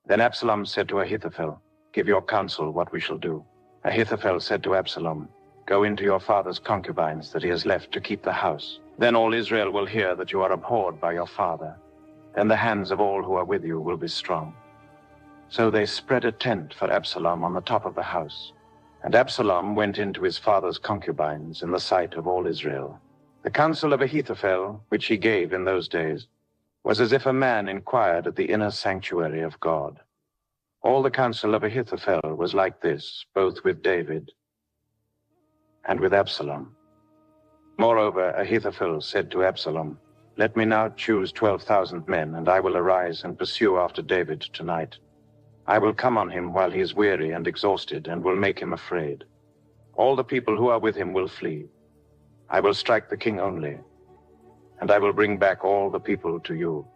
Then Absalom said to Ahithophel, "Give your counsel what we shall do." Ahithophel said to Absalom, "Go into your father's concubines that he has left to keep the house. Then all Israel will hear that you are abhorred by your father. Then the hands of all who are with you will be strong." So they spread a tent for Absalom on the top of the house. And Absalom went into his father's concubines in the sight of all Israel. The counsel of Ahithophel, which he gave in those days, was as if a man inquired at the inner sanctuary of God. All the counsel of Ahithophel was like this, both with David and with Absalom. Moreover, Ahithophel said to Absalom, "Let me now choose 12,000 men, and I will arise and pursue after David tonight. I will come on him while he is weary and exhausted, and will make him afraid. All the people who are with him will flee. I will strike the king only, and I will bring back all the people to you.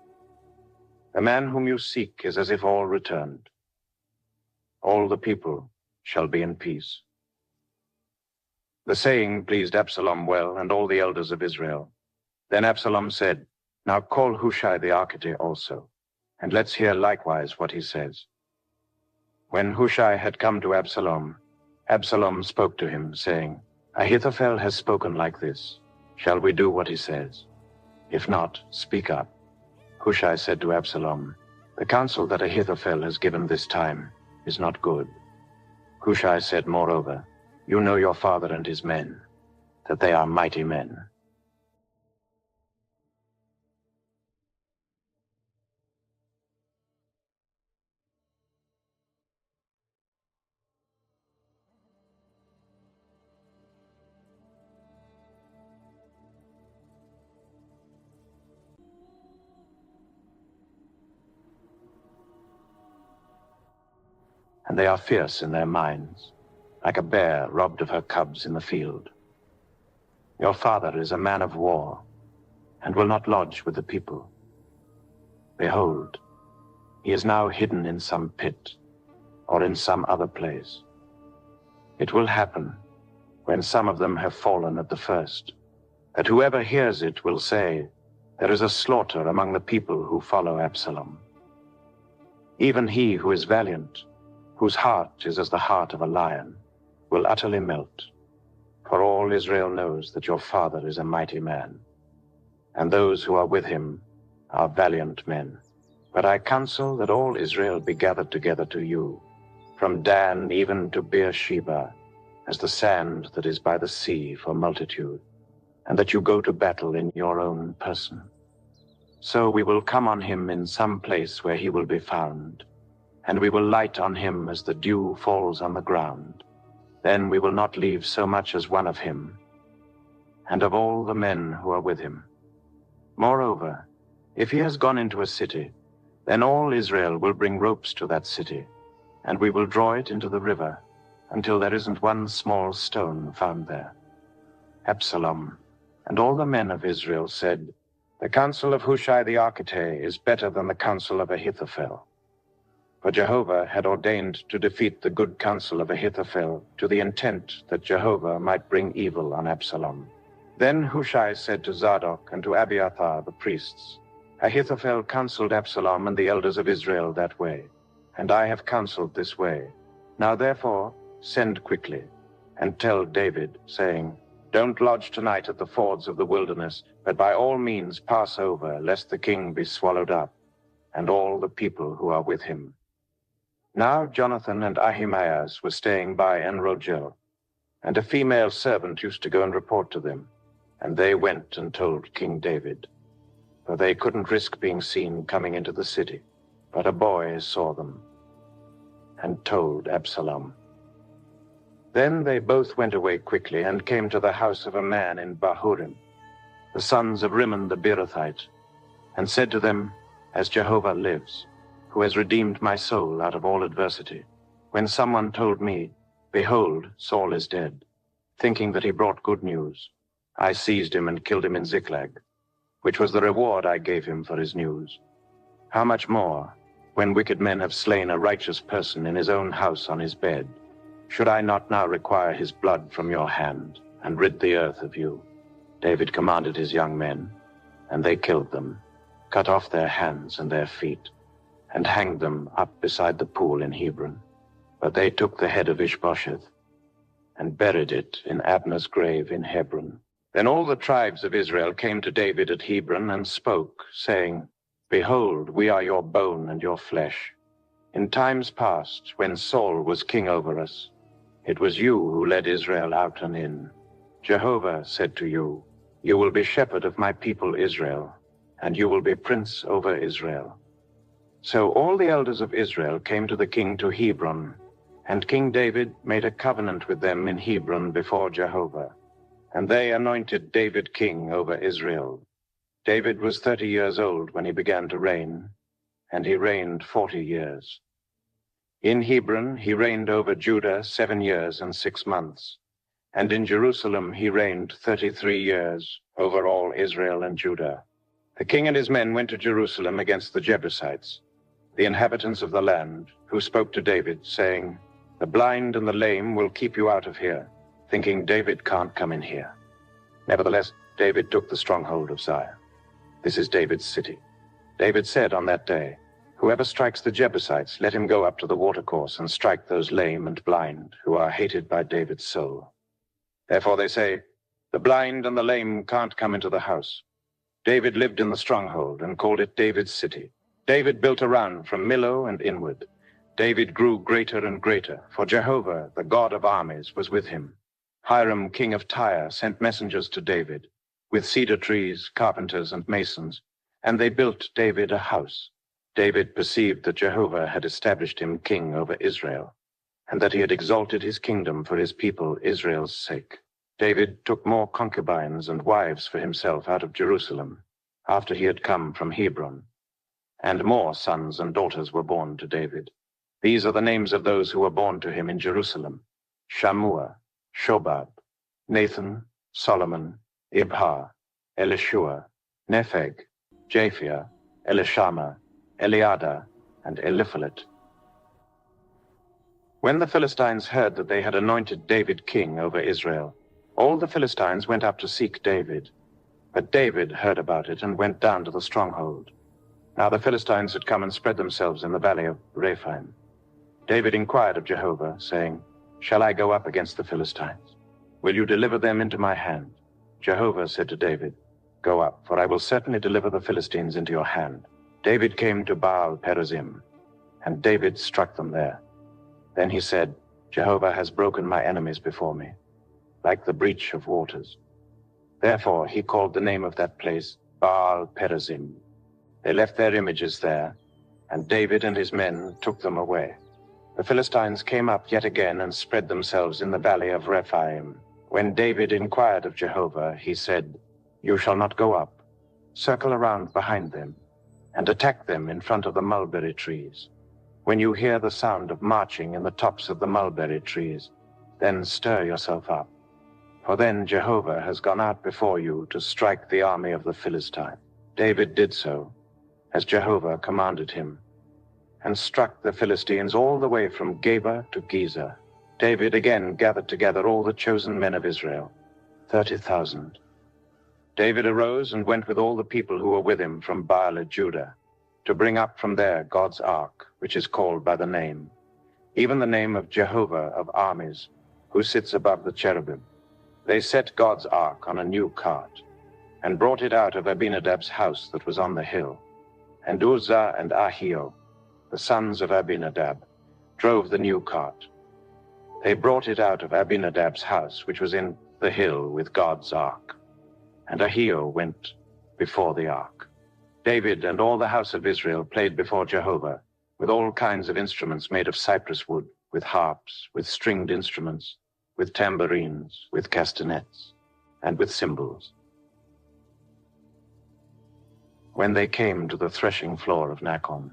The man whom you seek is as if all returned. All the people shall be in peace." The saying pleased Absalom well, and all the elders of Israel. Then Absalom said, "Now call Hushai the architect also, and let's hear likewise what he says." When Hushai had come to Absalom, Absalom spoke to him, saying, "Ahithophel has spoken like this. Shall we do what he says? If not, speak up." Hushai said to Absalom, "The counsel that Ahithophel has given this time is not good." Hushai said, moreover, "You know your father and his men, that they are mighty men. and they are fierce in their minds, like a bear robbed of her cubs in the field. Your father is a man of war, and will not lodge with the people. Behold, he is now hidden in some pit, or in some other place. It will happen, when some of them have fallen at the first, that whoever hears it will say, there is a slaughter among the people who follow Absalom. Even he who is valiant, whose heart is as the heart of a lion, will utterly melt. For all Israel knows that your father is a mighty man, and those who are with him are valiant men. But I counsel that all Israel be gathered together to you, from Dan even to Beersheba, as the sand that is by the sea for multitude, and that you go to battle in your own person. So we will come on him in some place where he will be found, and we will light on him as the dew falls on the ground. Then we will not leave so much as one of him, and of all the men who are with him. Moreover, if he has gone into a city, then all Israel will bring ropes to that city, and we will draw it into the river until there isn't one small stone found there. Absalom and all the men of Israel said, the counsel of Hushai the Archite is better than the counsel of Ahithophel. For Jehovah had ordained to defeat the good counsel of Ahithophel to the intent that Jehovah might bring evil on Absalom. Then Hushai said to Zadok and to Abiathar the priests, Ahithophel counseled Absalom and the elders of Israel that way, and I have counseled this way. Now therefore send quickly, and tell David, saying, don't lodge tonight at the fords of the wilderness, but by all means pass over, lest the king be swallowed up, and all the people who are with him. Now Jonathan and Ahimaaz were staying by En-Rogel, and a female servant used to go and report to them, and they went and told King David. For they couldn't risk being seen coming into the city, but a boy saw them, and told Absalom. Then they both went away quickly and came to the house of a man in Bahurim, the sons of Rimmon the Beerothite, and said to them, as Jehovah lives, who has redeemed my soul out of all adversity, when someone told me, behold, Saul is dead, thinking that he brought good news, I seized him and killed him in Ziklag, which was the reward I gave him for his news. How much more, when wicked men have slain a righteous person in his own house on his bed, should I not now require his blood from your hand, and rid the earth of you? David commanded his young men, and they killed them, cut off their hands and their feet, and hanged them up beside the pool in Hebron. But they took the head of Ishbosheth, and buried it in Abner's grave in Hebron. Then all the tribes of Israel came to David at Hebron and spoke, saying, behold, we are your bone and your flesh. In times past, when Saul was king over us, it was you who led Israel out and in. Jehovah said to you, you will be shepherd of my people Israel, and you will be prince over Israel. So all the elders of Israel came to the king to Hebron, and King David made a covenant with them in Hebron before Jehovah. And they anointed David king over Israel. David was 30 years old when he began to reign, and he reigned 40 years. In Hebron he reigned over Judah 7 years and 6 months, and in Jerusalem he reigned 33 years over all Israel and Judah. The king and his men went to Jerusalem against the Jebusites, the inhabitants of the land, who spoke to David, saying, the blind and the lame will keep you out of here, thinking David can't come in here. Nevertheless, David took the stronghold of Zion. This is David's city. David said on that day, whoever strikes the Jebusites, let him go up to the watercourse and strike those lame and blind who are hated by David's soul. Therefore they say, the blind and the lame can't come into the house. David lived in the stronghold and called it David's city. David built around from Millo and inward. David grew greater and greater, for Jehovah, the God of armies, was with him. Hiram, king of Tyre, sent messengers to David, with cedar trees, carpenters, and masons, and they built David a house. David perceived that Jehovah had established him king over Israel, and that he had exalted his kingdom for his people Israel's sake. David took more concubines and wives for himself out of Jerusalem, after he had come from Hebron, and more sons and daughters were born to David. These are the names of those who were born to him in Jerusalem: Shammua, Shobab, Nathan, Solomon, Ibhar, Elishua, Nepheg, Japhia, Elishama, Eliada, and Eliphalet. When the Philistines heard that they had anointed David king over Israel, all the Philistines went up to seek David. But David heard about it and went down to the stronghold. Now the Philistines had come and spread themselves in the valley of Rephaim. David inquired of Jehovah, saying, "Shall I go up against the Philistines? Will you deliver them into my hand?" Jehovah said to David, "Go up, for I will certainly deliver the Philistines into your hand." David came to Baal Perazim, and David struck them there. Then he said, "Jehovah has broken my enemies before me, like the breach of waters." Therefore he called the name of that place Baal Perazim. They left their images there, and David and his men took them away. The Philistines came up yet again and spread themselves in the valley of Rephaim. When David inquired of Jehovah, he said, "You shall not go up. Circle around behind them, and attack them in front of the mulberry trees. When you hear the sound of marching in the tops of the mulberry trees, then stir yourself up. For then Jehovah has gone out before you to strike the army of the Philistines." David did so, as Jehovah commanded him, and struck the Philistines all the way from Geba to Gezer. David again gathered together all the chosen men of Israel, 30,000. David arose and went with all the people who were with him from Baal-Judah, to bring up from there God's ark, which is called by the name, even the name of Jehovah of armies, who sits above the cherubim. They set God's ark on a new cart, and brought it out of Abinadab's house that was on the hill. And Uzzah and Ahio, the sons of Abinadab, drove the new cart. They brought it out of Abinadab's house, which was in the hill, with God's ark. And Ahio went before the ark. David and all the house of Israel played before Jehovah, with all kinds of instruments made of cypress wood, with harps, with stringed instruments, with tambourines, with castanets, and with cymbals. When they came to the threshing floor of Nacon,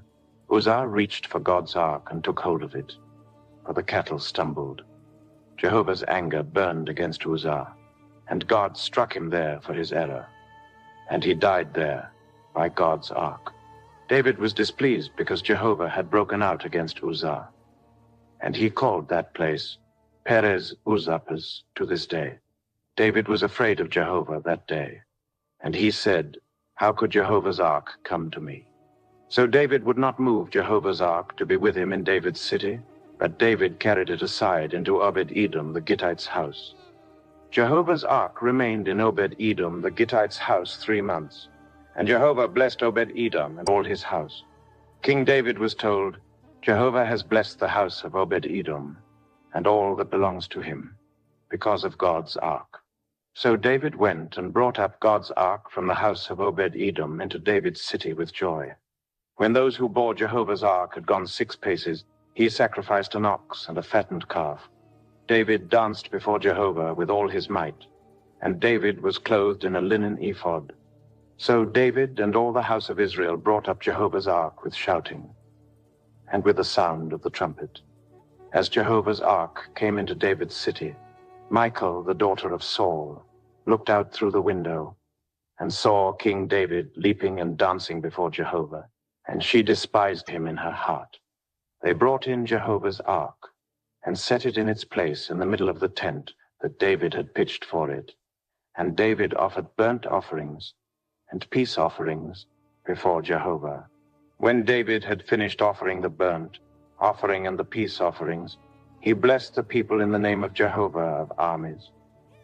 Uzzah reached for God's ark and took hold of it, for the cattle stumbled. Jehovah's anger burned against Uzzah, and God struck him there for his error, and he died there by God's ark. David was displeased because Jehovah had broken out against Uzzah, and he called that place Perez Uzzappas to this day. David was afraid of Jehovah that day, and he said, "How could Jehovah's ark come to me?" So David would not move Jehovah's ark to be with him in David's city, but David carried it aside into Obed-Edom the Gittite's house. Jehovah's ark remained in Obed-Edom the Gittite's house 3 months, and Jehovah blessed Obed-Edom and all his house. King David was told, "Jehovah has blessed the house of Obed-Edom and all that belongs to him, because of God's ark." So David went and brought up God's ark from the house of Obed-Edom into David's city with joy. When those who bore Jehovah's ark had gone 6 paces, he sacrificed an ox and a fattened calf. David danced before Jehovah with all his might, and David was clothed in a linen ephod. So David and all the house of Israel brought up Jehovah's ark with shouting, and with the sound of the trumpet. As Jehovah's ark came into David's city, Michal, the daughter of Saul, looked out through the window and saw King David leaping and dancing before Jehovah, and she despised him in her heart. They brought in Jehovah's ark and set it in its place in the middle of the tent that David had pitched for it. And David offered burnt offerings and peace offerings before Jehovah. When David had finished offering the burnt offering and the peace offerings, he blessed the people in the name of Jehovah of armies.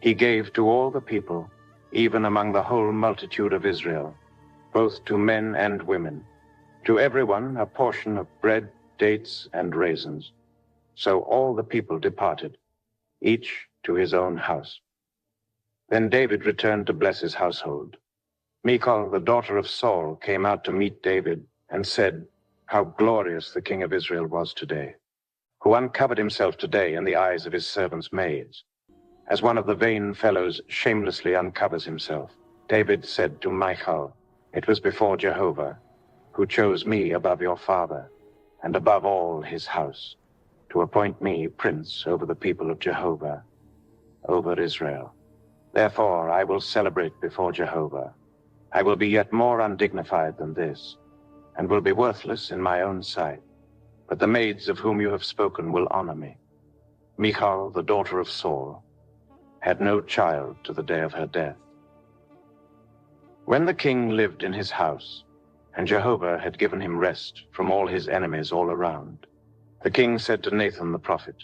He gave to all the people, even among the whole multitude of Israel, both to men and women, to everyone a portion of bread, dates, and raisins. So all the people departed, each to his own house. Then David returned to bless his household. Michal, the daughter of Saul, came out to meet David and said, "How glorious the king of Israel was today, who uncovered himself today in the eyes of his servants' maids, as one of the vain fellows shamelessly uncovers himself." David said to Michal, "It was before Jehovah, who chose me above your father, and above all his house, to appoint me prince over the people of Jehovah, over Israel. Therefore I will celebrate before Jehovah. I will be yet more undignified than this, and will be worthless in my own sight. But the maids of whom you have spoken will honor me. Michal, the daughter of Saul, had no child to the day of her death. When the king lived in his house, and Jehovah had given him rest from all his enemies all around, the king said to Nathan the prophet,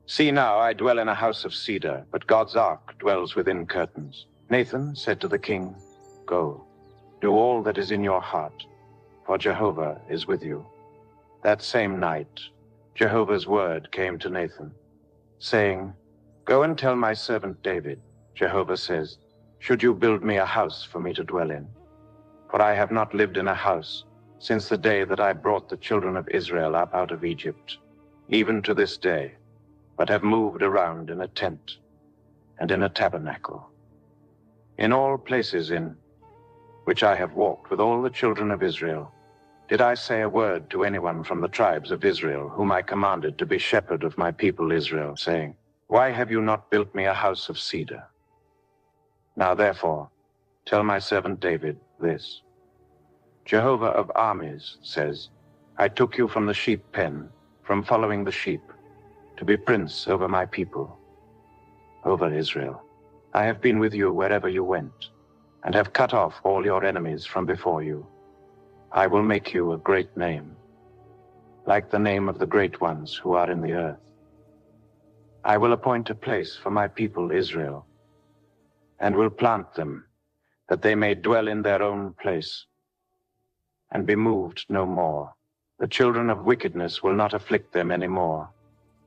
"See now, I dwell in a house of cedar, but God's ark dwells within curtains." Nathan said to the king, "Go, do all that is in your heart, for Jehovah is with you." That same night, Jehovah's word came to Nathan, saying, "Go and tell my servant David, Jehovah says, should you build me a house for me to dwell in? For I have not lived in a house since the day that I brought the children of Israel up out of Egypt, even to this day, but have moved around in a tent and in a tabernacle. In all places in which I have walked with all the children of Israel, did I say a word to anyone from the tribes of Israel, whom I commanded to be shepherd of my people Israel, saying, why have you not built me a house of cedar? Now therefore, tell my servant David this. Jehovah of armies says, I took you from the sheep pen, from following the sheep, to be prince over my people, over Israel. I have been with you wherever you went, and have cut off all your enemies from before you. I will make you a great name, like the name of the great ones who are in the earth. I will appoint a place for my people Israel, and will plant them, that they may dwell in their own place, and be moved no more. The children of wickedness will not afflict them any more,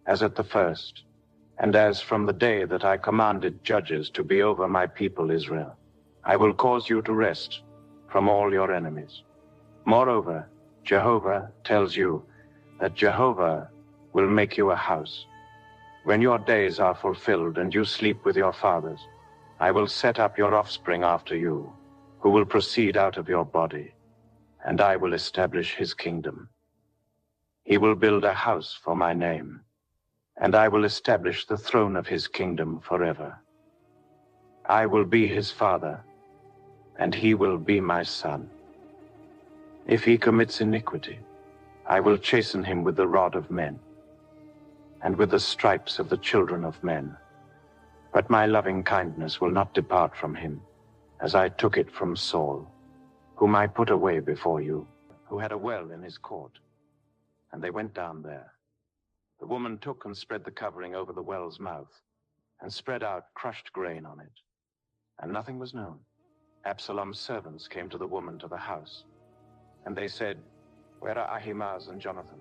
as at the first, and as from the day that I commanded judges to be over my people Israel. I will cause you to rest from all your enemies. Moreover, Jehovah tells you that Jehovah will make you a house. When your days are fulfilled and you sleep with your fathers, I will set up your offspring after you, who will proceed out of your body, and I will establish his kingdom. He will build a house for my name, and I will establish the throne of his kingdom forever. I will be his father, and he will be my son. If he commits iniquity, I will chasten him with the rod of men, and with the stripes of the children of men. But my loving kindness will not depart from him, as I took it from Saul, whom I put away before you, who had a well in his court. And they went down there. The woman took and spread the covering over the well's mouth, and spread out crushed grain on it. And nothing was known. Absalom's servants came to the woman to the house, and they said, where are Ahimaaz and Jonathan?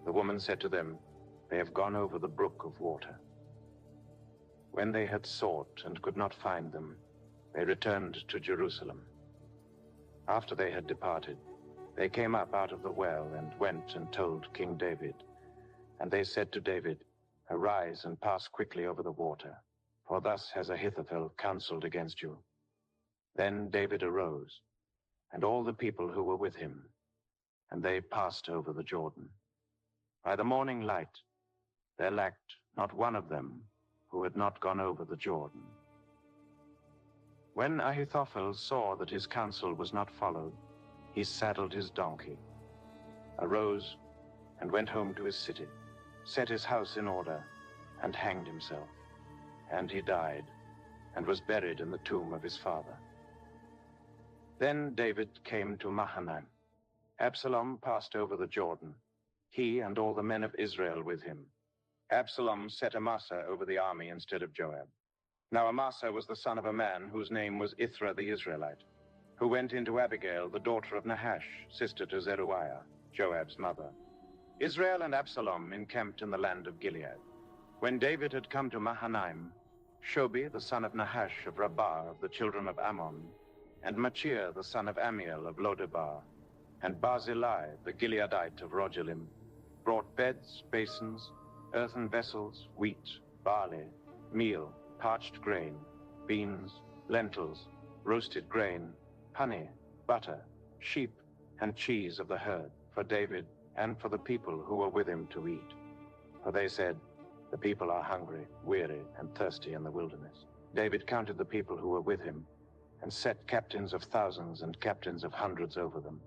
The woman said to them, they have gone over the brook of water. When they had sought and could not find them, they returned to Jerusalem. After they had departed, they came up out of the well and went and told King David. And they said to David, arise and pass quickly over the water, for thus has Ahithophel counseled against you. Then David arose, and all the people who were with him, and they passed over the Jordan. By the morning light, there lacked not one of them who had not gone over the Jordan. When Ahithophel saw that his counsel was not followed, he saddled his donkey, arose, and went home to his city, set his house in order, and hanged himself. And he died, and was buried in the tomb of his father. Then David came to Mahanaim. Absalom passed over the Jordan, he and all the men of Israel with him. Absalom set Amasa over the army instead of Joab. Now Amasa was the son of a man whose name was Ithra the Israelite, who went into Abigail, the daughter of Nahash, sister to Zeruiah, Joab's mother. Israel and Absalom encamped in the land of Gilead. When David had come to Mahanaim, Shobi, the son of Nahash of Rabbah of the children of Ammon, and Machir, the son of Amiel of Lodebar, and Barzillai, the Gileadite of Rogelim, brought beds, basins, earthen vessels, wheat, barley, meal, parched grain, beans, lentils, roasted grain, honey, butter, sheep, and cheese of the herd for David and for the people who were with him to eat. For they said, "The people are hungry, weary, and thirsty in the wilderness." David counted the people who were with him, and set captains of thousands and captains of hundreds over them.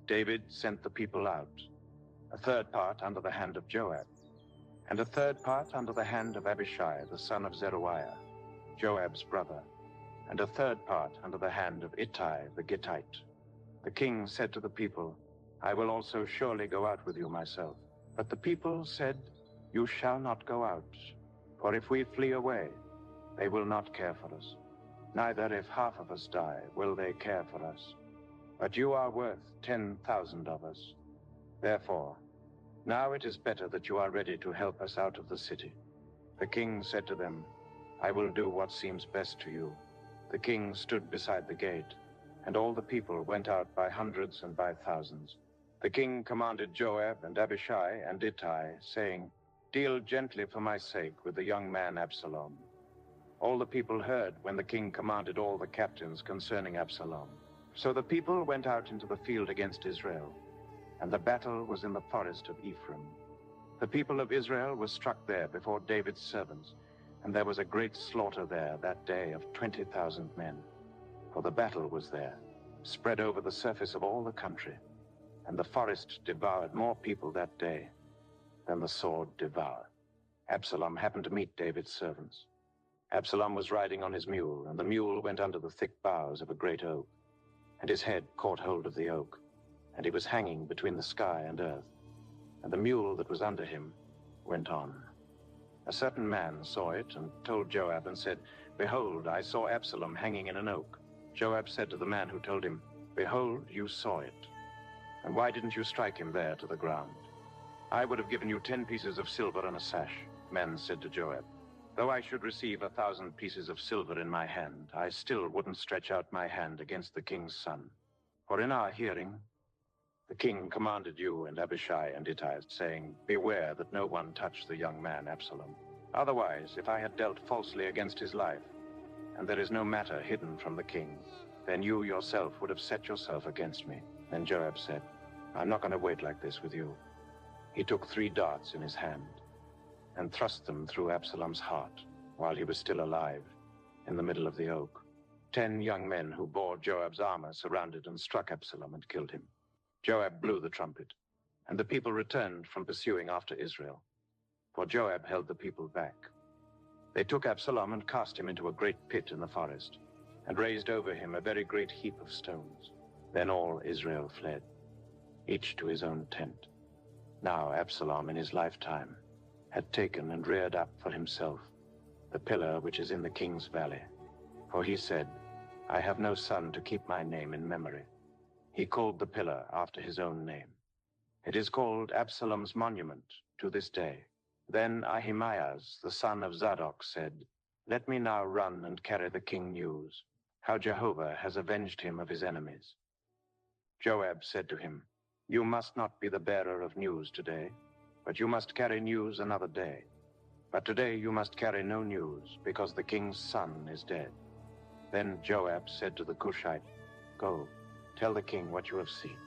David sent the people out, a third part under the hand of Joab, and a third part under the hand of Abishai, the son of Zeruiah, Joab's brother, and a third part under the hand of Ittai the Gittite. The king said to the people, "I will also surely go out with you myself." But the people said, "You shall not go out, for if we flee away, they will not care for us. Neither if half of us die will they care for us. But you are worth 10,000 of us. Therefore, now it is better that you are ready to help us out of the city." The king said to them, "I will do what seems best to you." The king stood beside the gate, and all the people went out by hundreds and by thousands. The king commanded Joab and Abishai and Ittai, saying, "Deal gently for my sake with the young man Absalom." All the people heard when the king commanded all the captains concerning Absalom. So the people went out into the field against Israel, and the battle was in the forest of Ephraim. The people of Israel were struck there before David's servants, and there was a great slaughter there that day of 20,000 men. For the battle was there, spread over the surface of all the country, and the forest devoured more people that day than the sword devoured. Absalom happened to meet David's servants. Absalom was riding on his mule, and the mule went under the thick boughs of a great oak, and his head caught hold of the oak, and he was hanging between the sky and earth, and the mule that was under him went on. A certain man saw it and told Joab and said, "Behold, I saw Absalom hanging in an oak." Joab said to the man who told him, "Behold, you saw it. And why didn't you strike him there to the ground?" "I would have given you 10 pieces of silver and a sash," men said to Joab. "Though I should receive 1,000 pieces of silver in my hand, I still wouldn't stretch out my hand against the king's son. For in our hearing, the king commanded you and Abishai and Ittai, saying, 'Beware that no one touch the young man Absalom. Otherwise, if I had dealt falsely against his life, and there is no matter hidden from the king, then you yourself would have set yourself against me.'" Then Joab said, "I'm not going to wait like this with you." He took 3 darts in his hand and thrust them through Absalom's heart while he was still alive in the middle of the oak. 10 young men who bore Joab's armor surrounded and struck Absalom and killed him. Joab blew the trumpet, and the people returned from pursuing after Israel, for Joab held the people back. They took Absalom and cast him into a great pit in the forest, and raised over him a very great heap of stones. Then all Israel fled, each to his own tent. Now Absalom in his lifetime had taken and reared up for himself the pillar which is in the king's valley. For he said, "I have no son to keep my name in memory." He called the pillar after his own name. It is called Absalom's monument to this day. Then Ahimaaz, the son of Zadok, said, "Let me now run and carry the king news, how Jehovah has avenged him of his enemies." Joab said to him, "You must not be the bearer of news today, but you must carry news another day. But today you must carry no news, because the king's son is dead." Then Joab said to the Cushite, "Go, tell the king what you have seen."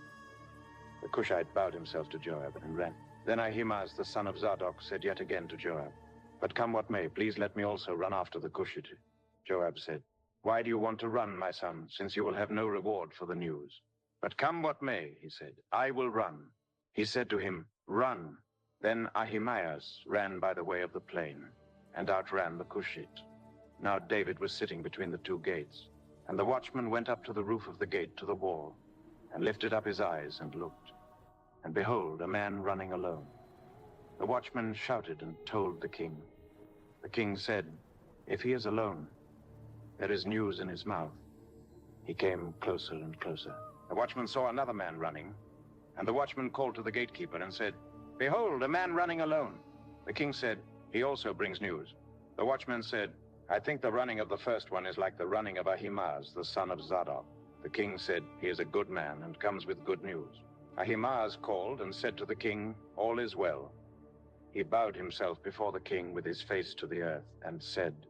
The Cushite bowed himself to Joab and ran. Then Ahimaaz, the son of Zadok, said yet again to Joab, "But come what may, please let me also run after the Cushite." Joab said, "Why do you want to run, my son, since you will have no reward for the news?" "But come what may," he said, "I will run." He said to him, "Run." Then Ahimaaz ran by the way of the plain, and outran the Cushite. Now David was sitting between the 2 gates, and the watchman went up to the roof of the gate to the wall, and lifted up his eyes and looked. And behold, a man running alone. The watchman shouted and told the king. The king said, "If he is alone, there is news in his mouth." He came closer and closer. The watchman saw another man running, and the watchman called to the gatekeeper and said, "Behold, a man running alone." The king said, "He also brings news." The watchman said, "I think the running of the first one is like the running of Ahimaaz, the son of Zadok." The king said, "He is a good man and comes with good news." Ahimaaz called and said to the king, "All is well." He bowed himself before the king with his face to the earth and said,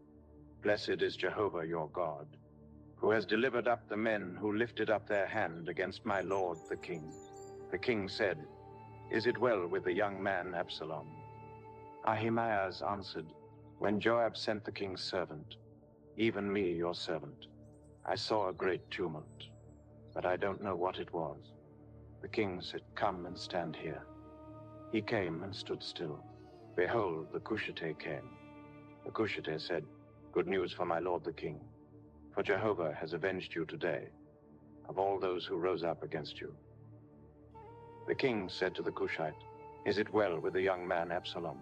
"Blessed is Jehovah your God, who has delivered up the men who lifted up their hand against my lord the king." The king said, Is it well with the young man Absalom? Ahimaaz answered, When Joab sent the king's servant, even me, your servant, I saw a great tumult, but I don't know what it was. The king said, Come and stand here. He came and stood still. Behold, the Cushite came. The Cushite said, Good news for my lord the king, for Jehovah has avenged you today of all those who rose up against you. The king said to the Cushite, Is it well with the young man Absalom?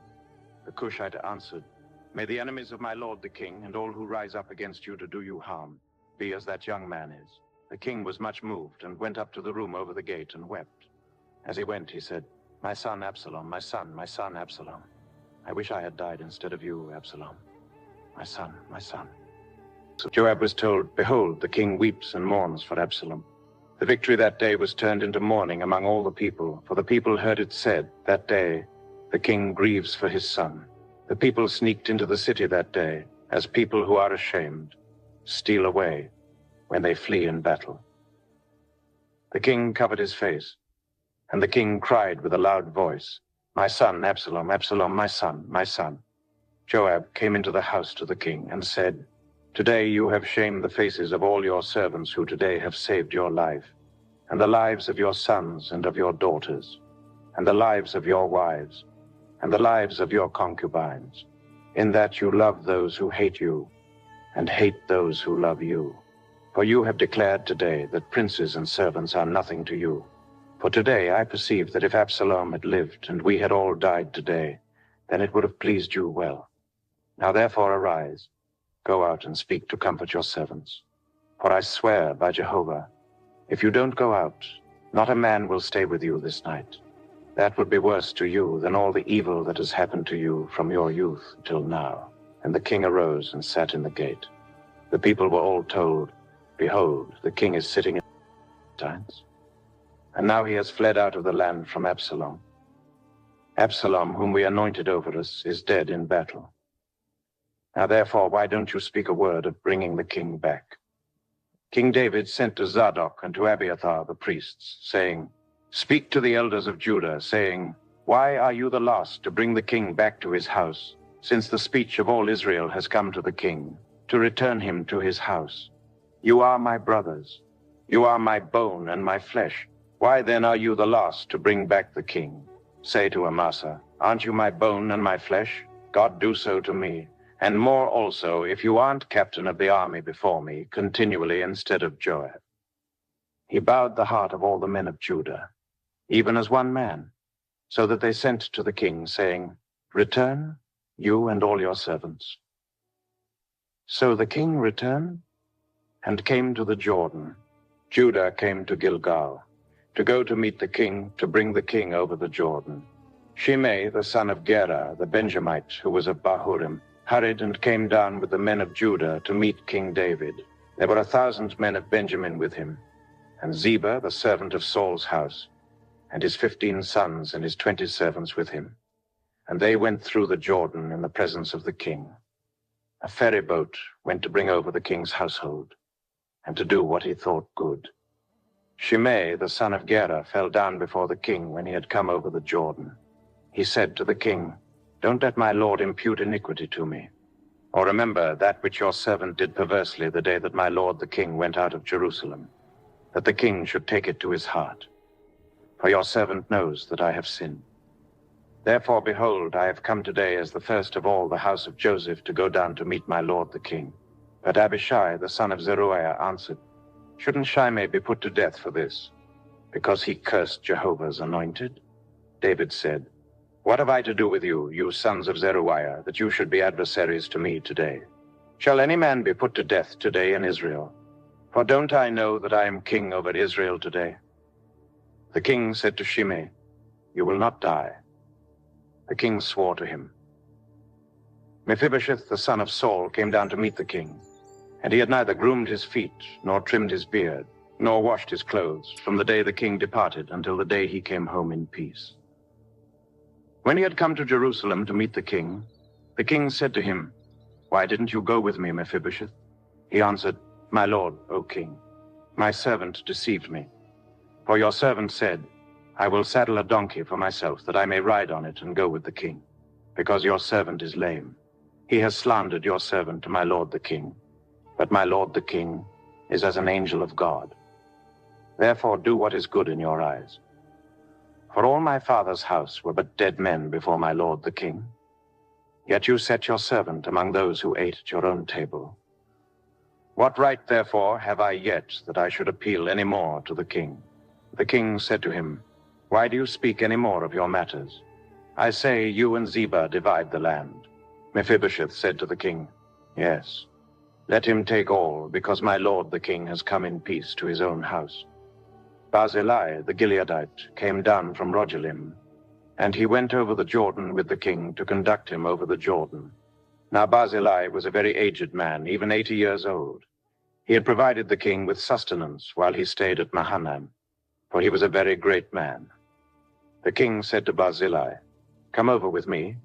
The Cushite answered, May the enemies of my lord the king and all who rise up against you to do you harm be as that young man is. The king was much moved and went up to the room over the gate and wept. As he went, he said, My son Absalom, my son Absalom. I wish I had died instead of you, Absalom. My son, my son. So Joab was told, Behold, the king weeps and mourns for Absalom. The victory that day was turned into mourning among all the people, for the people heard it said, That day the king grieves for his son. The people sneaked into the city that day, as people who are ashamed steal away when they flee in battle. The king covered his face, and the king cried with a loud voice, My son, Absalom, Absalom, my son, my son. Joab came into the house to the king and said, Today you have shamed the faces of all your servants who today have saved your life, and the lives of your sons and of your daughters, and the lives of your wives, and the lives of your concubines, in that you love those who hate you, and hate those who love you. For you have declared today that princes and servants are nothing to you. For today I perceive that if Absalom had lived and we had all died today, then it would have pleased you well. Now therefore arise, go out and speak to comfort your servants. For I swear by Jehovah, if you don't go out, not a man will stay with you this night. That would be worse to you than all the evil that has happened to you from your youth till now. And the king arose and sat in the gate. The people were all told, Behold, the king is sitting in the times. And now he has fled out of the land from Absalom. Absalom, whom we anointed over us, is dead in battle. Now therefore, why don't you speak a word of bringing the king back? King David sent to Zadok and to Abiathar the priests, saying, Speak to the elders of Judah, saying, Why are you the last to bring the king back to his house, since the speech of all Israel has come to the king, to return him to his house? You are my brothers. You are my bone and my flesh. Why then are you the last to bring back the king? Say to Amasa, Aren't you my bone and my flesh? God do so to me, and more also, if you aren't captain of the army before me continually instead of Joab. He bowed the heart of all the men of Judah, even as one man, so that they sent to the king, saying, Return, you and all your servants. So the king returned and came to the Jordan. Judah came to Gilgal, to go to meet the king, to bring the king over the Jordan. Shimei, the son of Gera, the Benjamite, who was of Bahurim, hurried and came down with the men of Judah to meet King David. There were 1,000 men of Benjamin with him, and Ziba, the servant of Saul's house, and his 15 sons and his 20 servants with him. And they went through the Jordan in the presence of the king. A ferry boat went to bring over the king's household, and to do what he thought good. Shimei, the son of Gera, fell down before the king when he had come over the Jordan. He said to the king, Don't let my lord impute iniquity to me, or remember that which your servant did perversely the day that my lord the king went out of Jerusalem, that the king should take it to his heart. For your servant knows that I have sinned. Therefore, behold, I have come today as the first of all the house of Joseph to go down to meet my lord the king. But Abishai, the son of Zeruiah, answered, Shouldn't Shimei be put to death for this, because he cursed Jehovah's anointed? David said, What have I to do with you, you sons of Zeruiah, that you should be adversaries to me today? Shall any man be put to death today in Israel? For don't I know that I am king over Israel today? The king said to Shimei, You will not die. The king swore to him. Mephibosheth, the son of Saul, came down to meet the king, and he had neither groomed his feet, nor trimmed his beard, nor washed his clothes, from the day the king departed until the day he came home in peace. When he had come to Jerusalem to meet the king said to him, Why didn't you go with me, Mephibosheth? He answered, My lord, O king, my servant deceived me. For your servant said, I will saddle a donkey for myself, that I may ride on it and go with the king, because your servant is lame. He has slandered your servant to my lord the king, but my lord the king is as an angel of God. Therefore do what is good in your eyes. For all my father's house were but dead men before my lord the king. Yet you set your servant among those who ate at your own table. What right, therefore, have I yet that I should appeal any more to the king? The king said to him, Why do you speak any more of your matters? I say, you and Ziba divide the land. Mephibosheth said to the king, Yes, let him take all, because my lord the king has come in peace to his own house. Barzillai the Gileadite came down from Rogelim, and he went over the Jordan with the king to conduct him over the Jordan. Now Barzillai was a very aged man, even 80 years old. He had provided the king with sustenance while he stayed at Mahanaim, for he was a very great man. The king said to Barzillai, Come over with me,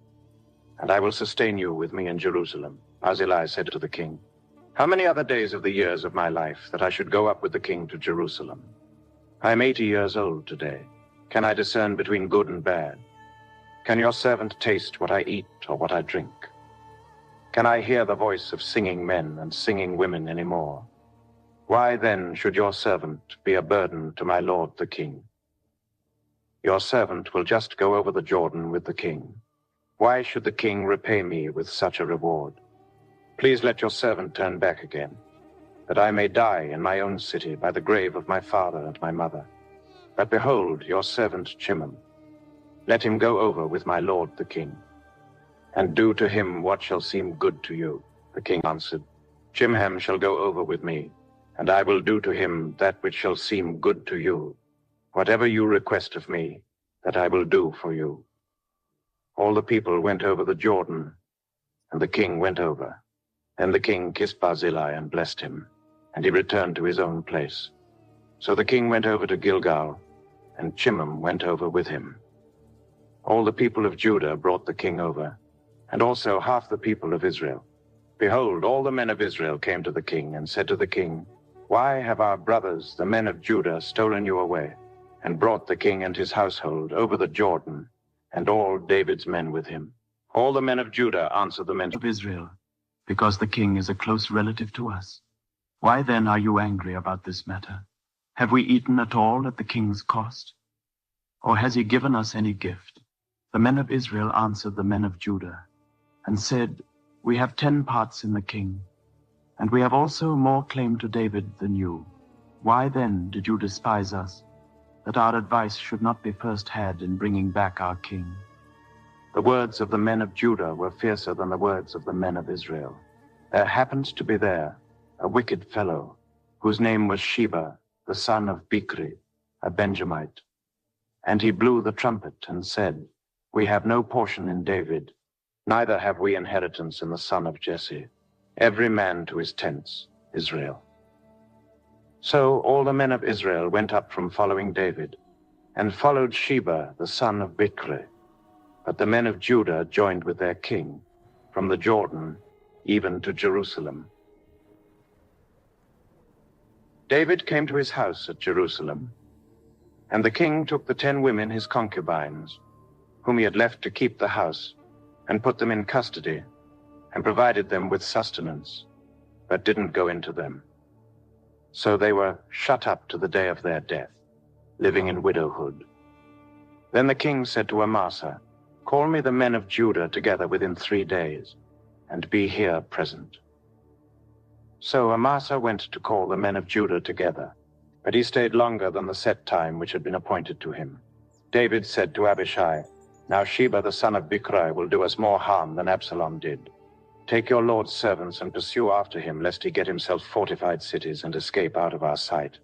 and I will sustain you with me in Jerusalem. Barzillai said to the king, How many other days of the years of my life that I should go up with the king to Jerusalem? I am 80 years old today. Can I discern between good and bad? Can your servant taste what I eat or what I drink? Can I hear the voice of singing men and singing women any more? Why then should your servant be a burden to my lord the king? Your servant will just go over the Jordan with the king. Why should the king repay me with such a reward? Please let your servant turn back again, that I may die in my own city by the grave of my father and my mother. But behold, your servant Chimham. Let him go over with my lord the king, and do to him what shall seem good to you. The king answered, Chimham shall go over with me, and I will do to him that which shall seem good to you. Whatever you request of me, that I will do for you. All the people went over the Jordan, and the king went over. Then the king kissed Barzillai and blessed him, and he returned to his own place. So the king went over to Gilgal, and Chimham went over with him. All the people of Judah brought the king over, and also half the people of Israel. Behold, all the men of Israel came to the king and said to the king, Why have our brothers, the men of Judah, stolen you away, and brought the king and his household over the Jordan, and all David's men with him? All the men of Judah answered the men of Israel, because the king is a close relative to us. Why then are you angry about this matter? Have we eaten at all at the king's cost? Or has he given us any gift? The men of Israel answered the men of Judah, and said, We have 10 parts in the king, and we have also more claim to David than you. Why then did you despise us, that our advice should not be first had in bringing back our king? The words of the men of Judah were fiercer than the words of the men of Israel. There happened to be there a wicked fellow, whose name was Sheba, the son of Bichri, a Benjamite. And he blew the trumpet and said, We have no portion in David, neither have we inheritance in the son of Jesse. Every man to his tents, Israel. So all the men of Israel went up from following David, and followed Sheba, the son of Bichri. But the men of Judah joined with their king, from the Jordan even to Jerusalem. David came to his house at Jerusalem, and the king took the 10 women his concubines, whom he had left to keep the house, and put them in custody, and provided them with sustenance, but didn't go into them. So they were shut up to the day of their death, living in widowhood. Then the king said to Amasa, Call me the men of Judah together within 3 days, and be here present. So Amasa went to call the men of Judah together, but he stayed longer than the set time which had been appointed to him. David said to Abishai, Now Sheba the son of Bichri will do us more harm than Absalom did. Take your lord's servants and pursue after him, lest he get himself fortified cities and escape out of our sight.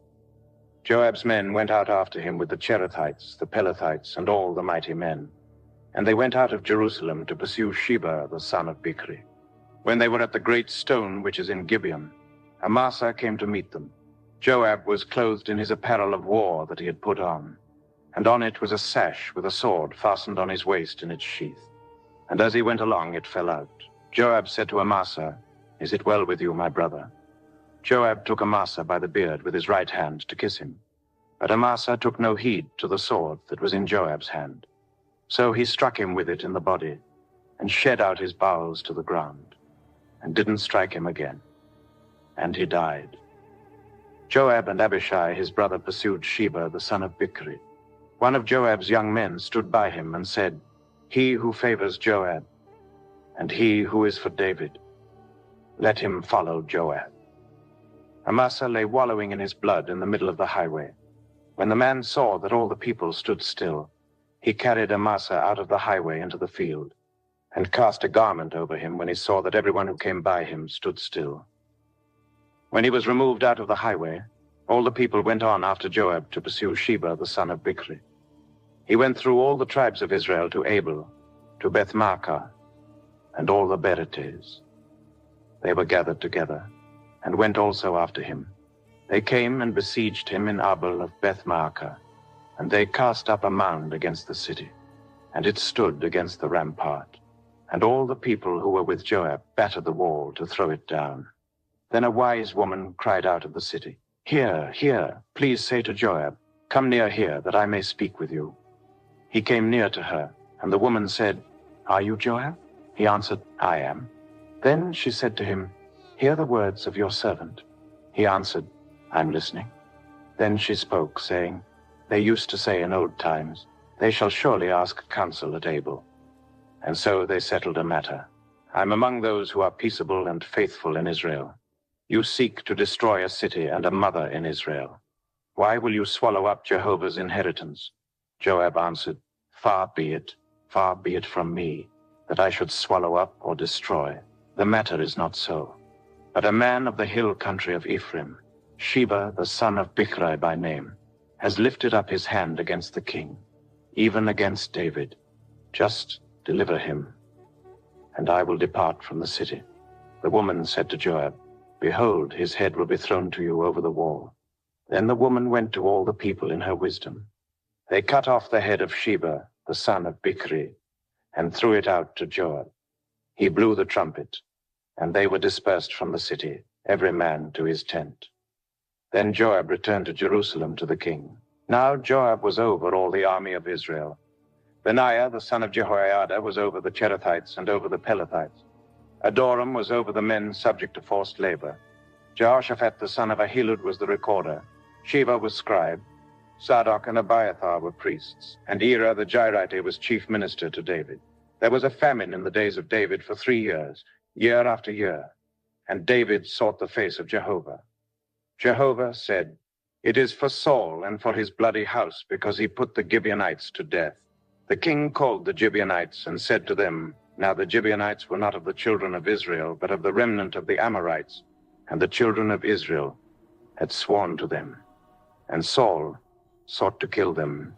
Joab's men went out after him with the Cherethites, the Pelethites, and all the mighty men. And they went out of Jerusalem to pursue Sheba the son of Bichri. When they were at the great stone which is in Gibeon, Amasa came to meet them. Joab was clothed in his apparel of war that he had put on, and on it was a sash with a sword fastened on his waist in its sheath. And as he went along, it fell out. Joab said to Amasa, Is it well with you, my brother? Joab took Amasa by the beard with his right hand to kiss him. But Amasa took no heed to the sword that was in Joab's hand. So he struck him with it in the body, and shed out his bowels to the ground, and didn't strike him again. And he died. Joab and Abishai his brother pursued Sheba the son of Bichri. One of Joab's young men stood by him and said, "He who favors Joab, and he who is for David, let him follow Joab." Amasa lay wallowing in his blood in the middle of the highway. When the man saw that all the people stood still, he carried Amasa out of the highway into the field, and cast a garment over him when he saw that everyone who came by him stood still. When he was removed out of the highway, all the people went on after Joab to pursue Sheba the son of Bichri. He went through all the tribes of Israel to Abel, to Beth-Maachah, and all the Beretes. They were gathered together, and went also after him. They came and besieged him in Abel of Beth-Maachah, and they cast up a mound against the city, and it stood against the rampart. And all the people who were with Joab battered the wall to throw it down. Then a wise woman cried out of the city, "Here, here, please say to Joab, 'Come near here, that I may speak with you.'" He came near to her, and the woman said, "Are you Joab?" He answered, "I am." Then she said to him, "Hear the words of your servant." He answered, "I'm listening." Then she spoke, saying, "They used to say in old times, 'They shall surely ask counsel at Abel.' And so they settled a matter. I'm among those who are peaceable and faithful in Israel. You seek to destroy a city and a mother in Israel. Why will you swallow up Jehovah's inheritance?" Joab answered, far be it from me, that I should swallow up or destroy. The matter is not so. But a man of the hill country of Ephraim, Sheba the son of Bichri by name, has lifted up his hand against the king, even against David. Just deliver him, and I will depart from the city." The woman said to Joab, "Behold, his head will be thrown to you over the wall." Then the woman went to all the people in her wisdom. They cut off the head of Sheba, the son of Bichri, and threw it out to Joab. He blew the trumpet, and they were dispersed from the city, every man to his tent. Then Joab returned to Jerusalem to the king. Now Joab was over all the army of Israel. Benaiah, the son of Jehoiada, was over the Cherethites and over the Pelethites. Adoram was over the men subject to forced labor. Jehoshaphat, the son of Ahilud, was the recorder. Sheva was scribe. Zadok and Abiathar were priests, and Ira the Jairite was chief minister to David. There was a famine in the days of David for 3 years, year after year, and David sought the face of Jehovah. Jehovah said, "It is for Saul and for his bloody house, because he put the Gibeonites to death." The king called the Gibeonites and said to them, "Now the Gibeonites were not of the children of Israel, but of the remnant of the Amorites, and the children of Israel had sworn to them." And Saul sought to kill them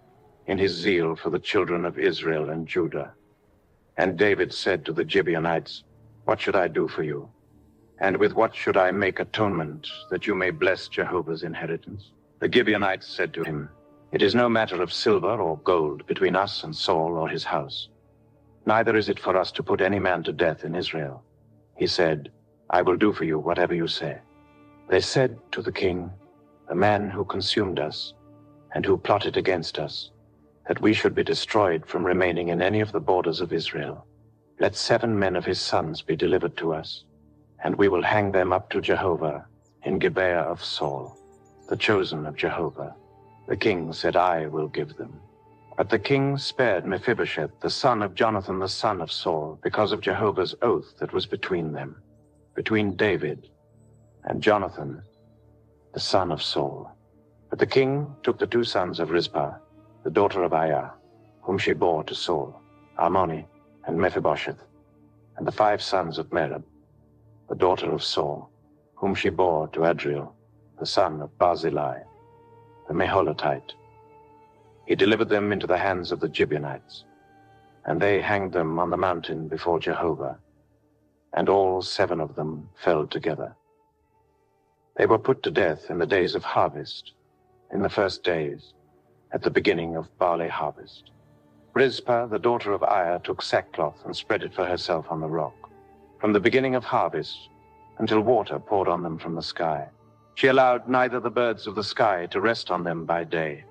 in his zeal for the children of Israel and Judah. And David said to the Gibeonites, "What should I do for you? And with what should I make atonement, that you may bless Jehovah's inheritance?" The Gibeonites said to him, "It is no matter of silver or gold between us and Saul or his house. Neither is it for us to put any man to death in Israel." He said, "I will do for you whatever you say." They said to the king, "The man who consumed us and who plotted against us, that we should be destroyed from remaining in any of the borders of Israel, let 7 men of his sons be delivered to us, and we will hang them up to Jehovah in Gibeah of Saul, the chosen of Jehovah." The king said, "I will give them." But the king spared Mephibosheth, the son of Jonathan, the son of Saul, because of Jehovah's oath that was between them, between David and Jonathan, the son of Saul. But the king took the 2 sons of Rizpah, the daughter of Aiah, whom she bore to Saul, Armoni and Mephibosheth, and the 5 sons of Merab, the daughter of Saul, whom she bore to Adriel, the son of Barzillai, the Meholatite. He delivered them into the hands of the Gibeonites, and they hanged them on the mountain before Jehovah, and all 7 of them fell together. They were put to death in the days of harvest, in the first days, at the beginning of barley harvest. Rizpah, the daughter of Aiah, took sackcloth and spread it for herself on the rock, from the beginning of harvest until water poured on them from the sky. She allowed neither the birds of the sky to rest on them by day,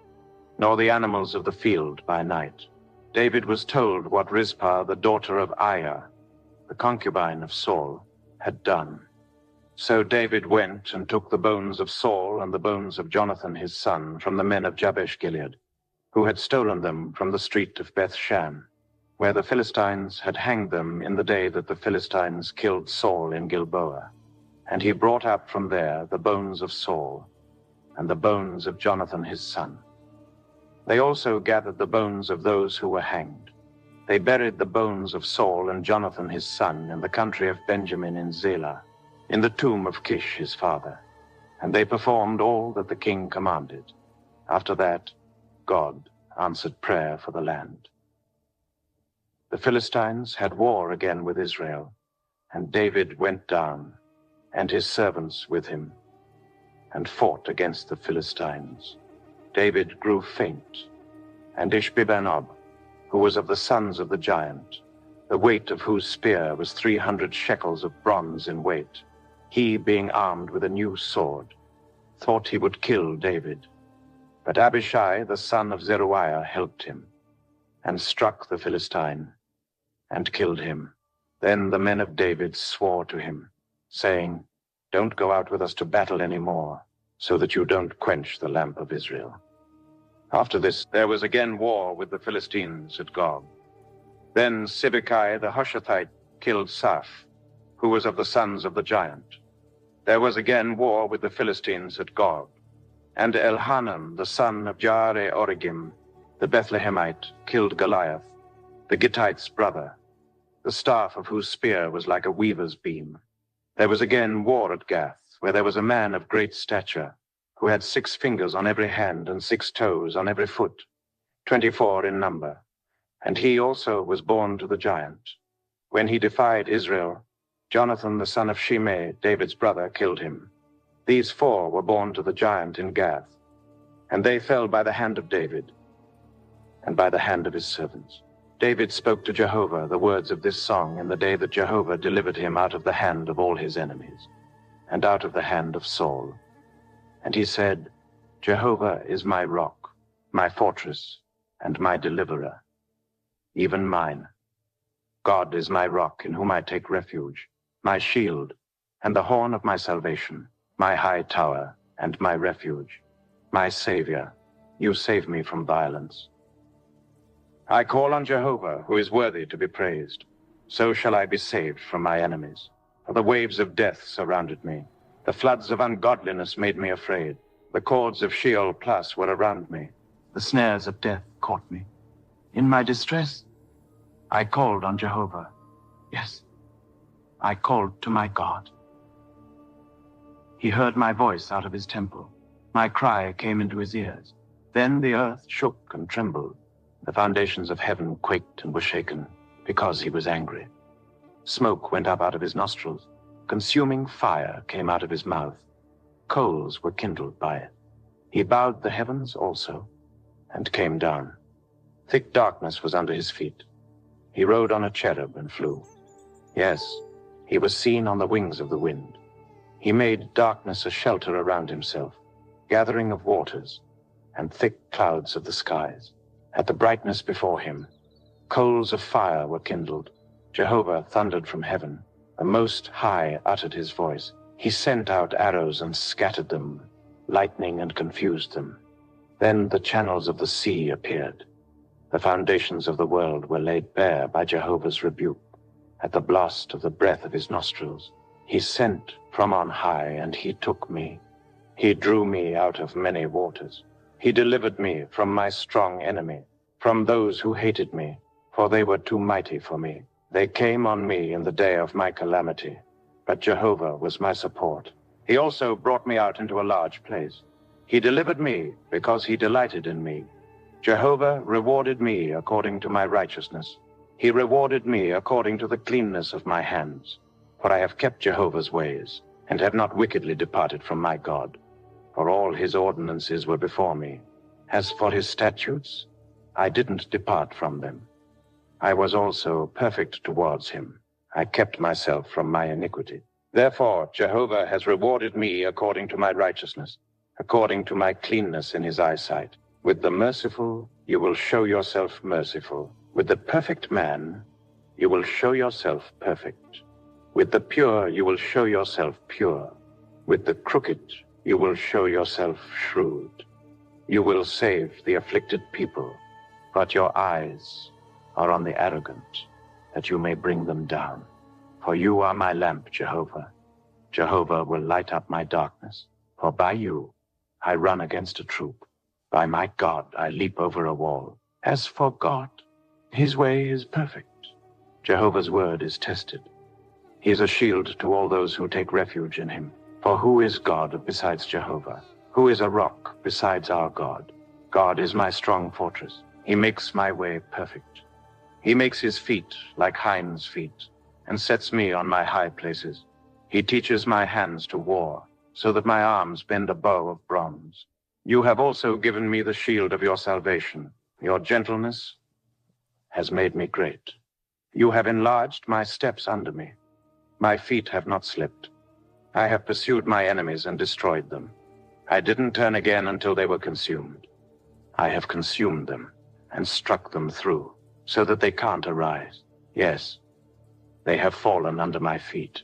nor the animals of the field by night. David was told what Rizpah, the daughter of Aiah, the concubine of Saul, had done. So David went and took the bones of Saul and the bones of Jonathan his son from the men of Jabesh Gilead, who had stolen them from the street of Beth-shan, where the Philistines had hanged them in the day that the Philistines killed Saul in Gilboa. And he brought up from there the bones of Saul and the bones of Jonathan his son. They also gathered the bones of those who were hanged. They buried the bones of Saul and Jonathan his son in the country of Benjamin in Zelah, in the tomb of Kish his father. And they performed all that the king commanded. After that, God answered prayer for the land. The Philistines had war again with Israel, and David went down, and his servants with him, and fought against the Philistines. David grew faint, and Ishbi-benob, who was of the sons of the giant, the weight of whose spear was 300 shekels of bronze in weight, he, being armed with a new sword, thought he would kill David. But Abishai, the son of Zeruiah, helped him, and struck the Philistine, and killed him. Then the men of David swore to him, saying, "Don't go out with us to battle any more, so that you don't quench the lamp of Israel." After this, there was again war with the Philistines at Gob. Then Sibbecai the Hushathite killed Saph, who was of the sons of the giant. There was again war with the Philistines at Gob. And Elhanan, the son of Jaare-Oregim, the Bethlehemite, killed Goliath, the Gittite's brother, the staff of whose spear was like a weaver's beam. There was again war at Gath, where there was a man of great stature, who had 6 fingers on every hand and 6 toes on every foot, 24 in number. And he also was born to the giant. When he defied Israel, Jonathan the son of Shimei, David's brother, killed him. These 4 were born to the giant in Gath, and they fell by the hand of David, and by the hand of his servants. David spoke to Jehovah the words of this song in the day that Jehovah delivered him out of the hand of all his enemies, and out of the hand of Saul. And he said, "Jehovah is my rock, my fortress, and my deliverer, even mine. God is my rock in whom I take refuge, my shield, and the horn of my salvation, my high tower, and my refuge, my Savior. You save me from violence. I call on Jehovah, who is worthy to be praised. So shall I be saved from my enemies. For the waves of death surrounded me. The floods of ungodliness made me afraid. The cords of Sheol plus were around me. The snares of death caught me. In my distress, I called on Jehovah. Yes, I called to my God. He heard my voice out of his temple. My cry came into his ears. Then the earth shook and trembled. The foundations of heaven quaked and were shaken, because he was angry. Smoke went up out of his nostrils. Consuming fire came out of his mouth. Coals were kindled by it. He bowed the heavens also, and came down. Thick darkness was under his feet. He rode on a cherub and flew. Yes, he was seen on the wings of the wind. He made darkness a shelter around himself, gathering of waters, and thick clouds of the skies. At the brightness before him, coals of fire were kindled. Jehovah thundered from heaven. The Most High uttered his voice. He sent out arrows and scattered them, lightning and confused them. Then the channels of the sea appeared. The foundations of the world were laid bare by Jehovah's rebuke. At the blast of the breath of his nostrils, he sent from on high, and he took me. He drew me out of many waters. He delivered me from my strong enemy, from those who hated me, for they were too mighty for me. They came on me in the day of my calamity, but Jehovah was my support. He also brought me out into a large place. He delivered me because he delighted in me. Jehovah rewarded me according to my righteousness. He rewarded me according to the cleanness of my hands. For I have kept Jehovah's ways, and have not wickedly departed from my God. For all his ordinances were before me. As for his statutes, I didn't depart from them. I was also perfect towards him. I kept myself from my iniquity. Therefore, Jehovah has rewarded me according to my righteousness, according to my cleanness in his eyesight. With the merciful, you will show yourself merciful. With the perfect man, you will show yourself perfect. With the pure, you will show yourself pure. With the crooked, you will show yourself shrewd. You will save the afflicted people, but your eyes are on the arrogant, that you may bring them down. For you are my lamp, Jehovah. Jehovah will light up my darkness. For by you I run against a troop. By my God I leap over a wall. As for God, his way is perfect. Jehovah's word is tested. He is a shield to all those who take refuge in him. For who is God besides Jehovah? Who is a rock besides our God? God is my strong fortress. He makes my way perfect. He makes his feet like hinds' feet, and sets me on my high places. He teaches my hands to war, so that my arms bend a bow of bronze. You have also given me the shield of your salvation. Your gentleness has made me great. You have enlarged my steps under me. My feet have not slipped. I have pursued my enemies and destroyed them. I didn't turn again until they were consumed. I have consumed them and struck them through, so that they can't arise. Yes, they have fallen under my feet,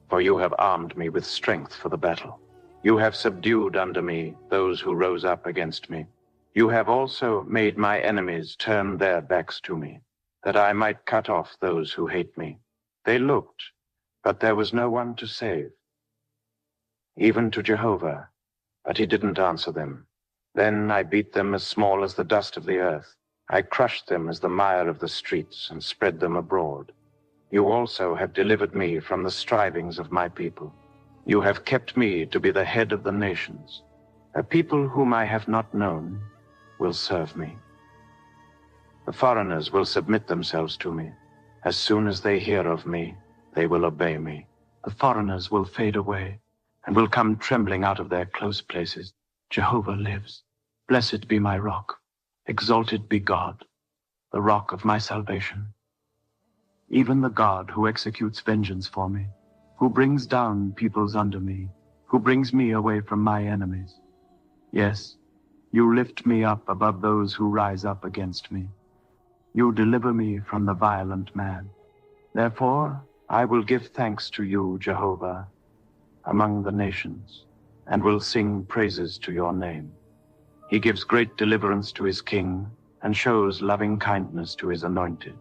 for you have armed me with strength for the battle. You have subdued under me those who rose up against me. You have also made my enemies turn their backs to me, that I might cut off those who hate me. They looked, but there was no one to save. Even to Jehovah, but he didn't answer them. Then I beat them as small as the dust of the earth. I crushed them as the mire of the streets and spread them abroad. You also have delivered me from the strivings of my people. You have kept me to be the head of the nations. A people whom I have not known will serve me. The foreigners will submit themselves to me. As soon as they hear of me, they will obey me. The foreigners will fade away and will come trembling out of their close places. Jehovah lives. Blessed be my rock. Exalted be God, the rock of my salvation. Even the God who executes vengeance for me, who brings down peoples under me, who brings me away from my enemies. Yes, you lift me up above those who rise up against me. You deliver me from the violent man. Therefore, I will give thanks to you, Jehovah, among the nations, and will sing praises to your name. He gives great deliverance to his king, and shows loving kindness to his anointed,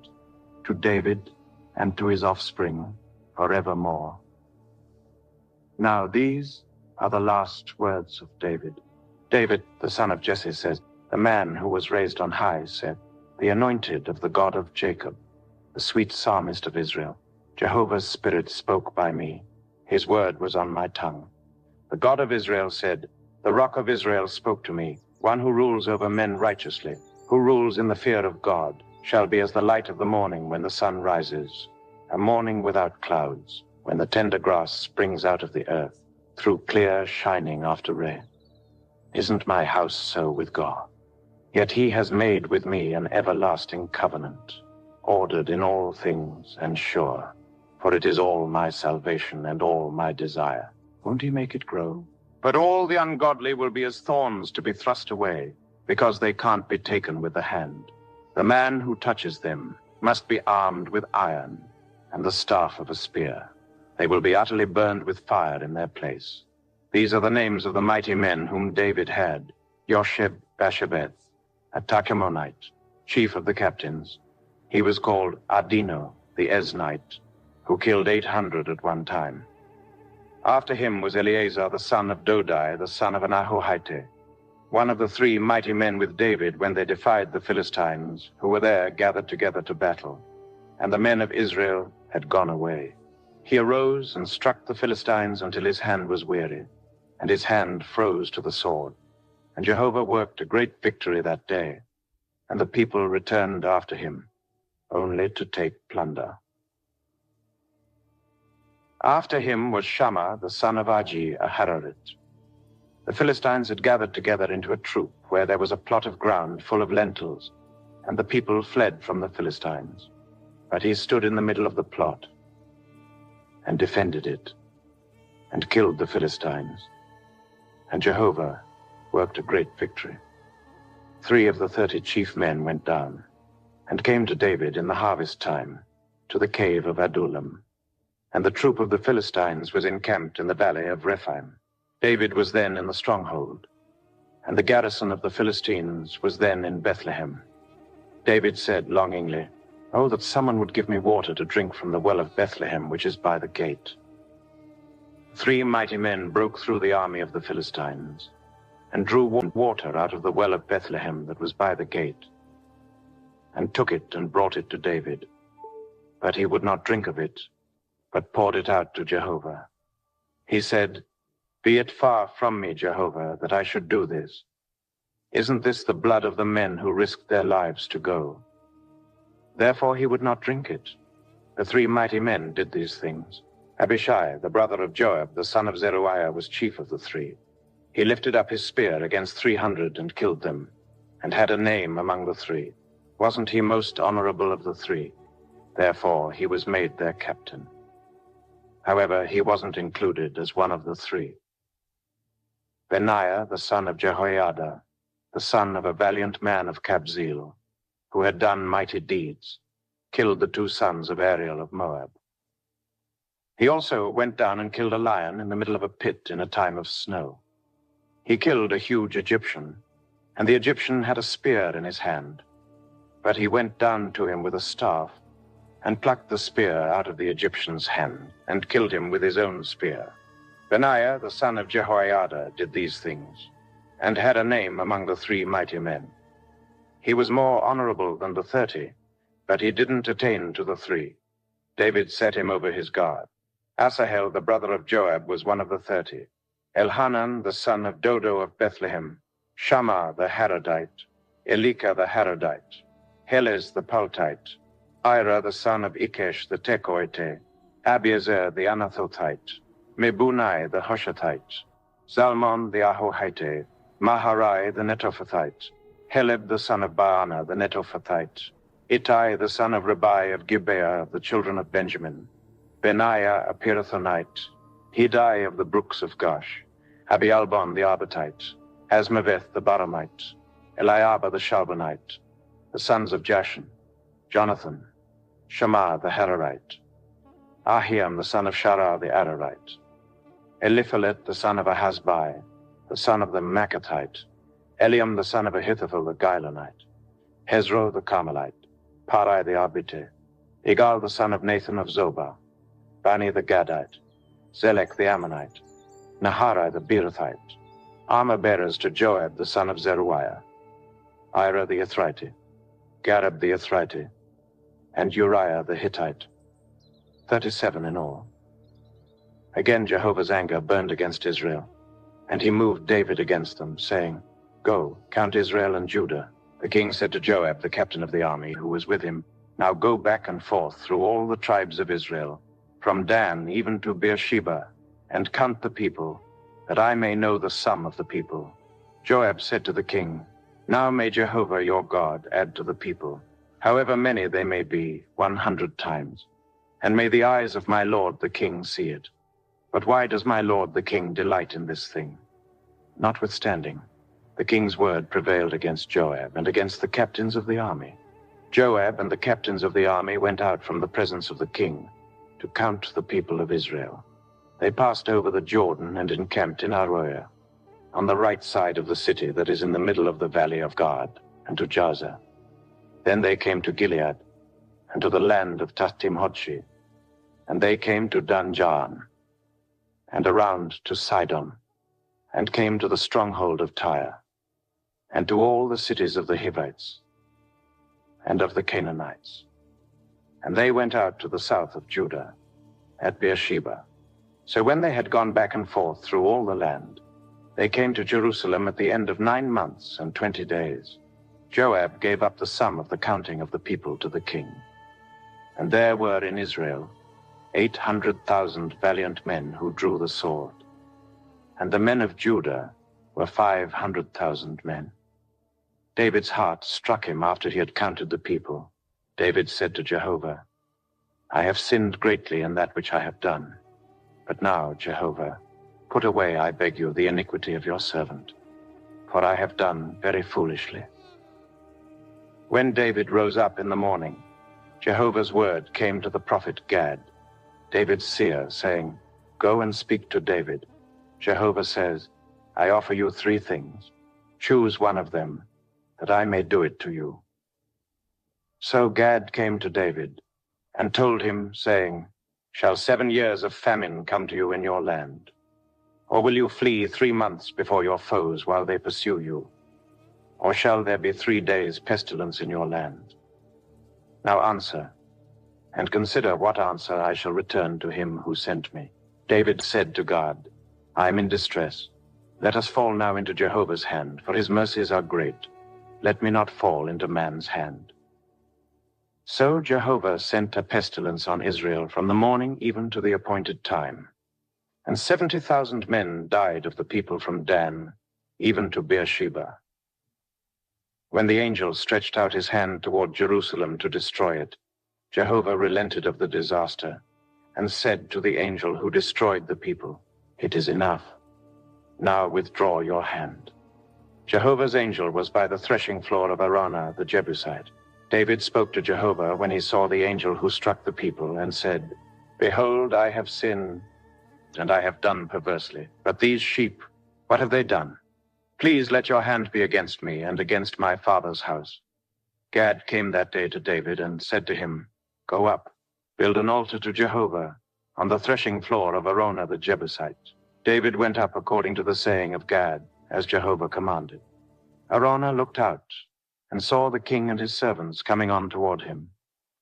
to David and to his offspring forevermore. Now these are the last words of David. David, the son of Jesse, says, the man who was raised on high said, the anointed of the God of Jacob, the sweet psalmist of Israel. Jehovah's Spirit spoke by me. His word was on my tongue. The God of Israel said, the Rock of Israel spoke to me. One who rules over men righteously, who rules in the fear of God, shall be as the light of the morning when the sun rises, a morning without clouds, when the tender grass springs out of the earth, through clear shining after rain. Isn't my house so with God? Yet he has made with me an everlasting covenant, ordered in all things and sure, for it is all my salvation and all my desire. Won't he make it grow? But all the ungodly will be as thorns to be thrust away, because they can't be taken with the hand. The man who touches them must be armed with iron and the staff of a spear. They will be utterly burned with fire in their place. These are the names of the mighty men whom David had: Josheb-Basshebeth, a Tachemonite, chief of the captains. He was called Adino, the Eznite, who killed 800 at one time. After him was Eleazar, the son of Dodai, the son of an Ahohite, one of the 3 mighty men with David when they defied the Philistines, who were there gathered together to battle. And the men of Israel had gone away. He arose and struck the Philistines until his hand was weary, and his hand froze to the sword. And Jehovah worked a great victory that day, and the people returned after him, only to take plunder. After him was Shammah, the son of Agi, a Hararit. The Philistines had gathered together into a troop where there was a plot of ground full of lentils, and the people fled from the Philistines. But he stood in the middle of the plot and defended it. and killed the Philistines. And Jehovah worked a great victory. 3 of the 30 chief men went down and came to David in the harvest time to the cave of Adullam. And the troop of the Philistines was encamped in the valley of Rephaim. David was then in the stronghold, and the garrison of the Philistines was then in Bethlehem. David said longingly, "Oh, that someone would give me water to drink from the well of Bethlehem, which is by the gate." 3 mighty men broke through the army of the Philistines and drew water out of the well of Bethlehem that was by the gate, and took it and brought it to David. But he would not drink of it, but poured it out to Jehovah. He said, "Be it far from me, Jehovah, that I should do this. Isn't this the blood of the men who risked their lives to go?" Therefore he would not drink it. The 3 mighty men did these things. Abishai, the brother of Joab, the son of Zeruiah, was chief of the 3. He lifted up his spear against 300 and killed them, and had a name among the 3. Wasn't he most honorable of the 3? Therefore he was made their captain. However, he wasn't included as one of the 3. Benaiah, the son of Jehoiada, the son of a valiant man of Kabzeel, who had done mighty deeds, killed the 2 sons of Ariel of Moab. He also went down and killed a lion in the middle of a pit in a time of snow. He killed a huge Egyptian, and the Egyptian had a spear in his hand. But he went down to him with a staff, and plucked the spear out of the Egyptian's hand, and killed him with his own spear. Benaiah, the son of Jehoiada, did these things, and had a name among the 3 mighty men. He was more honorable than the 30, but he didn't attain to the 3. David set him over his guard. Asahel, the brother of Joab, was one of the 30. Elhanan, the son of Dodo of Bethlehem, Shammah the Harodite, Elika the Harodite, Helez the Paltite, Ira the son of Ikesh the Tekoite, Abiezer the Anathothite, Mebunai the Hushathite, Zalmon the Ahohite, Maharai the Netophathite, Heleb the son of Baana the Netophathite, Ittai the son of Ribai of Gibeah of the children of Benjamin, Benaiah a Pirathonite, Hiddai of the brooks of Gosh, Abialbon the Arbitite, Asmaveth the Baramite, Eliab the Shalbonite, the sons of Jashan, Jonathan, Shammah the Hararite, Ahiam the son of Sharah the Ararite, Eliphalet the son of Ahazbai, the son of the Machathite, Eliam the son of Ahithophel the Gilonite, Hezro the Carmelite, Parai the Arbite, Igal the son of Nathan of Zobah, Bani the Gadite, Zelek the Ammonite, Naharai the Beerothite, armor-bearers to Joab the son of Zeruiah, Ira the Ithrite, Gareb the Ithrite, and Uriah the Hittite, 37 in all. Again Jehovah's anger burned against Israel, and he moved David against them, saying, "Go, count Israel and Judah." The king said to Joab, the captain of the army, who was with him, "Now go back and forth through all the tribes of Israel, from Dan even to Beersheba, and count the people, that I may know the sum of the people." Joab said to the king, "Now may Jehovah your God add to the people, however many they may be, 100 times, and may the eyes of my lord the king see it. But why does my lord the king delight in this thing?" Notwithstanding, the king's word prevailed against Joab and against the captains of the army. Joab and the captains of the army went out from the presence of the king to count the people of Israel. They passed over the Jordan and encamped in Aroer, on the right side of the city that is in the middle of the valley of Gad, and to Jazer. Then they came to Gilead, and to the land of Tahtim-Hodshi, and they came to Dan-Jaan, and around to Sidon, and came to the stronghold of Tyre, and to all the cities of the Hivites, and of the Canaanites. And they went out to the south of Judah, at Beersheba. So when they had gone back and forth through all the land, they came to Jerusalem at the end of 9 months and 20 days. Joab gave up the sum of the counting of the people to the king. And there were in Israel 800,000 valiant men who drew the sword. And the men of Judah were 500,000 men. David's heart struck him after he had counted the people. David said to Jehovah, "I have sinned greatly in that which I have done. But now, Jehovah, put away, I beg you, the iniquity of your servant, for I have done very foolishly." When David rose up in the morning, Jehovah's word came to the prophet Gad, David's seer, saying, "Go and speak to David. Jehovah says, I offer you 3 things. Choose one of them, that I may do it to you." So Gad came to David and told him, saying, "Shall 7 years of famine come to you in your land? Or will you flee 3 months before your foes while they pursue you? Or shall there be 3 days' pestilence in your land? Now answer, and consider what answer I shall return to him who sent me." David said to God, "I am in distress. Let us fall now into Jehovah's hand, for his mercies are great. Let me not fall into man's hand." So Jehovah sent a pestilence on Israel from the morning even to the appointed time. And 70,000 men died of the people from Dan, even to Beersheba. When the angel stretched out his hand toward Jerusalem to destroy it, Jehovah relented of the disaster and said to the angel who destroyed the people, "It is enough. Now withdraw your hand." Jehovah's angel was by the threshing floor of Araunah the Jebusite. David spoke to Jehovah when he saw the angel who struck the people and said, "Behold, I have sinned, and I have done perversely. But these sheep, what have they done? Please let your hand be against me and against my father's house." Gad came that day to David and said to him, "Go up, build an altar to Jehovah on the threshing floor of Araunah the Jebusite." David went up according to the saying of Gad, as Jehovah commanded. Araunah looked out and saw the king and his servants coming on toward him.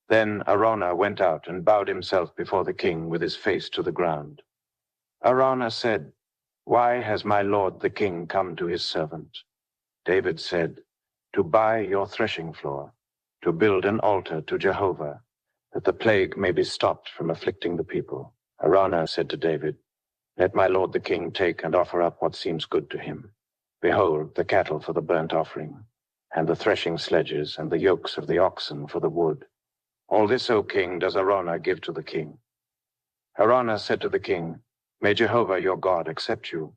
Then Araunah went out and bowed himself before the king with his face to the ground. Araunah said, "Why has my lord the king come to his servant?" David said, "To buy your threshing floor, to build an altar to Jehovah, that the plague may be stopped from afflicting the people." Araunah said to David, "Let my lord the king take and offer up what seems good to him. Behold, the cattle for the burnt offering, and the threshing sledges, and the yokes of the oxen for the wood. All this, O king, does Araunah give to the king." Araunah said to the king, "May Jehovah your God accept you."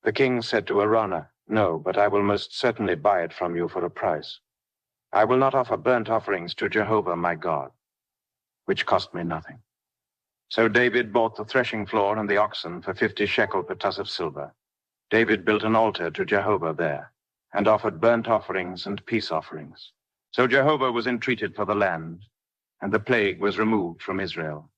The king said to Araunah, "No, but I will most certainly buy it from you for a price. I will not offer burnt offerings to Jehovah my God, which cost me nothing." So David bought the threshing floor and the oxen for 50 shekel per tuss of silver. David built an altar to Jehovah there, and offered burnt offerings and peace offerings. So Jehovah was entreated for the land, and the plague was removed from Israel.